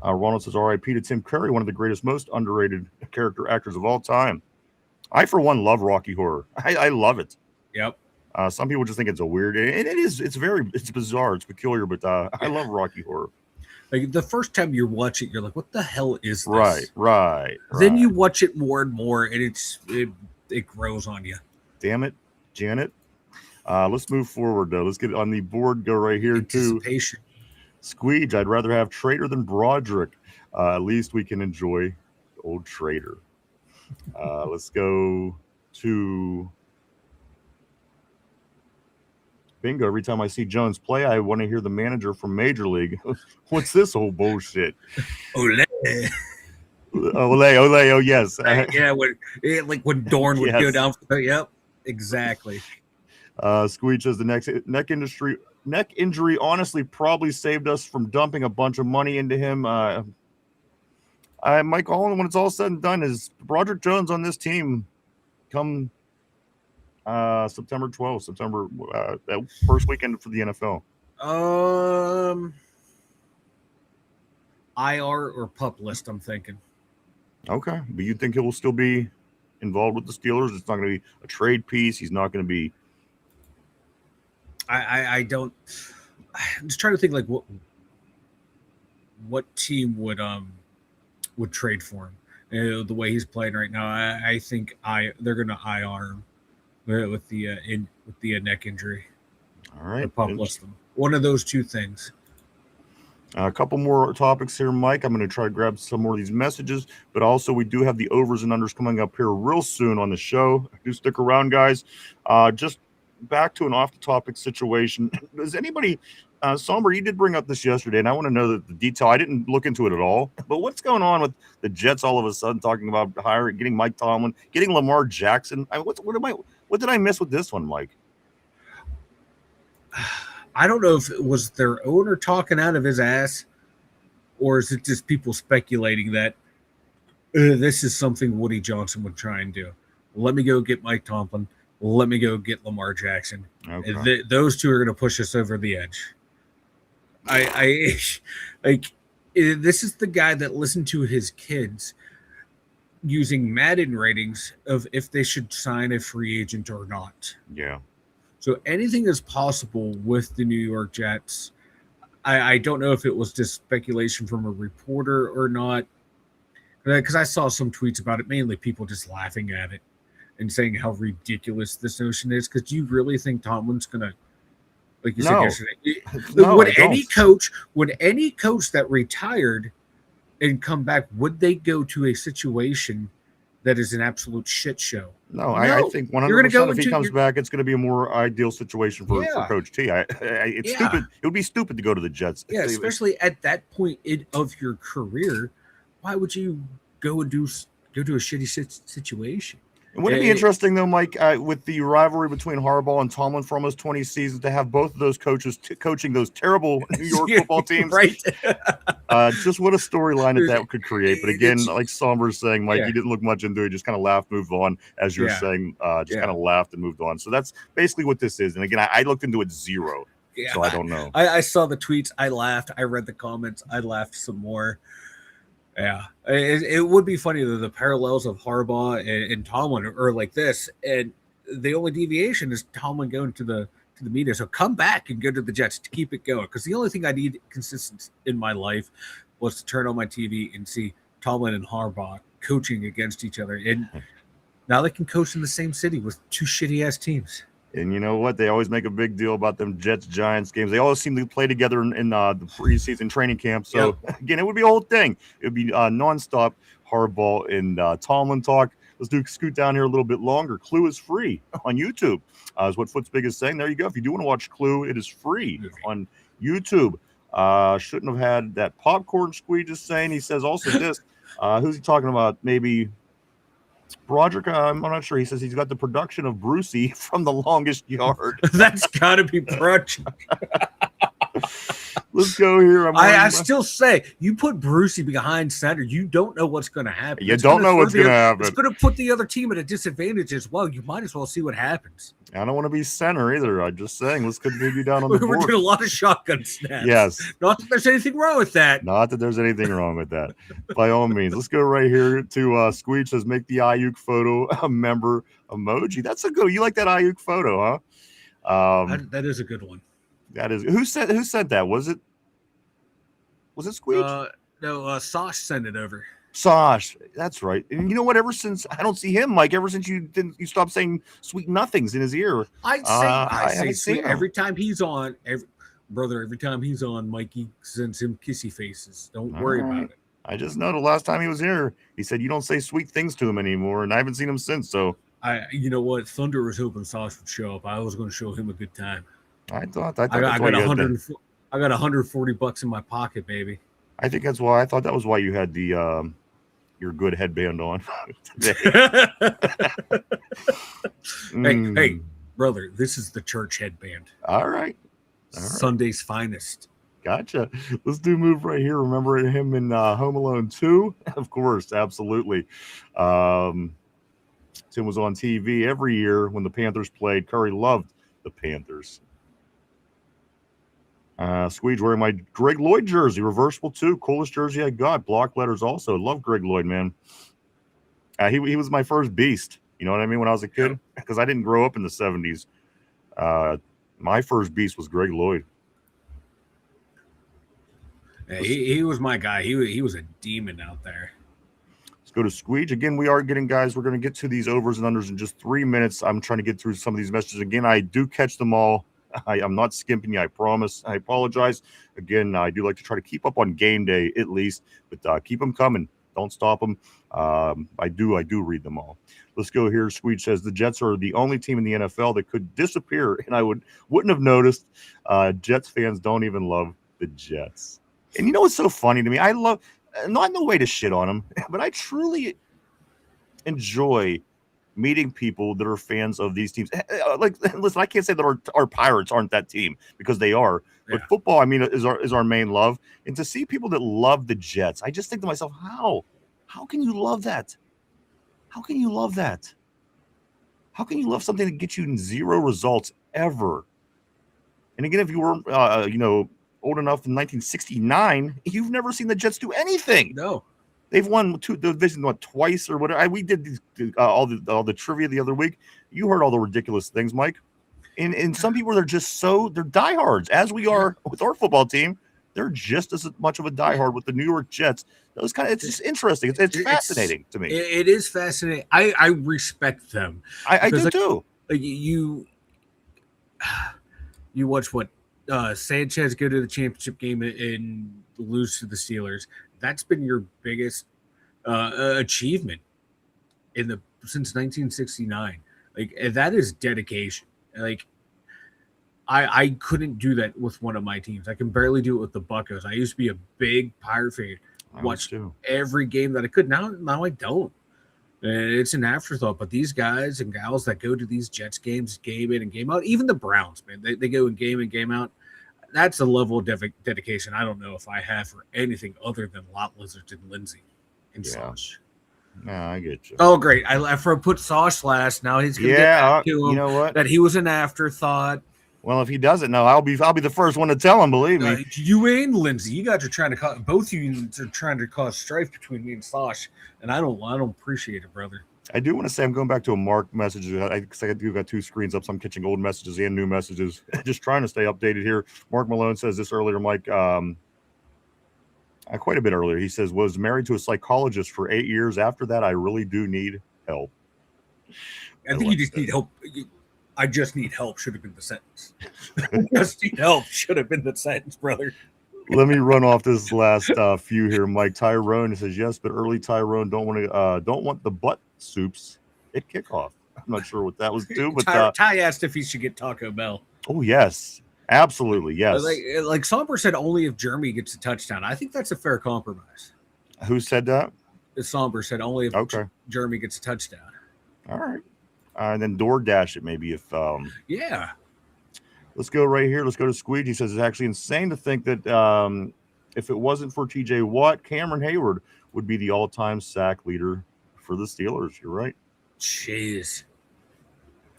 Ronald says R.I.P. to Tim Curry, one of the greatest, most underrated character actors of all time. I for one love Rocky Horror. I love it. Yep. Some people just think it's a weird, and it is. It's bizarre. It's peculiar, but I love Rocky Horror. Like the first time you watch it, you're like, "What the hell is this?" Right. Then you watch it more and more, and it grows on you. Damn it, Janet. Let's move forward though. Let's get on the board. Go right here to Squeege. I'd rather have Trader than Broderick. At least we can enjoy old Trader. Let's go to Bingo. Every time I see Jones play, I want to hear the manager from Major League. What's this old bullshit? Ole. Oh, yes. Yeah, when Dorn would go down. Yep, exactly. Squeege says the neck injury honestly probably saved us from dumping a bunch of money into him. Mike Holland, when it's all said and done, is Broderick Jones on this team come September 12th, that first weekend for the NFL? IR or pup list, I'm thinking. Okay, but you think he will still be involved with the Steelers? It's not going to be a trade piece. He's not going to be. I don't. I'm just trying to think like what team would trade for him. The way he's playing right now, I think they're going to IR him with the neck injury. All right, pup list them. One of those two things. A couple more topics here, Mike. I'm going to try to grab some more of these messages, but also we do have the overs and unders coming up here real soon on the show. Do stick around, guys. Just back to an off-the-topic situation. Does anybody, Somber, you did bring up this yesterday, and I want to know the detail. I didn't look into it at all, but what's going on with the Jets all of a sudden talking about getting Mike Tomlin, getting Lamar Jackson? What did I miss with this one, Mike? I don't know if it was their owner talking out of his ass, or is it just people speculating that this is something Woody Johnson would try and do. Let me go get Mike Tomlin. Let me go get Lamar Jackson. Okay. Those two are going to push us over the edge. I like this is the guy that listened to his kids using Madden ratings of if they should sign a free agent or not. Yeah. So anything is possible with the New York Jets. I don't know if it was just speculation from a reporter or not, because I saw some tweets about it, mainly people just laughing at it and saying how ridiculous this notion is. Because do you really think Tomlin's going to like you said No. yesterday. No, would I don't. any coach that retired and come back, would they go to a situation that is an absolute shit show? No, I think 100% You're going to go if he into comes back, it's going to be a more ideal situation for Yeah. Coach T. It's Yeah. stupid. It would be stupid to go to the Jets. Yeah, especially at that point of your career. Why would you go to a shitty situation? And wouldn't it be interesting, though, Mike, with the rivalry between Harbaugh and Tomlin for almost 20 seasons, to have both of those coaches coaching those terrible New York football teams? Right. Just what a storyline that could create. But again, like Somber's saying, Mike, he didn't look much into it. Just kind of laughed, moved on, as you're saying. Just kind of laughed and moved on. So that's basically what this is. And again, I looked into it zero. Yeah, so I don't know. I saw the tweets. I laughed. I read the comments. I laughed some more. Yeah, it would be funny that the parallels of Harbaugh and Tomlin are like this, and the only deviation is Tomlin going to the media. So come back and go to the Jets to keep it going. Because the only thing I need consistent in my life was to turn on my TV and see Tomlin and Harbaugh coaching against each other, and now they can coach in the same city with two shitty ass teams. And you know what? They always make a big deal about them Jets-Giants games. They always seem to play together in the preseason training camp. So, again, it would be a whole thing. It would be nonstop Harbaugh and Tomlin talk. Let's scoot down here a little bit longer. Clue is free on YouTube, is what Foot's Big is saying. There you go. If you do want to watch Clue, it is free on YouTube. Shouldn't have had that popcorn squeeze just saying. He says also this. Who's he talking about? Maybe Broderick, I'm not sure. He says he's got the production of Brucey from The Longest Yard. That's got to be Broderick. Let's go here. I still say, you put Brucey behind center, you don't know what's going to happen. You don't know what's going to happen. It's going to put the other team at a disadvantage as well. You might as well see what happens. I don't want to be center either. I'm just saying, let's continue down on the board. We're doing a lot of shotgun snaps. Yes. Not that there's anything wrong with that. Not that there's anything wrong with that. By all means. Let's go right here to Squeech says, make the Ayuk photo a member emoji. That's a good. You like that Ayuk photo, huh? That is a good one. That is. Who said that? Was it Squeech? No, Sosh sent it over. Sosh, that's right. And you know what? Ever since I don't see him, Mike. Ever since you stopped saying sweet nothings in his ear. I say sweet every time he's on. Every time he's on, Mikey sends him kissy faces. Don't worry about it. I just know the last time he was here, he said you don't say sweet things to him anymore, and I haven't seen him since. So you know what? Thunder was hoping Sosh would show up. I was going to show him a good time. I got $140 in my pocket, baby. I think that's why. I thought that was why you had the your good headband on today. Hey, brother, this is the church headband. All right. Sunday's finest. Gotcha. Let's move right here. Remember him in Home Alone 2? Of course, absolutely. Tim was on TV every year when the Panthers played. Curry loved the Panthers. Squeege wearing my Greg Lloyd jersey, reversible too. Coolest jersey I got. Block letters also. Love Greg Lloyd, man. He was my first beast. You know what I mean? When I was a kid, because I didn't grow up in the 70s. My first beast was Greg Lloyd. Yeah, he was my guy. He was a demon out there. Let's go to Squeege. Again, we are getting, guys, we're going to get to these overs and unders in just 3 minutes. I'm trying to get through some of these messages. Again, I do catch them all. I'm not skimping you, I promise. I apologize. Again, I do like to try to keep up on game day at least, but keep them coming. Don't stop them. I do read them all. Let's go here. Squeege says the Jets are the only team in the NFL that could disappear, and I wouldn't have noticed. Jets fans don't even love the Jets. And you know what's so funny to me? I love, not no way to shit on them, but I truly enjoy meeting people that are fans of these teams. Like, listen, I can't say that our Pirates aren't that team, because they are. But football, I mean, is our main love. And to see people that love the Jets, I just think to myself, how can you love that? How can you love that? How can you love something that gets you 0 results ever? And again, if you were, old enough in 1969, you've never seen the Jets do anything. No. They've won the division twice or whatever. We did all the trivia the other week. You heard all the ridiculous things, Mike. And some people are just they're diehards, as we are with our football team. They're just as much of a diehard with the New York Jets. It's just interesting. It's fascinating to me. It is fascinating. I respect them. I do too. You watch what Sanchez go to the championship game and lose to the Steelers. That's been your biggest achievement since 1969. Like that is dedication. Like I couldn't do that with one of my teams. I can barely do it with the Buccos. I used to be a big Pirate fan. Watched every game that I could. Now I don't. And it's an afterthought. But these guys and gals that go to these Jets games, game in and game out, even the Browns, man, they go in game out. That's a level of dedication I don't know if I have for anything other than Lot Lizards and Lindsay and Sosh. Yeah, I get you. Oh, great. I put Sosh last. Now he's going to get back to him. You know what? That he was an afterthought. Well, if he doesn't know, I'll be the first one to tell him. Believe me. You and Lindsay, you guys are trying to cause both of you are trying to cause strife between me and Sosh, and I don't appreciate it, brother. I do want to say I'm going back to a Mark message. I do got two screens up, so I'm catching old messages and new messages. Just trying to stay updated here. Mark Malone says this earlier, Mike. Quite a bit earlier. He says was married to a psychologist for 8 years. After that, I really do need help. I think you just need help. I just need help should have been the sentence. Just need help should have been the sentence, brother. Let me run off this last few here, Mike. Tyrone says yes, but early Tyrone don't want the butt soups at kickoff. I'm not sure what that was too, but Ty asked if he should get Taco Bell. Oh yes, absolutely yes. Like Somber said, only if Jeremy gets a touchdown. I think that's a fair compromise. Who said that? Somber said only if Jeremy gets a touchdown. All right. And then DoorDash it maybe if yeah. Let's go right here. Let's go to Squeegee. He says it's actually insane to think that if it wasn't for TJ Watt, Cameron Hayward would be the all-time sack leader for the Steelers. You're right. Jeez.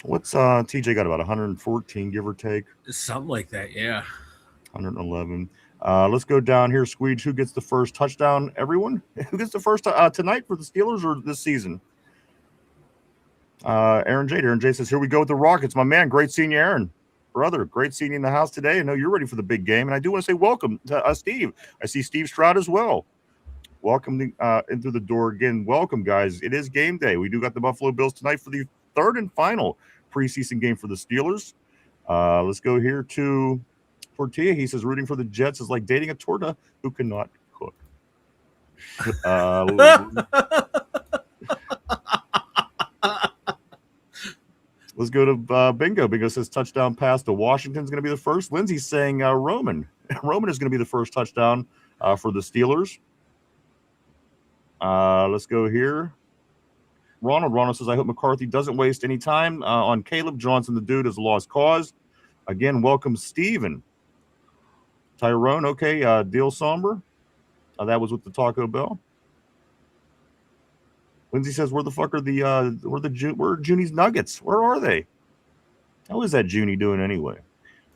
What's TJ got about 114, give or take? Something like that, yeah. 111. Let's go down here. Squeege, who gets the first touchdown? Everyone? Who gets the first tonight for the Steelers or this season? Aaron J says, here we go with the Rockets. My man, great seeing you, Aaron. Brother, great seeing you in the house today. I know you're ready for the big game. And I do want to say welcome to Steve. I see Steve Stroud as well. Welcome in through the door again. Welcome, guys. It is game day. We do got the Buffalo Bills tonight for the third and final preseason game for the Steelers. Let's go here to Tortilla. He says rooting for the Jets is like dating a torta who cannot cook. Let's go to Bingo. Bingo says touchdown pass to Washington's going to be the first. Lindsay's saying Roman. Roman is going to be the first touchdown for the Steelers. Let's go here. Ronald says, I hope McCarthy doesn't waste any time on Caleb Johnson. The dude is a lost cause. Again, welcome Steven. Tyrone, okay. Deal Somber. That was with the Taco Bell. Lindsay says, where the fuck are where are Junie's Nuggets? Where are they? How is that Junie doing anyway?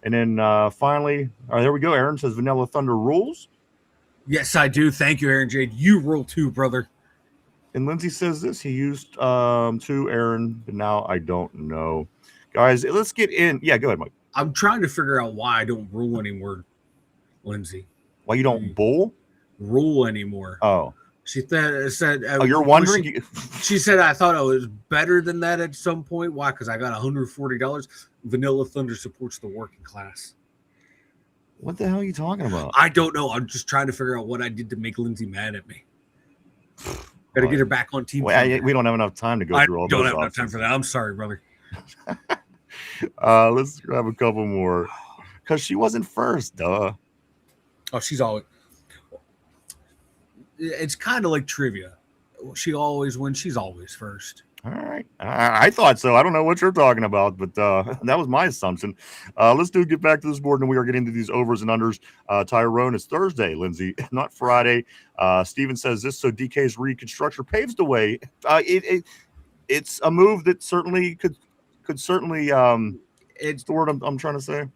And then finally, there we go. Aaron says Vanilla Thunder rules. Yes, I do. Thank you, Aaron Jade. You rule too, brother. And Lindsay says this. He used to Aaron, but now I don't know. Guys, let's get in. Yeah, go ahead, Mike. I'm trying to figure out why I don't rule anymore, Lindsay. Why you don't rule anymore? Oh. She said. Oh, you're wondering? She said I thought I was better than that at some point. Why? Because I got $140. Vanilla Thunder supports the working class. What the hell are you talking about? I don't know. I'm just trying to figure out what I did to make Lindsay mad at me. Got to get her back on team. We don't have enough time to go through all. I don't have enough time for that. I'm sorry, brother. Let's grab a couple more because she wasn't first. Duh. Oh, she's always. It's kind of like trivia. She always wins. She's always first. All right. I thought so. I don't know what you're talking about, but that was my assumption. Let's get back to this board, and we are getting into these overs and unders. Tyrone, it's Thursday, Lindsay, not Friday. Steven says this, so DK's reconstruction paves the way. It's a move that certainly could certainly it's the word I'm trying to say.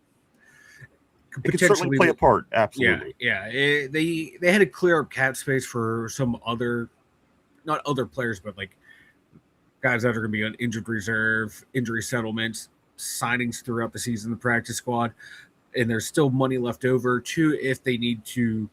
It could certainly play a part. Absolutely. Yeah. They had to clear up cap space for some not other players, but like guys that are going to be on injured reserve, injury settlements, signings throughout the season, the practice squad, and there's still money left over too if they need to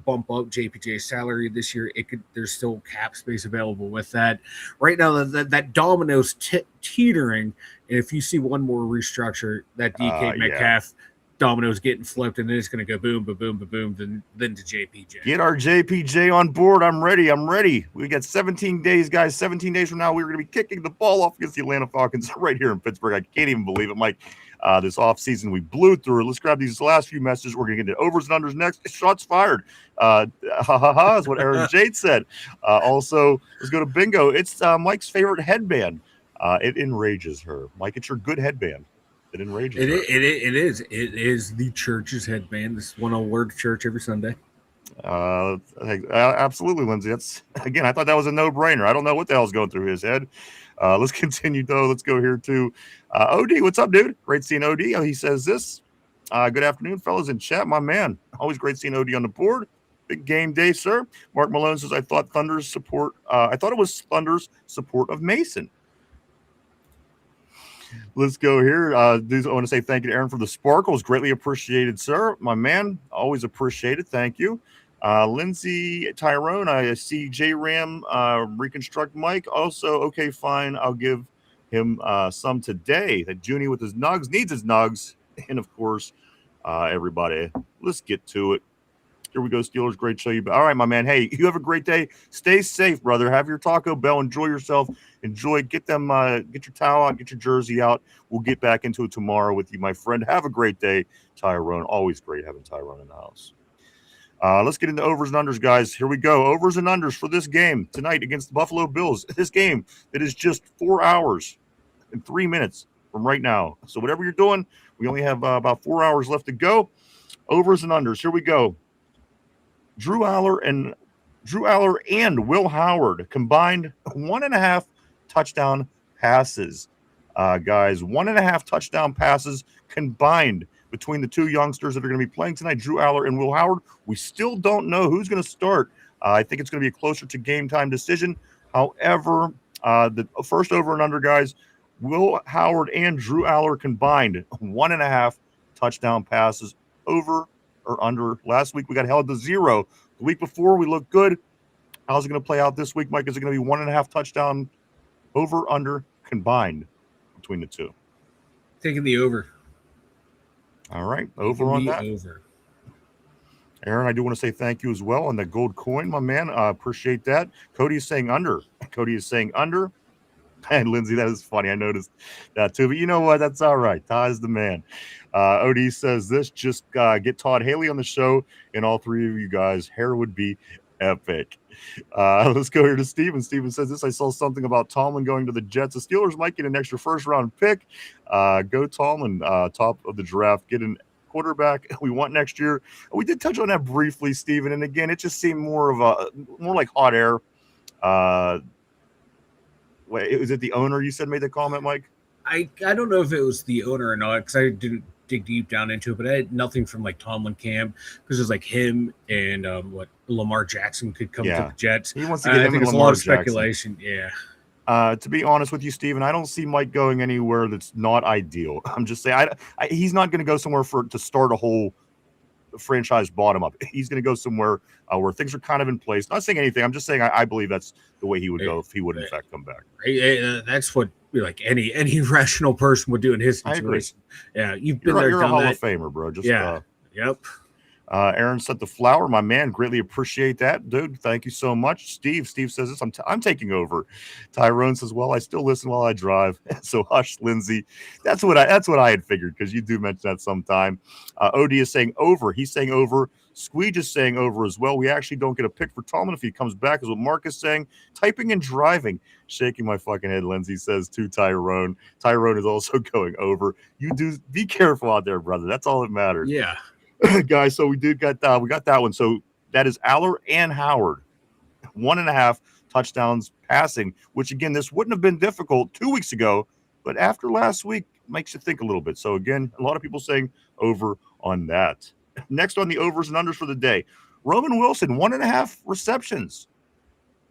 bump up JPJ's salary this year, there's still cap space available with that. Right now, that domino's teetering, and if you see one more restructure, that DK Metcalf domino's getting flipped, and then it's going to go boom, boom, boom, boom, boom, then to JPJ. Get our JPJ on board. I'm ready. We got 17 days, guys. 17 days from now, we're going to be kicking the ball off against the Atlanta Falcons right here in Pittsburgh. I can't even believe it, Mike. This offseason, we blew through it. Let's grab these last few messages. We're going to get into overs and unders next. Shots fired. Is what Aaron Jade said. Also, let's go to bingo. It's Mike's favorite headband. It enrages her. Mike, it's your good headband. It enrages her. It is. It is the church's headband. This one I'll wear to church every Sunday. Absolutely, Lindsay. That's, again, I thought that was a no-brainer. I don't know what the hell's going through his head. Let's continue, though. Let's go here to OD. What's up, dude? Great seeing OD. He says this. Good afternoon, fellas in chat. My man. Always great seeing OD on the board. Big game day, sir. Mark Malone says, I thought it was Thunder's support of Mason. Let's go here. Dudes, I want to say thank you to Aaron for the sparkles. Greatly appreciated, sir. My man, always appreciated. Thank you. Lindsay Tyrone, I see J-Ram reconstruct Mike. Also, okay, fine. I'll give him some today. That Junie with his nugs needs his nugs. And, of course, everybody, let's get to it. Here we go, Steelers. Great show. All right, my man. Hey, you have a great day. Stay safe, brother. Have your Taco Bell. Enjoy yourself. Enjoy. Get them. Get your towel out. Get your jersey out. We'll get back into it tomorrow with you, my friend. Have a great day, Tyrone. Always great having Tyrone in the house. Let's get into overs and unders, guys. Here we go. Overs and unders for this game tonight against the Buffalo Bills. This game that is just 4 hours and 3 minutes from right now. So whatever you're doing, we only have about 4 hours left to go. Overs and unders. Here we go. Drew Aller and Will Howard combined 1.5 touchdown passes. Guys, 1.5 touchdown passes combined between the two youngsters that are going to be playing tonight, Drew Aller and Will Howard. We still don't know who's going to start. I think it's going to be a closer to game time decision. However, the first over and under, guys, Will Howard and Drew Aller combined 1.5 touchdown passes. Over or under. Last week we got held to 0. The week before we looked good. How's it going to play out this week, Mike? Is it going to be 1.5 touchdown over under combined between the two? Taking the over. All right, over on that. Over. Aaron, I do want to say thank you as well on the gold coin, my man. Appreciate that. Cody is saying under. And Lindsay, that is funny. I noticed that too. But you know what? That's all right. Ty's the man. OD says this. Just get Todd Haley on the show, and all three of you guys, hair would be epic. Let's go here to Steven. Steven says this. I saw something about Tomlin going to the Jets. The Steelers might get an extra first-round pick. Go Tomlin, top of the draft. Get an quarterback we want next year. We did touch on that briefly, Steven. And again, it just seemed more like hot air. Was it the owner you said made the comment, Mike? I don't know if it was the owner or not, because I didn't dig deep down into it, but I had nothing from like Tomlin camp, because it was like him and Lamar Jackson could come to the Jets. He wants to get him and Lamar a lot of speculation. Jackson. Yeah. To be honest with you, Steven, I don't see Mike going anywhere that's not ideal. I'm just saying he's not going to go somewhere to start a whole franchise bottom up. He's going to go somewhere where things are kind of in place. Not saying anything. I'm just saying I believe that's the way he would go if he would in fact come back. That's what like any rational person would do in his situation. Yeah, you've been there. You're a Hall of Famer, bro. Just Yep. Aaron sent the flower, my man. Greatly appreciate that, dude. Thank you so much. Steve says this. I'm taking over. Tyrone says, well, I still listen while I drive. So hush, Lindsay. That's what I had figured, because you do mention that sometime. OD is saying over. He's saying over. Squeege is saying over as well. We actually don't get a pick for Tomlin if he comes back, is what Mark is saying. Typing and driving. Shaking my fucking head, Lindsay says to Tyrone. Tyrone is also going over. You do be careful out there, brother. That's all that matters. Yeah. Guys, so we got that one. So that is Aller and Howard, 1.5 touchdowns passing, which again, this wouldn't have been difficult 2 weeks ago, but after last week makes you think a little bit. So again, a lot of people saying over on that. Next on the overs and unders for the day, Roman Wilson, 1.5 receptions.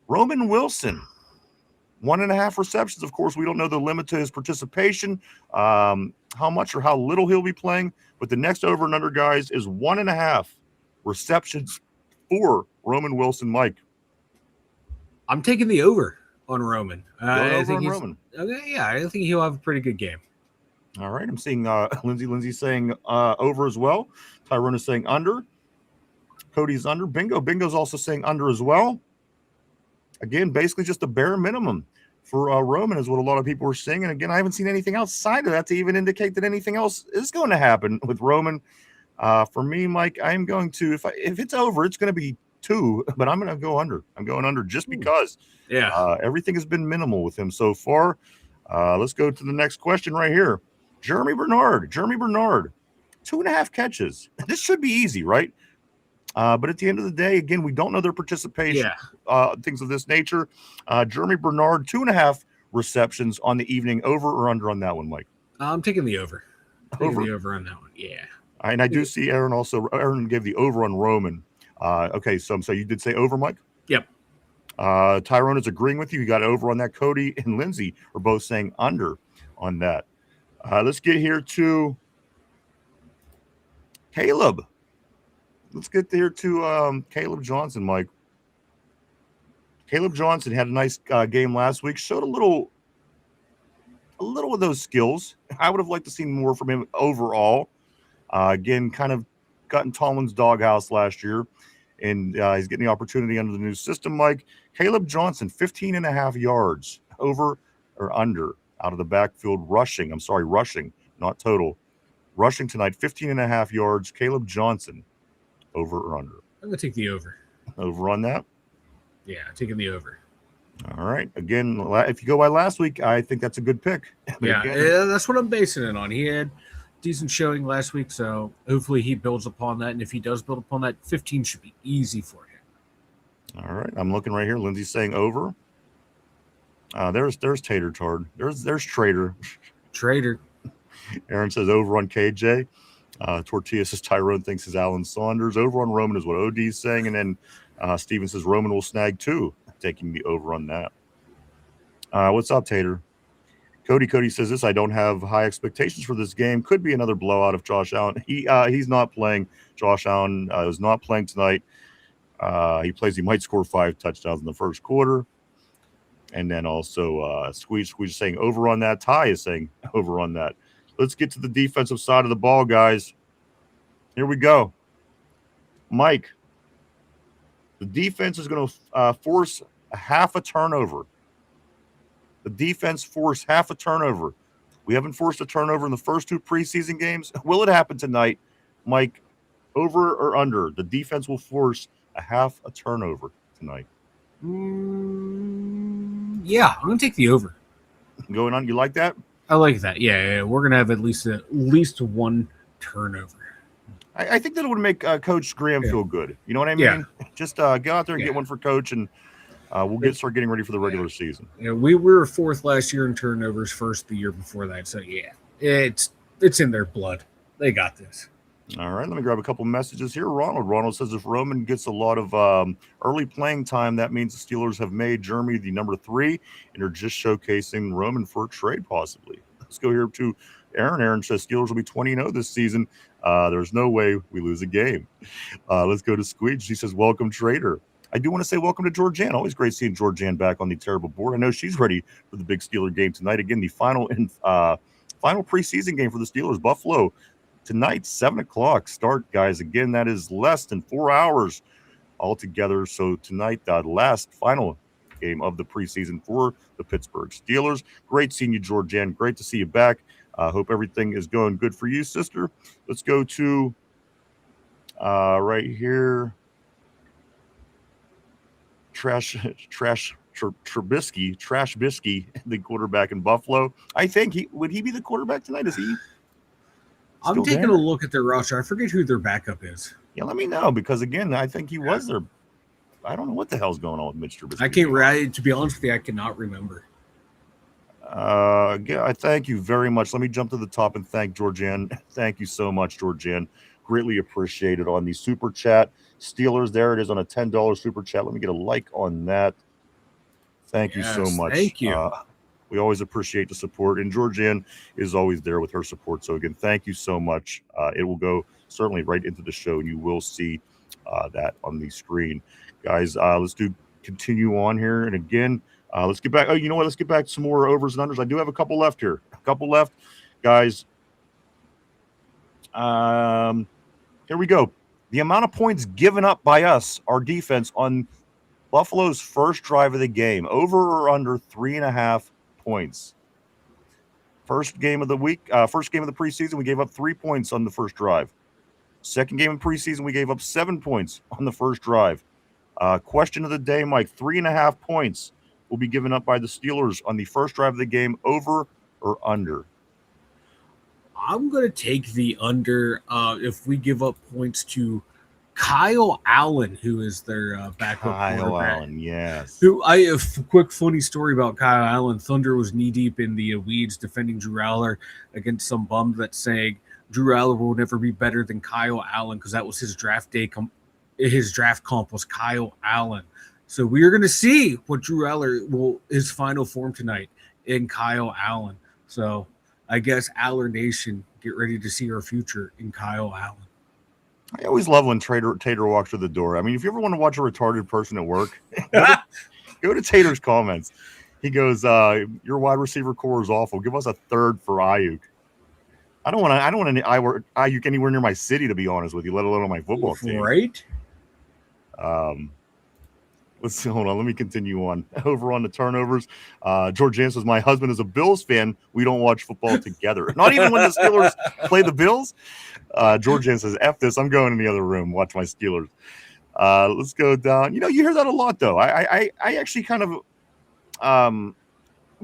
Roman Wilson, 1.5 receptions. Of course, we don't know the limit to his participation, how much or how little he'll be playing. But the next over and under, guys, is 1.5 receptions for Roman Wilson. Mike. I'm taking the over on Roman. Going over on Roman. Okay, yeah, I think he'll have a pretty good game. All right. I'm seeing Lindsay saying over as well. Tyrone is saying under. Cody's under. Bingo's also saying under as well. Again, basically just a bare minimum for Roman is what a lot of people are saying. And again, I haven't seen anything outside of that to even indicate that anything else is going to happen with Roman. For me, Mike, I'm going to, if it's over, it's going to be 2, but I'm going to go under. I'm going under just because everything has been minimal with him so far. Let's go to the next question right here. Jeremy Bernard, 2.5 catches. This should be easy, right? But at the end of the day, again, we don't know their participation, things of this nature. Jeremy Bernard, 2.5 receptions on the evening. Over or under on that one, Mike? I'm taking the over. Taking the over on that one, yeah. And I do see Aaron gave the over on Roman. Okay, so you did say over, Mike? Yep. Tyrone is agreeing with you. You got over on that. Cody and Lindsay are both saying under on that. Let's get here to Caleb. Let's get there to Caleb Johnson, Mike. Caleb Johnson had a nice game last week. Showed a little of those skills. I would have liked to see more from him overall. Again, kind of got in Tomlin's doghouse last year, and he's getting the opportunity under the new system, Mike. Caleb Johnson, 15.5 yards, over or under, out of the backfield rushing. I'm sorry, rushing, not total. Rushing tonight, 15.5 yards. Caleb Johnson, over or under? I'm going to take the over. Over on that? Yeah, taking the over. All right. Again, if you go by last week, I think that's a good pick. Yeah, that's what I'm basing it on. He had decent showing last week, so hopefully he builds upon that. And if he does build upon that, 15 should be easy for him. All right. I'm looking right here. Lindsay's saying over. There's Tater Tard. There's Trader. Aaron says over on KJ. Tortilla says Tyrone thinks is Alan Saunders. Over on Roman is what OD's saying. And then Steven says Roman will snag 2, taking the over on that. What's up, Tater? Cody says this. I don't have high expectations for this game. Could be another blowout of Josh Allen. He's not playing. Josh Allen is not playing tonight. He might score 5 touchdowns in the first quarter. And then also Squeeze is saying over on that. Ty is saying over on that. Let's get to the defensive side of the ball, guys. Here we go. Mike, the defense is going to force half a turnover. The defense forced half a turnover. We haven't forced a turnover in the first 2 preseason games. Will it happen tonight, Mike? Over or under? The defense will force a half a turnover tonight. Yeah, I'm going to take the over. Going on, you like that? I like that. Yeah, we're going to have at least 1 turnover. I think that would make Coach Graham feel good. You know what I mean? Yeah. Just go out there and get one for Coach, and we'll start getting ready for the regular season. Yeah, we were 4th last year in turnovers, 1st the year before that. So, yeah, it's in their blood. They got this. All right, let me grab a couple messages here. Ronald says if Roman gets a lot of early playing time, that means the Steelers have made Jeremy the number 3 and are just showcasing Roman for a trade possibly. Let's go here to Aaron. Aaron says Steelers will be 20-0 this season. There's no way we lose a game. Let's go to Squeege. He says, welcome, Trader. I do want to say welcome to Georgianne. Always great seeing Georgianne back on the terrible board. I know she's ready for the big Steeler game tonight. Again, the final preseason game for the Steelers. Buffalo tonight, 7 o'clock start, guys. Again, that is less than 4 hours altogether. So tonight, that last final game of the preseason for the Pittsburgh Steelers. Great seeing you, Georgianne. Great to see you back. Hope everything is going good for you, sister. Let's go to right here. Trubisky, the quarterback in Buffalo. I think would he be the quarterback tonight? Is he? I'm taking a look at their roster. I forget who their backup is. Yeah, let me know, because again, I think he was there. I don't know what the hell's going on with Mitch Trubisky. I can't. To be honest with you, I cannot remember. Yeah, I thank you very much. Let me jump to the top and thank Georgianne. Thank you so much, Georgianne. Greatly appreciated on the super chat. Steelers, there it is on a $10 super chat. Let me get a like on that. Thank you so much. Thank you. We always appreciate the support, and Georgianne is always there with her support. So again, thank you so much. It will go certainly right into the show, and you will see that on the screen. Guys, let's continue on here. And again, let's get back. Oh, you know what? Let's get back to some more overs and unders. I do have a couple left here. A couple left. Guys, here we go. The amount of points given up by us, our defense, on Buffalo's first drive of the game, over or under 3.5 points. First game of the week, first game of the preseason, we gave up 3 points on the first drive. Second game of preseason, we gave up 7 points on the first drive. Question of the day, Mike: 3.5 points will be given up by the Steelers on the first drive of the game, over or under? I'm going to take the under if we give up points to Kyle Allen, who is their backup Kyle quarterback. Allen, yes. A quick funny story about Kyle Allen. Thunder was knee deep in the weeds defending Drew Aller against some bum that's saying Drew Aller will never be better than Kyle Allen because that was his draft day. His draft comp was Kyle Allen. So we are going to see what Drew Aller his final form tonight in Kyle Allen. So I guess Aller Nation, get ready to see our future in Kyle Allen. I always love when Tater walks through the door. I mean, if you ever want to watch a retarded person at work, go to Tater's comments. He goes, "Your wide receiver core is awful. Give us a third for Ayuk." I don't want Ayuk anywhere near my city, to be honest with you, let alone on my football team. Right? Let's see. Hold on. Let me continue on. Over on the turnovers. George answers, "My husband is a Bills fan. We don't watch football together. Not even when the Steelers play the Bills." George says, "F this. I'm going in the other room. Watch my Steelers." Let's go down. You hear that a lot, though. I actually kind of, I'm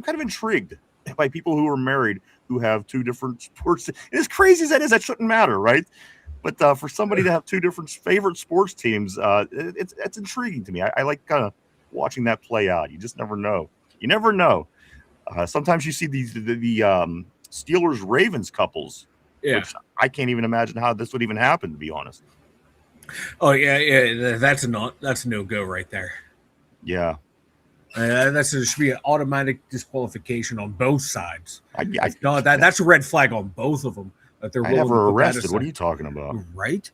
kind of intrigued by people who are married who have two different sports. And as crazy as that is, that shouldn't matter, right? But for somebody to have two different favorite sports teams, it's intriguing to me. I like kind of watching that play out. You just never know. You never know. Sometimes you see the Steelers Ravens couples, which I can't even imagine how this would even happen, to be honest. Oh yeah, that's a no go right there. Yeah, there should be an automatic disqualification on both sides. No, that's a red flag on both of them. That they're I have her arrested. What are you talking about? Right?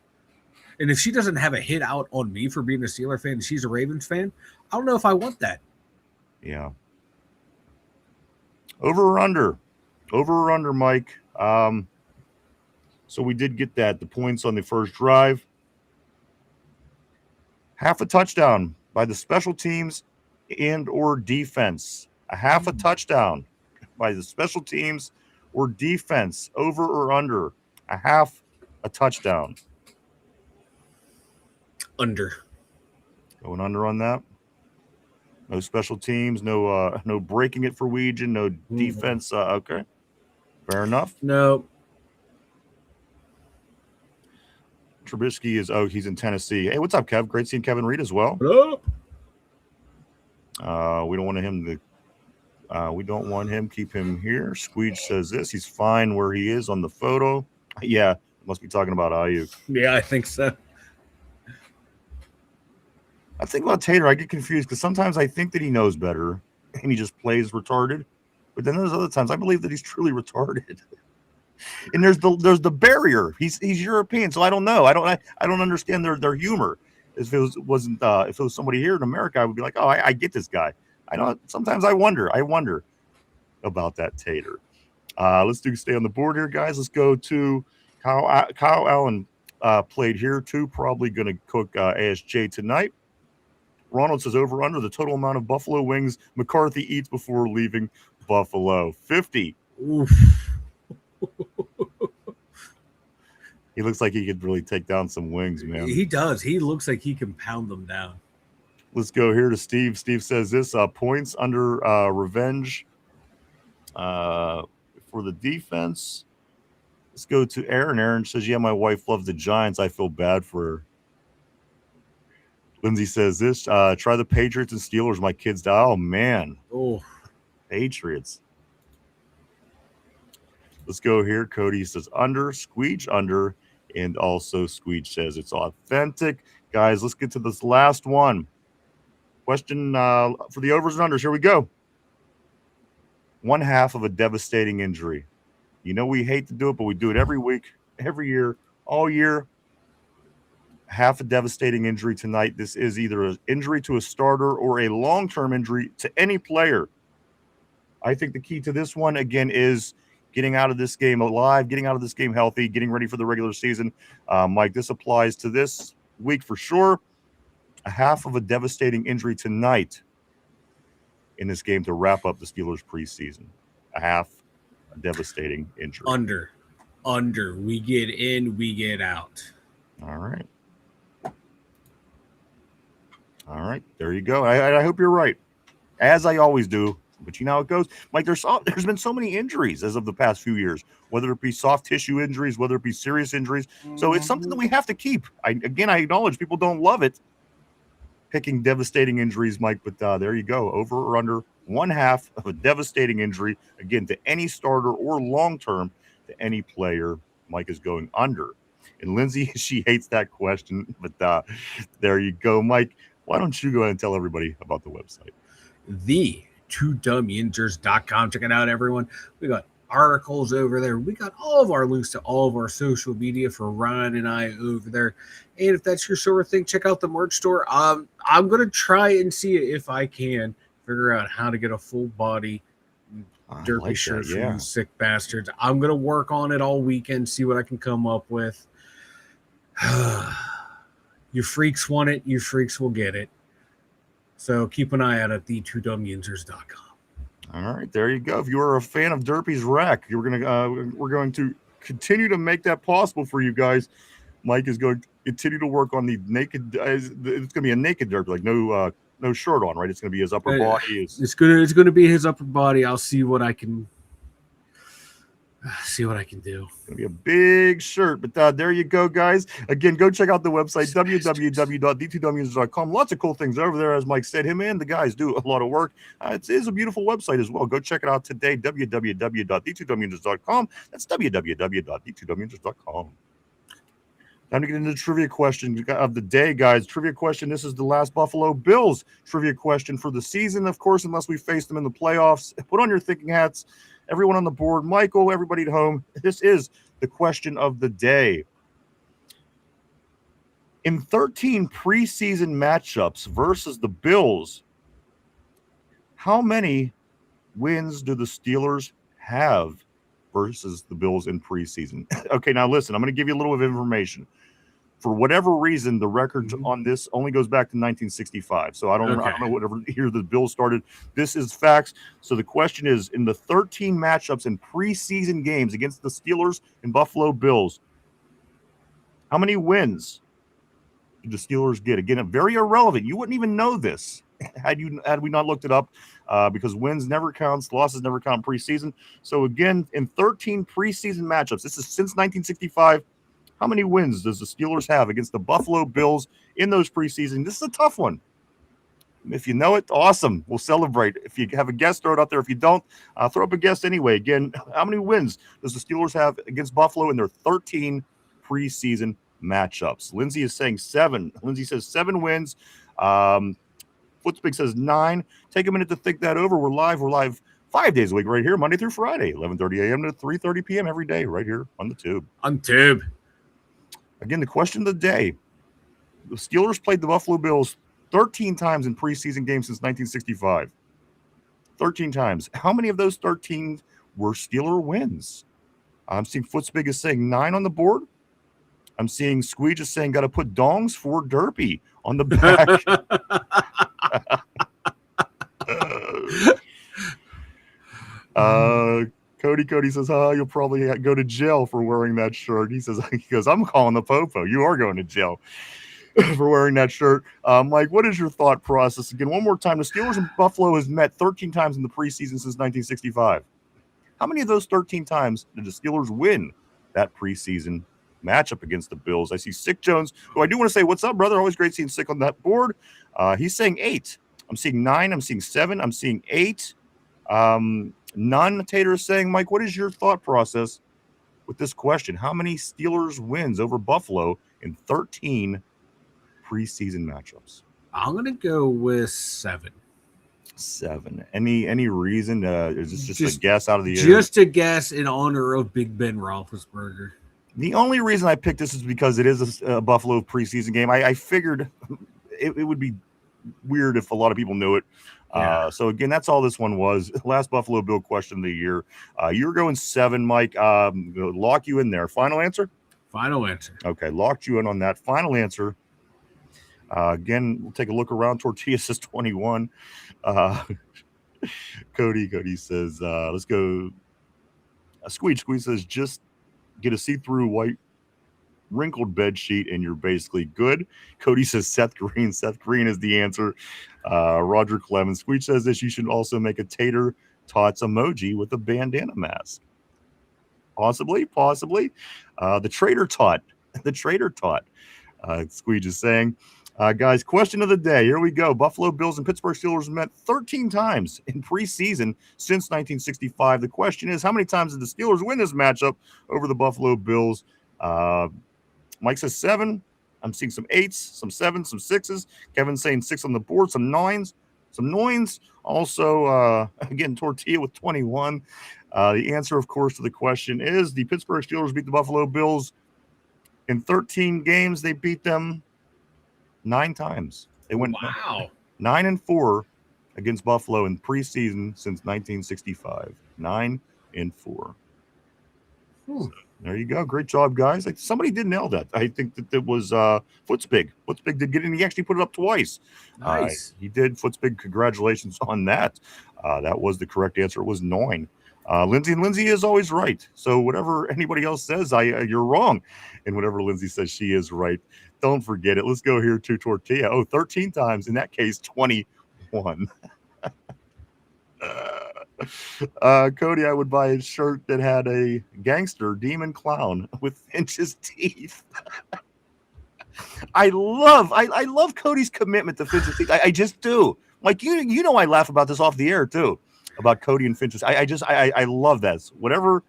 And if she doesn't have a hit out on me for being a Steeler fan and she's a Ravens fan, I don't know if I want that. Yeah. Over or under? Over or under, Mike? So we did get that. The points on the first drive. Half a touchdown by the special teams and or defense. A half a touchdown by the special teams or defense. Over or under? A half a touchdown. Under. Going under on that. No special teams, no breaking it for Weegan, no defense. Okay. Fair enough. No. Trubisky he's in Tennessee. Hey, what's up, Kev? Great seeing Kevin Reed as well. Hello. We don't want him. Keep him here. Squeege says this. He's fine where he is on the photo. Yeah, must be talking about Ayuk. Yeah, I think so. I think about Tater, I get confused because sometimes I think that he knows better and he just plays retarded. But then there's other times I believe that he's truly retarded. And there's the barrier. He's European, so I don't know. I don't understand their humor. If it was somebody here in America, I would be like, oh, I get this guy. I know. Sometimes I wonder about that Tater. Let's stay on the board here, guys. Let's go to Kyle Allen. Played here too. Probably going to cook ASJ tonight. Ronald says over under the total amount of buffalo wings McCarthy eats before leaving Buffalo. 50. Oof. He looks like he could really take down some wings, man. He does. He looks like he can pound them down. Let's go here to Steve. Steve says this, points under revenge for the defense. Let's go to Aaron. Aaron says, yeah, my wife loves the Giants. I feel bad for her. Lindsay says this, try the Patriots and Steelers. My kids die. Oh, man. Oh, Patriots. Let's go here. Cody says under, Squeege under, and also Squeege says it's authentic. Guys, let's get to this last one. Question for the overs and unders. Here we go. 1/2 of a devastating injury. We hate to do it, but we do it every week, every year, all year. half a devastating injury tonight. This is either an injury to a starter or a long-term injury to any player. I think the key to this one, again, is getting out of this game alive, getting out of this game healthy, getting ready for the regular season. Mike, this applies to this week for sure. A half of a devastating injury tonight in this game to wrap up the Steelers preseason. A half a devastating injury. Under. We get in, we get out. All right. All right. There you go. I hope you're right, as I always do. But you know how it goes. Mike, there's been so many injuries as of the past few years, whether it be soft tissue injuries, whether it be serious injuries. So it's something that we have to keep. I acknowledge people don't love it, picking devastating injuries, Mike. But there you go. Over or under one half of a devastating injury, again, to any starter or long-term to any player. Mike is going under. And Lindsay, she hates that question. But there you go, Mike. Why don't you go ahead and tell everybody about the website? The2dumbyinjures.com. Check it out, everyone. We got articles over there. We got all of our links to all of our social media for Ryan and I over there. And if that's your sort of thing, check out the merch store. I'm going to try and see if I can figure out how to get a full body derpy shirt from you sick bastards. I'm going to work on it all weekend, see what I can come up with. You freaks want it. You freaks will get it. So keep an eye out at the2dumbyinjures.com. All right, there you go. If you are a fan of Derpy's Rack, we're going to continue to make that possible for you guys. Mike is going to continue to work on the naked. It's going to be a naked Derpy, like no shirt on, right? It's going to be his upper body. It's going to be his upper body. I'll see what I can. See what I can do. It's going to be a big shirt. But there you go, guys. Again, go check out the website, www.the2dumbyinjures.com. Lots of cool things over there. As Mike said, him and the guys do a lot of work. It is a beautiful website as well. Go check it out today, www.the2dumbyinjures.com. That's www.the2dumbyinjures.com. Time to get into the trivia question of the day, guys. Trivia question. This is the last Buffalo Bills trivia question for the season, of course, unless we face them in the playoffs. Put on your thinking hats. Everyone on the board, Michael, everybody at home, this is the question of the day. In 13 preseason matchups versus the Bills, how many wins do the Steelers have versus the Bills in preseason? Okay, now listen, I'm going to give you a little bit of information. For whatever reason, the record on this only goes back to 1965. So I don't know whatever year the Bills started. This is facts. So the question is, in the 13 matchups in preseason games against the Steelers and Buffalo Bills, how many wins did the Steelers get? Again, very irrelevant. You wouldn't even know this had we not looked it up, because wins never counts, losses never count in preseason. So again, in 13 preseason matchups, this is since 1965. How many wins does the Steelers have against the Buffalo Bills in those preseason? This is a tough one. If you know it, awesome. We'll celebrate. If you have a guess, throw it out there. If you don't, throw up a guess anyway. Again, how many wins does the Steelers have against Buffalo in their 13 preseason matchups? Lindsay is saying 7. Lindsay says 7 wins. Footspig says 9. Take a minute to think that over. We're live 5 days a week right here, Monday through Friday, 11:30 a.m. to 3:30 p.m. every day right here on the Tube. On Tube. Again, the question of the day. The Steelers played the Buffalo Bills 13 times in preseason games since 1965. 13 times. How many of those 13 were Steeler wins? I'm seeing Footspig is saying 9 on the board. I'm seeing Squeege is saying got to put dongs for Derpy on the back. Cody says, you'll probably go to jail for wearing that shirt. He goes, I'm calling the popo. You are going to jail for wearing that shirt. Mike, what is your thought process? Again, one more time. The Steelers and Buffalo has met 13 times in the preseason since 1965. How many of those 13 times did the Steelers win that preseason matchup against the Bills? I see Sick Jones, who I do want to say, what's up, brother? Always great seeing Sick on that board. He's saying 8. I'm seeing 9. I'm seeing 7. I'm seeing 8. Non-Tater is saying, Mike, what is your thought process with this question? How many Steelers wins over Buffalo in 13 preseason matchups? I'm going to go with 7. 7. Any reason? Is this just a guess out of the air? Just a guess in honor of Big Ben Roethlisberger. The only reason I picked this is because it is a Buffalo preseason game. I figured it would be weird if a lot of people knew it. Yeah. So again, that's all this one was. Last Buffalo Bill question of the year. You're going 7, Mike. Lock you in there. Final answer? Final answer. Okay, locked you in on that. Final answer. Again, we'll take a look around. Tortilla says 21. Cody says, let's go. Squeak says, just get a see-through white wrinkled bed sheet and you're basically good. Cody says Seth Green. Seth Green is the answer. Roger Clemens. Squeak says this, you should also make a tater tots emoji with a bandana mask. Possibly. The traitor tot. The traitor tot. Squeak is saying, guys, question of the day. Here we go. Buffalo Bills and Pittsburgh Steelers met 13 times in preseason since 1965. The question is, how many times did the Steelers win this matchup over the Buffalo Bills? Mike says 7. I'm seeing some 8s, some 7s, some 6s. Kevin's saying 6 on the board, some 9s, some 9s. Also, again, Tortilla with 21. The answer, of course, to the question is the Pittsburgh Steelers beat the Buffalo Bills in 13 games. They beat them 9 times. They went 9-4 against Buffalo in preseason since 1965. 9-4. So, there you go. Great job, guys. Somebody did nail that. I think that it was Footsbig. Footsbig did get in. He actually put it up twice. Nice. He did. Footsbig, congratulations on that. That was the correct answer. It was 9. Lindsay is always right. So whatever anybody else says, you're wrong. And whatever Lindsay says, she is right. Don't forget it. Let's go here to Tortilla. 13 times. In that case, 21. Cody, I would buy a shirt that had a gangster demon clown with Finch's teeth. I love Cody's commitment to Finch's teeth. I just do. Like you know, I laugh about this off the air too, about Cody and Finch's. I love that. Wherever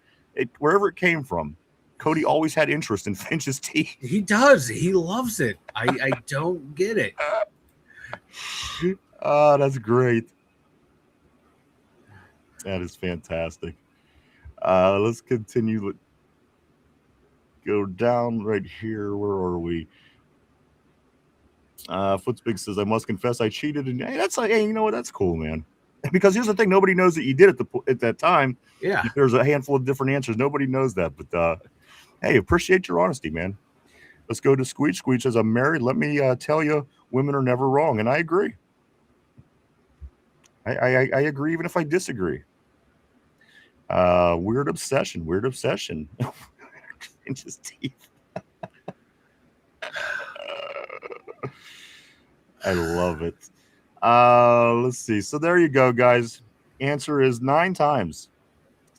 it came from, Cody always had interest in Finch's teeth. He does. He loves it. I don't get it. Oh, that's great. That is fantastic. Let's continue. Go down right here. Where are we? Footsbig says, I must confess I cheated. And hey, you know what? That's cool, man. Because here's the thing. Nobody knows that you did at that time. Yeah. There's a handful of different answers. Nobody knows that. But, hey, appreciate your honesty, man. Let's go to Squeak. Squeak says, I'm married. Let me tell you, women are never wrong. And I agree. I agree even if I disagree. Weird obsession. Finch's teeth. I love it. Let's see. So there you go, guys. Answer is 9 times.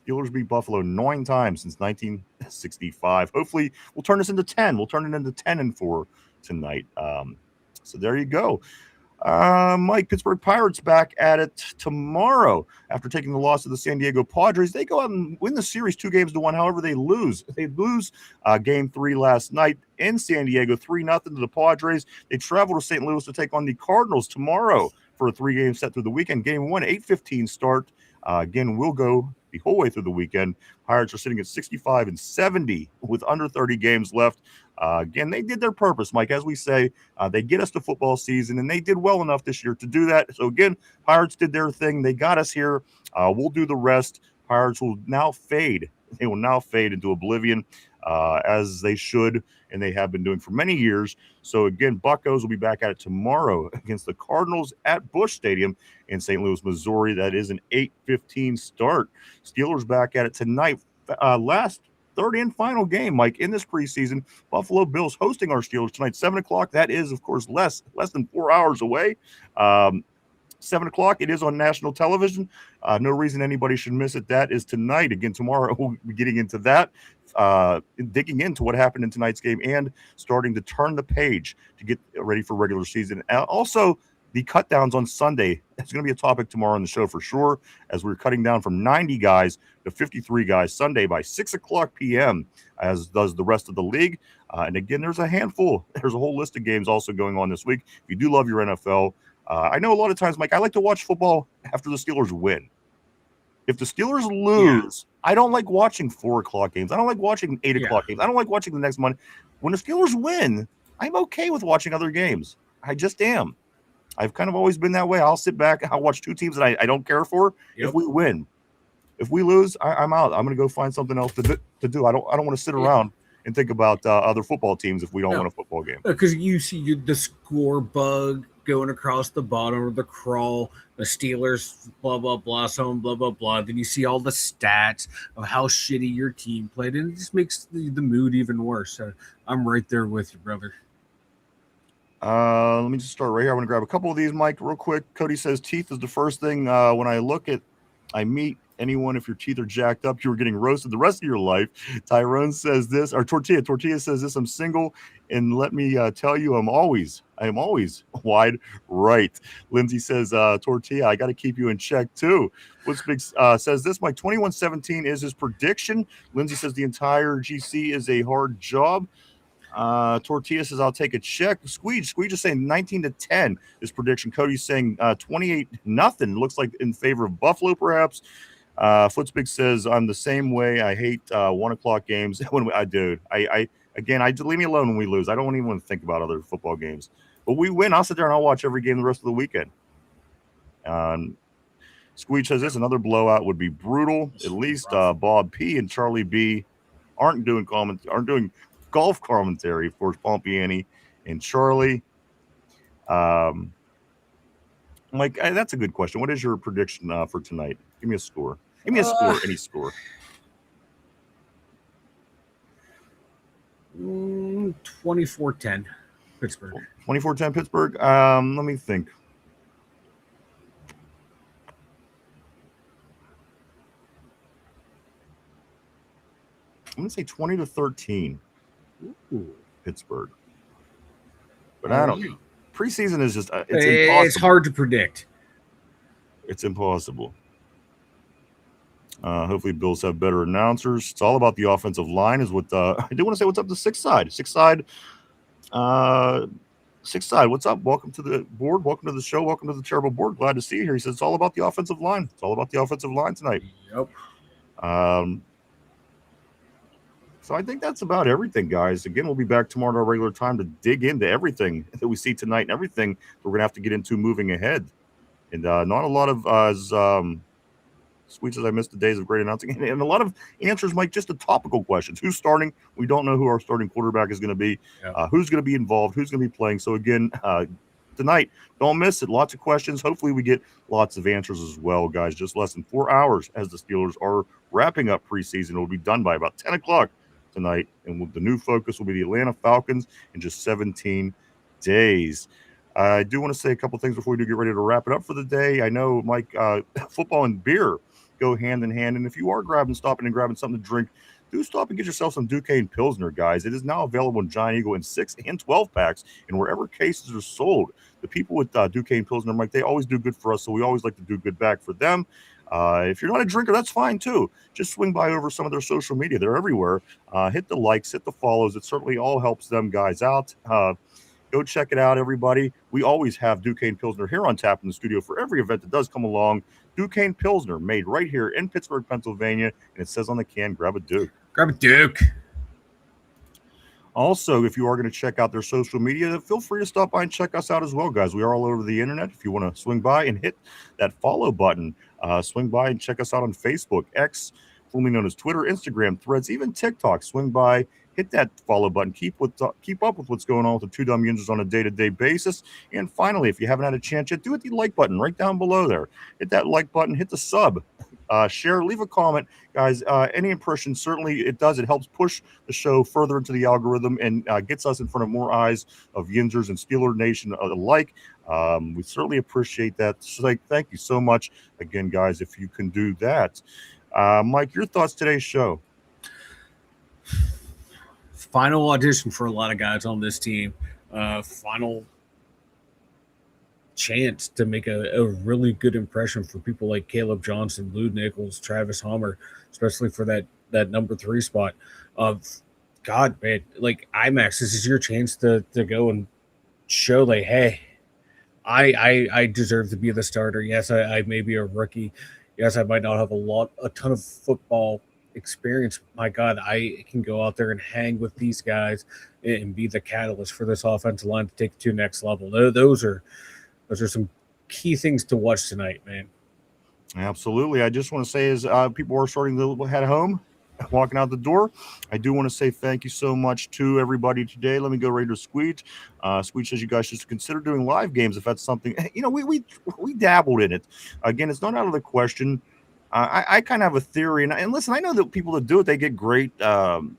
Steelers beat Buffalo 9 times since 1965. Hopefully, we'll turn this into 10. We'll turn it into 10-4 tonight. So there you go. Mike, Pittsburgh Pirates back at it tomorrow after taking the loss to the San Diego Padres. They go out and win the series 2-1. However, they lose. They lose game 3 last night in San Diego, 3-0 to the Padres. They travel to St. Louis to take on the Cardinals tomorrow for a 3-game set through the weekend. Game 1, 8:15 start. Again, we'll go the whole way through the weekend. Pirates are sitting at 65-70 with under 30 games left. Again, they did their purpose, Mike. As we say, they get us to football season, and they did well enough this year to do that. So, again, Pirates did their thing. They got us here. We'll do the rest. Pirates will now fade. They will now fade into oblivion, as they should, and they have been doing for many years. So, again, Buccos will be back at it tomorrow against the Cardinals at Busch Stadium in St. Louis, Missouri. That is an 8:15 start. Steelers back at it tonight. Last third and final game, Mike, in this preseason. Buffalo Bills hosting our Steelers tonight, 7 o'clock. That is, of course, less than 4 hours away. 7 o'clock, it is on national television. No reason anybody should miss it. That is tonight. Again, tomorrow we'll be getting into that, digging into what happened in tonight's game and starting to turn the page to get ready for regular season. Also, the cut downs on Sunday. It's going to be a topic tomorrow on the show for sure, as we're cutting down from 90 guys to 53 guys Sunday by 6 o'clock p.m., as does the rest of the league. And again, there's a handful. There's a whole list of games also going on this week. If you do love your NFL, I know a lot of times, Mike, I like to watch football after the Steelers win. If the Steelers lose, I don't like watching 4 o'clock games. I don't like watching 8 o'clock games. I don't like watching the next Monday. When the Steelers win, I'm okay with watching other games. I just am. I've kind of always been that way. I'll sit back. I'll watch 2 teams that I don't care for if we win. If we lose, I'm out. I'm going to go find something else to do. I don't want to sit around and think about other football teams if we don't win a football game. Because you see the score bug going across the bottom of the crawl, the Steelers, blah, blah, blah, so blah, blah, blah. Then you see all the stats of how shitty your team played, and it just makes the mood even worse. So I'm right there with you, brother. Let me just start right here. I want to grab a couple of these, Mike, real quick. Cody says teeth is the first thing when I meet anyone. If your teeth are jacked up, you were getting roasted the rest of your life. Tyrone says this, or Tortilla says this. I'm single, and let me tell you, I am always wide right. Lindsay says, Tortilla, I got to keep you in check too. What's big says this, Mike, 21-17 is his prediction. Lindsay says the entire GC is a hard job. Tortilla says, I'll take a check. Squeege is saying 19-10 is prediction. Cody's saying 28-0. Looks like in favor of Buffalo, perhaps. Footsbig says, I'm the same way. I hate 1 o'clock games. Leave me alone when we lose. I don't even want to think about other football games. But we win, I'll sit there and I'll watch every game the rest of the weekend. Squeege says this, another blowout would be brutal. At least Bob P and Charlie B aren't doing golf commentary for Pompiani and Charlie. Mike, that's a good question. What is your prediction for tonight? Give me a score. Give me a score, any score. 24-10 Pittsburgh. 24-10 Pittsburgh. Let me think. I'm going to say 20-13 Pittsburgh. But I don't know. Preseason is just it's impossible. It's hard to predict. It's impossible. Hopefully Bills have better announcers. It's all about the offensive line is what I do want to say what's up the sixth side. Sixth side, what's up? Welcome to the board. Welcome to the show. Welcome to the terrible board. Glad to see you here. He says it's all about the offensive line. It's all about the offensive line tonight. Yep. So I think that's about everything, guys. Again, we'll be back tomorrow at our regular time to dig into everything that we see tonight and everything we're going to have to get into moving ahead. And not a lot of Sweet says I missed the days of great announcing. And a lot of answers, Mike, just the topical questions. Who's starting? We don't know who our starting quarterback is going to be. Yeah. Who's going to be involved? Who's going to be playing? So, again, tonight, don't miss it. Lots of questions. Hopefully we get lots of answers as well, guys. Just less than 4 hours as the Steelers are wrapping up preseason. It will be done by about 10 o'clock tonight. And the new focus will be the Atlanta Falcons in just 17 days. I do want to say a couple things before we do get ready to wrap it up for the day. I know, Mike, football and beer go hand in hand. And if you are stopping and grabbing something to drink, do stop and get yourself some Duquesne Pilsner, guys. It is now available in Giant Eagle in 6 and 12 packs and wherever cases are sold. The people with Duquesne Pilsner, Mike, they always do good for us, so we always like to do good back for them. If you're not a drinker, that's fine too. Just swing by over some of their social media. They're everywhere. Hit the likes, hit the follows. It certainly all helps them guys out. Go check it out, everybody. We always have Duquesne Pilsner here on tap in the studio for every event that does come along. Duquesne Pilsner, made right here in Pittsburgh, Pennsylvania, and it says on the can, grab a Duke. Grab a Duke. Also, if you are going to check out their social media, feel free to stop by and check us out as well, guys. We are all over the internet. If you want to swing by and hit that follow button, swing by and check us out on Facebook, X, formerly known as Twitter, Instagram, Threads, even TikTok. Swing by, hit that follow button. Keep up with what's going on with the Two Dumb Users on a day-to-day basis. And finally, if you haven't had a chance yet, do hit the like button right down below there. Hit that like button, hit the sub, share, leave a comment. Guys, any impression, certainly it does. It helps push the show further into the algorithm and gets us in front of more eyes of Yinzers and Steeler Nation alike. We certainly appreciate that. So, thank you so much again, guys, if you can do that. Mike, your thoughts today's show? Final audition for a lot of guys on this team. Final chance to make a really good impression for people like Caleb Johnson, Lou Nichols, Travis Homer, especially for that number 3 spot. God, man, like IMAX, this is your chance to go and show like, hey, I deserve to be the starter. Yes, I may be a rookie. Yes, I might not have a ton of football experience. My God, I can go out there and hang with these guys and be the catalyst for this offensive line to take it to the next level. Those are some key things to watch tonight, man. Absolutely. I just want to say, as people are starting to head home, walking out the door, I do want to say thank you so much to everybody today. Let me go right to Squeege. Squeege says you guys should consider doing live games if that's something. We dabbled in it. Again, it's not out of the question. I kind of have a theory, and listen, I know that people that do it, they get great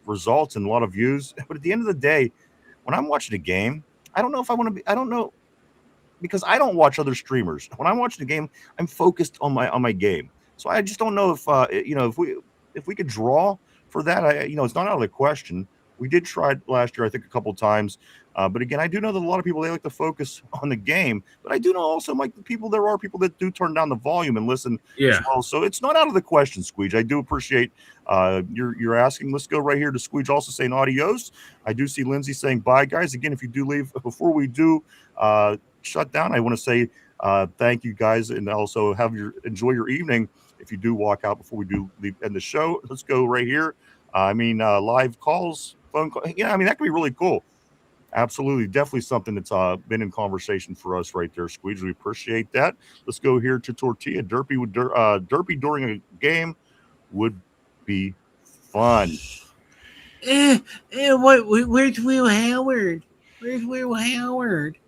results and a lot of views. But at the end of the day, when I'm watching a game, I don't know if I want to be. I don't know, because I don't watch other streamers. When I'm watching the game, I'm focused on my game. So I just don't know if if we could draw for that. It's not out of the question. We did try it last year, I think, a couple times. But again, I do know that a lot of people, they like to focus on the game. But I do know also, Mike, there are people that do turn down the volume and listen as well. So it's not out of the question, Squeege. I do appreciate you're asking. Let's go right here to Squeege also saying adios. I do see Lindsay saying bye, guys. Again, if you do leave before we do shut down, I want to say thank you, guys, and also enjoy your evening. If you do walk out before we do end the show, let's go right here. Live calls, phone call. That could be really cool. Absolutely, definitely something that's been in conversation for us right there, Squeeze. We appreciate that. Let's go here to Tortilla. Derpy during a game would be fun. Where's Will Howard? Where's Will Howard?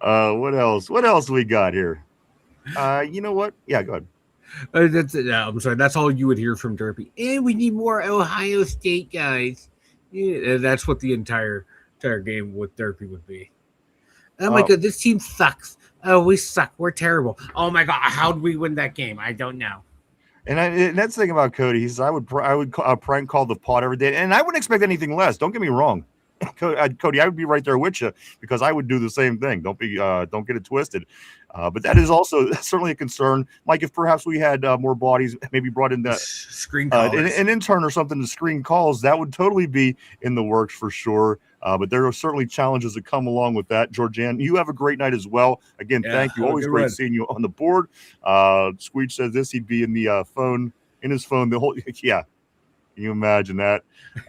What else? What else we got here? You know what? Yeah, go ahead. I'm sorry. That's all you would hear from Derpy. And we need more Ohio State guys. Yeah, that's what the entire game with Derpy would be. Oh my God, this team sucks. Oh, we suck. We're terrible. Oh my God, how'd we win that game? I don't know. And that's the thing about Cody. He says I would prank call the pod every day, and I wouldn't expect anything less. Don't get me wrong, Cody. I would be right there with you because I would do the same thing. Don't get it twisted. But that is also certainly a concern, Mike. If perhaps we had more bodies, maybe brought in that screen calls, an intern or something to screen calls, that would totally be in the works for sure. But there are certainly challenges that come along with that. Georgianne, you have a great night as well. Again, thank you. Always great seeing you on the board. Squeech says this, he'd be in the his phone the whole. Yeah, can you imagine that?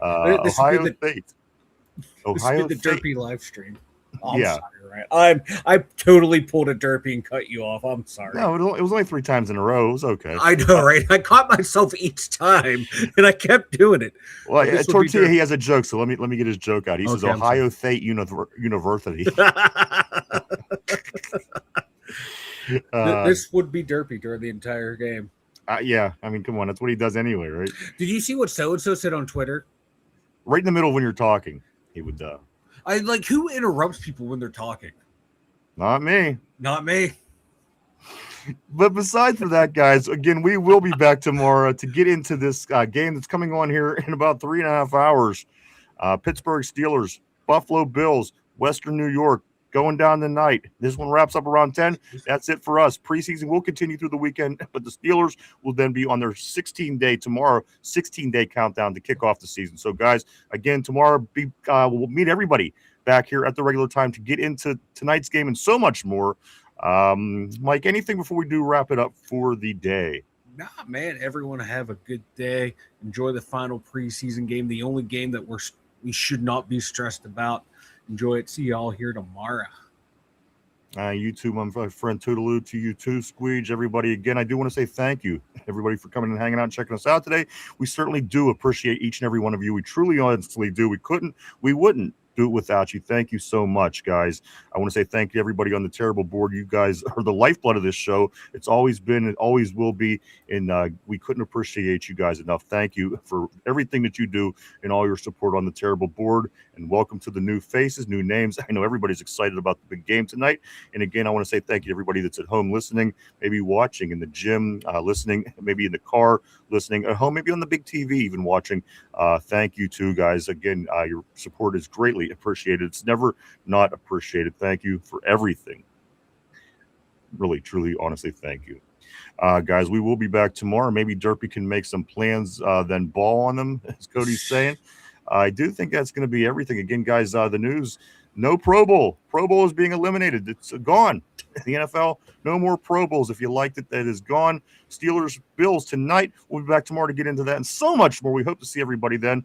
Ohio State. Ohio State. The Derpy live stream. Oh, I'm sorry, right? I totally pulled a Derpy and cut you off. I'm sorry. No, it was only 3 times in a row. It was okay. I know, right? I caught myself each time, and I kept doing it. Well, Tortilla, he has a joke, so let me get his joke out. He says Ohio State University. This would be Derpy during the entire game. Yeah, come on, that's what he does anyway, right? Did you see what so-and-so said on Twitter? Right in the middle when you're talking, he would. Who interrupts people when they're talking? Not me. Not me. But besides for that, guys, again, we will be back tomorrow to get into this game that's coming on here in about 3.5 hours. Pittsburgh Steelers, Buffalo Bills, Western New York, going down tonight. This one wraps up around 10. That's it for us. Preseason will continue through the weekend, but the Steelers will then be on their 16-day countdown to kick off the season. So, guys, again, tomorrow we'll meet everybody back here at the regular time to get into tonight's game and so much more. Mike, anything before we do wrap it up for the day? Nah, man, everyone have a good day. Enjoy the final preseason game, the only game that we should not be stressed about. Enjoy it. See y'all here tomorrow. You too, my friend Toodaloo, to you too, Squeege, everybody. Again, I do want to say thank you, everybody, for coming and hanging out and checking us out today. We certainly do appreciate each and every one of you. We truly, honestly do. We wouldn't do it without you. Thank you so much, guys. I want to say thank you to everybody on the terrible board. You guys are the lifeblood of this show. It's always been and always will be, and we couldn't appreciate you guys enough. Thank you for everything that you do and all your support on the terrible board, and welcome to the new faces, new names. I know everybody's excited about the big game tonight, and again, I want to say thank you to everybody that's at home listening, maybe watching in the gym, listening, maybe in the car, listening at home, maybe on the big TV, even watching. Thank you too, guys. Again, your support is greatly appreciated. It's never not appreciated. Thank you for everything. Really, truly, honestly, thank you. Guys, we will be back tomorrow. Maybe Derpy can make some plans, then ball on them, as Cody's saying. I do think that's going to be everything. Again, guys, the news No Pro Bowl. Pro Bowl is being eliminated. It's gone. The NFL, no more Pro Bowls. If you liked it, that is gone. Steelers, Bills tonight. We'll be back tomorrow to get into that and so much more. We hope to see everybody then.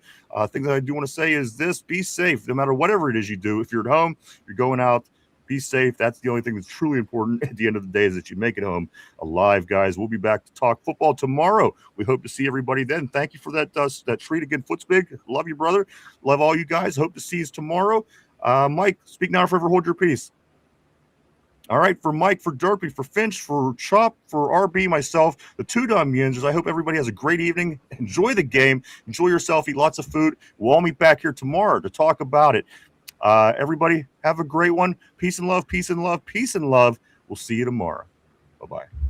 Thing that I do want to say is this: be safe, no matter whatever it is you do. If you're at home, you're going out, be safe. That's the only thing that's truly important at the end of the day, is that you make it home alive, guys. We'll be back to talk football tomorrow. We hope to see everybody then. Thank you for that treat again, Footsbig. Love you, brother. Love all you guys. Hope to see you tomorrow. Mike, speak now or forever hold your peace. All right, for Mike, for Derpy, for Finch, for Chop, for RB, myself, the Two Dumb Yinzers, I hope everybody has a great evening. Enjoy the game. Enjoy yourself. Eat lots of food. We'll all meet back here tomorrow to talk about it. Everybody have a great one. Peace and love, peace and love, peace and love. We'll see you tomorrow. Bye-bye.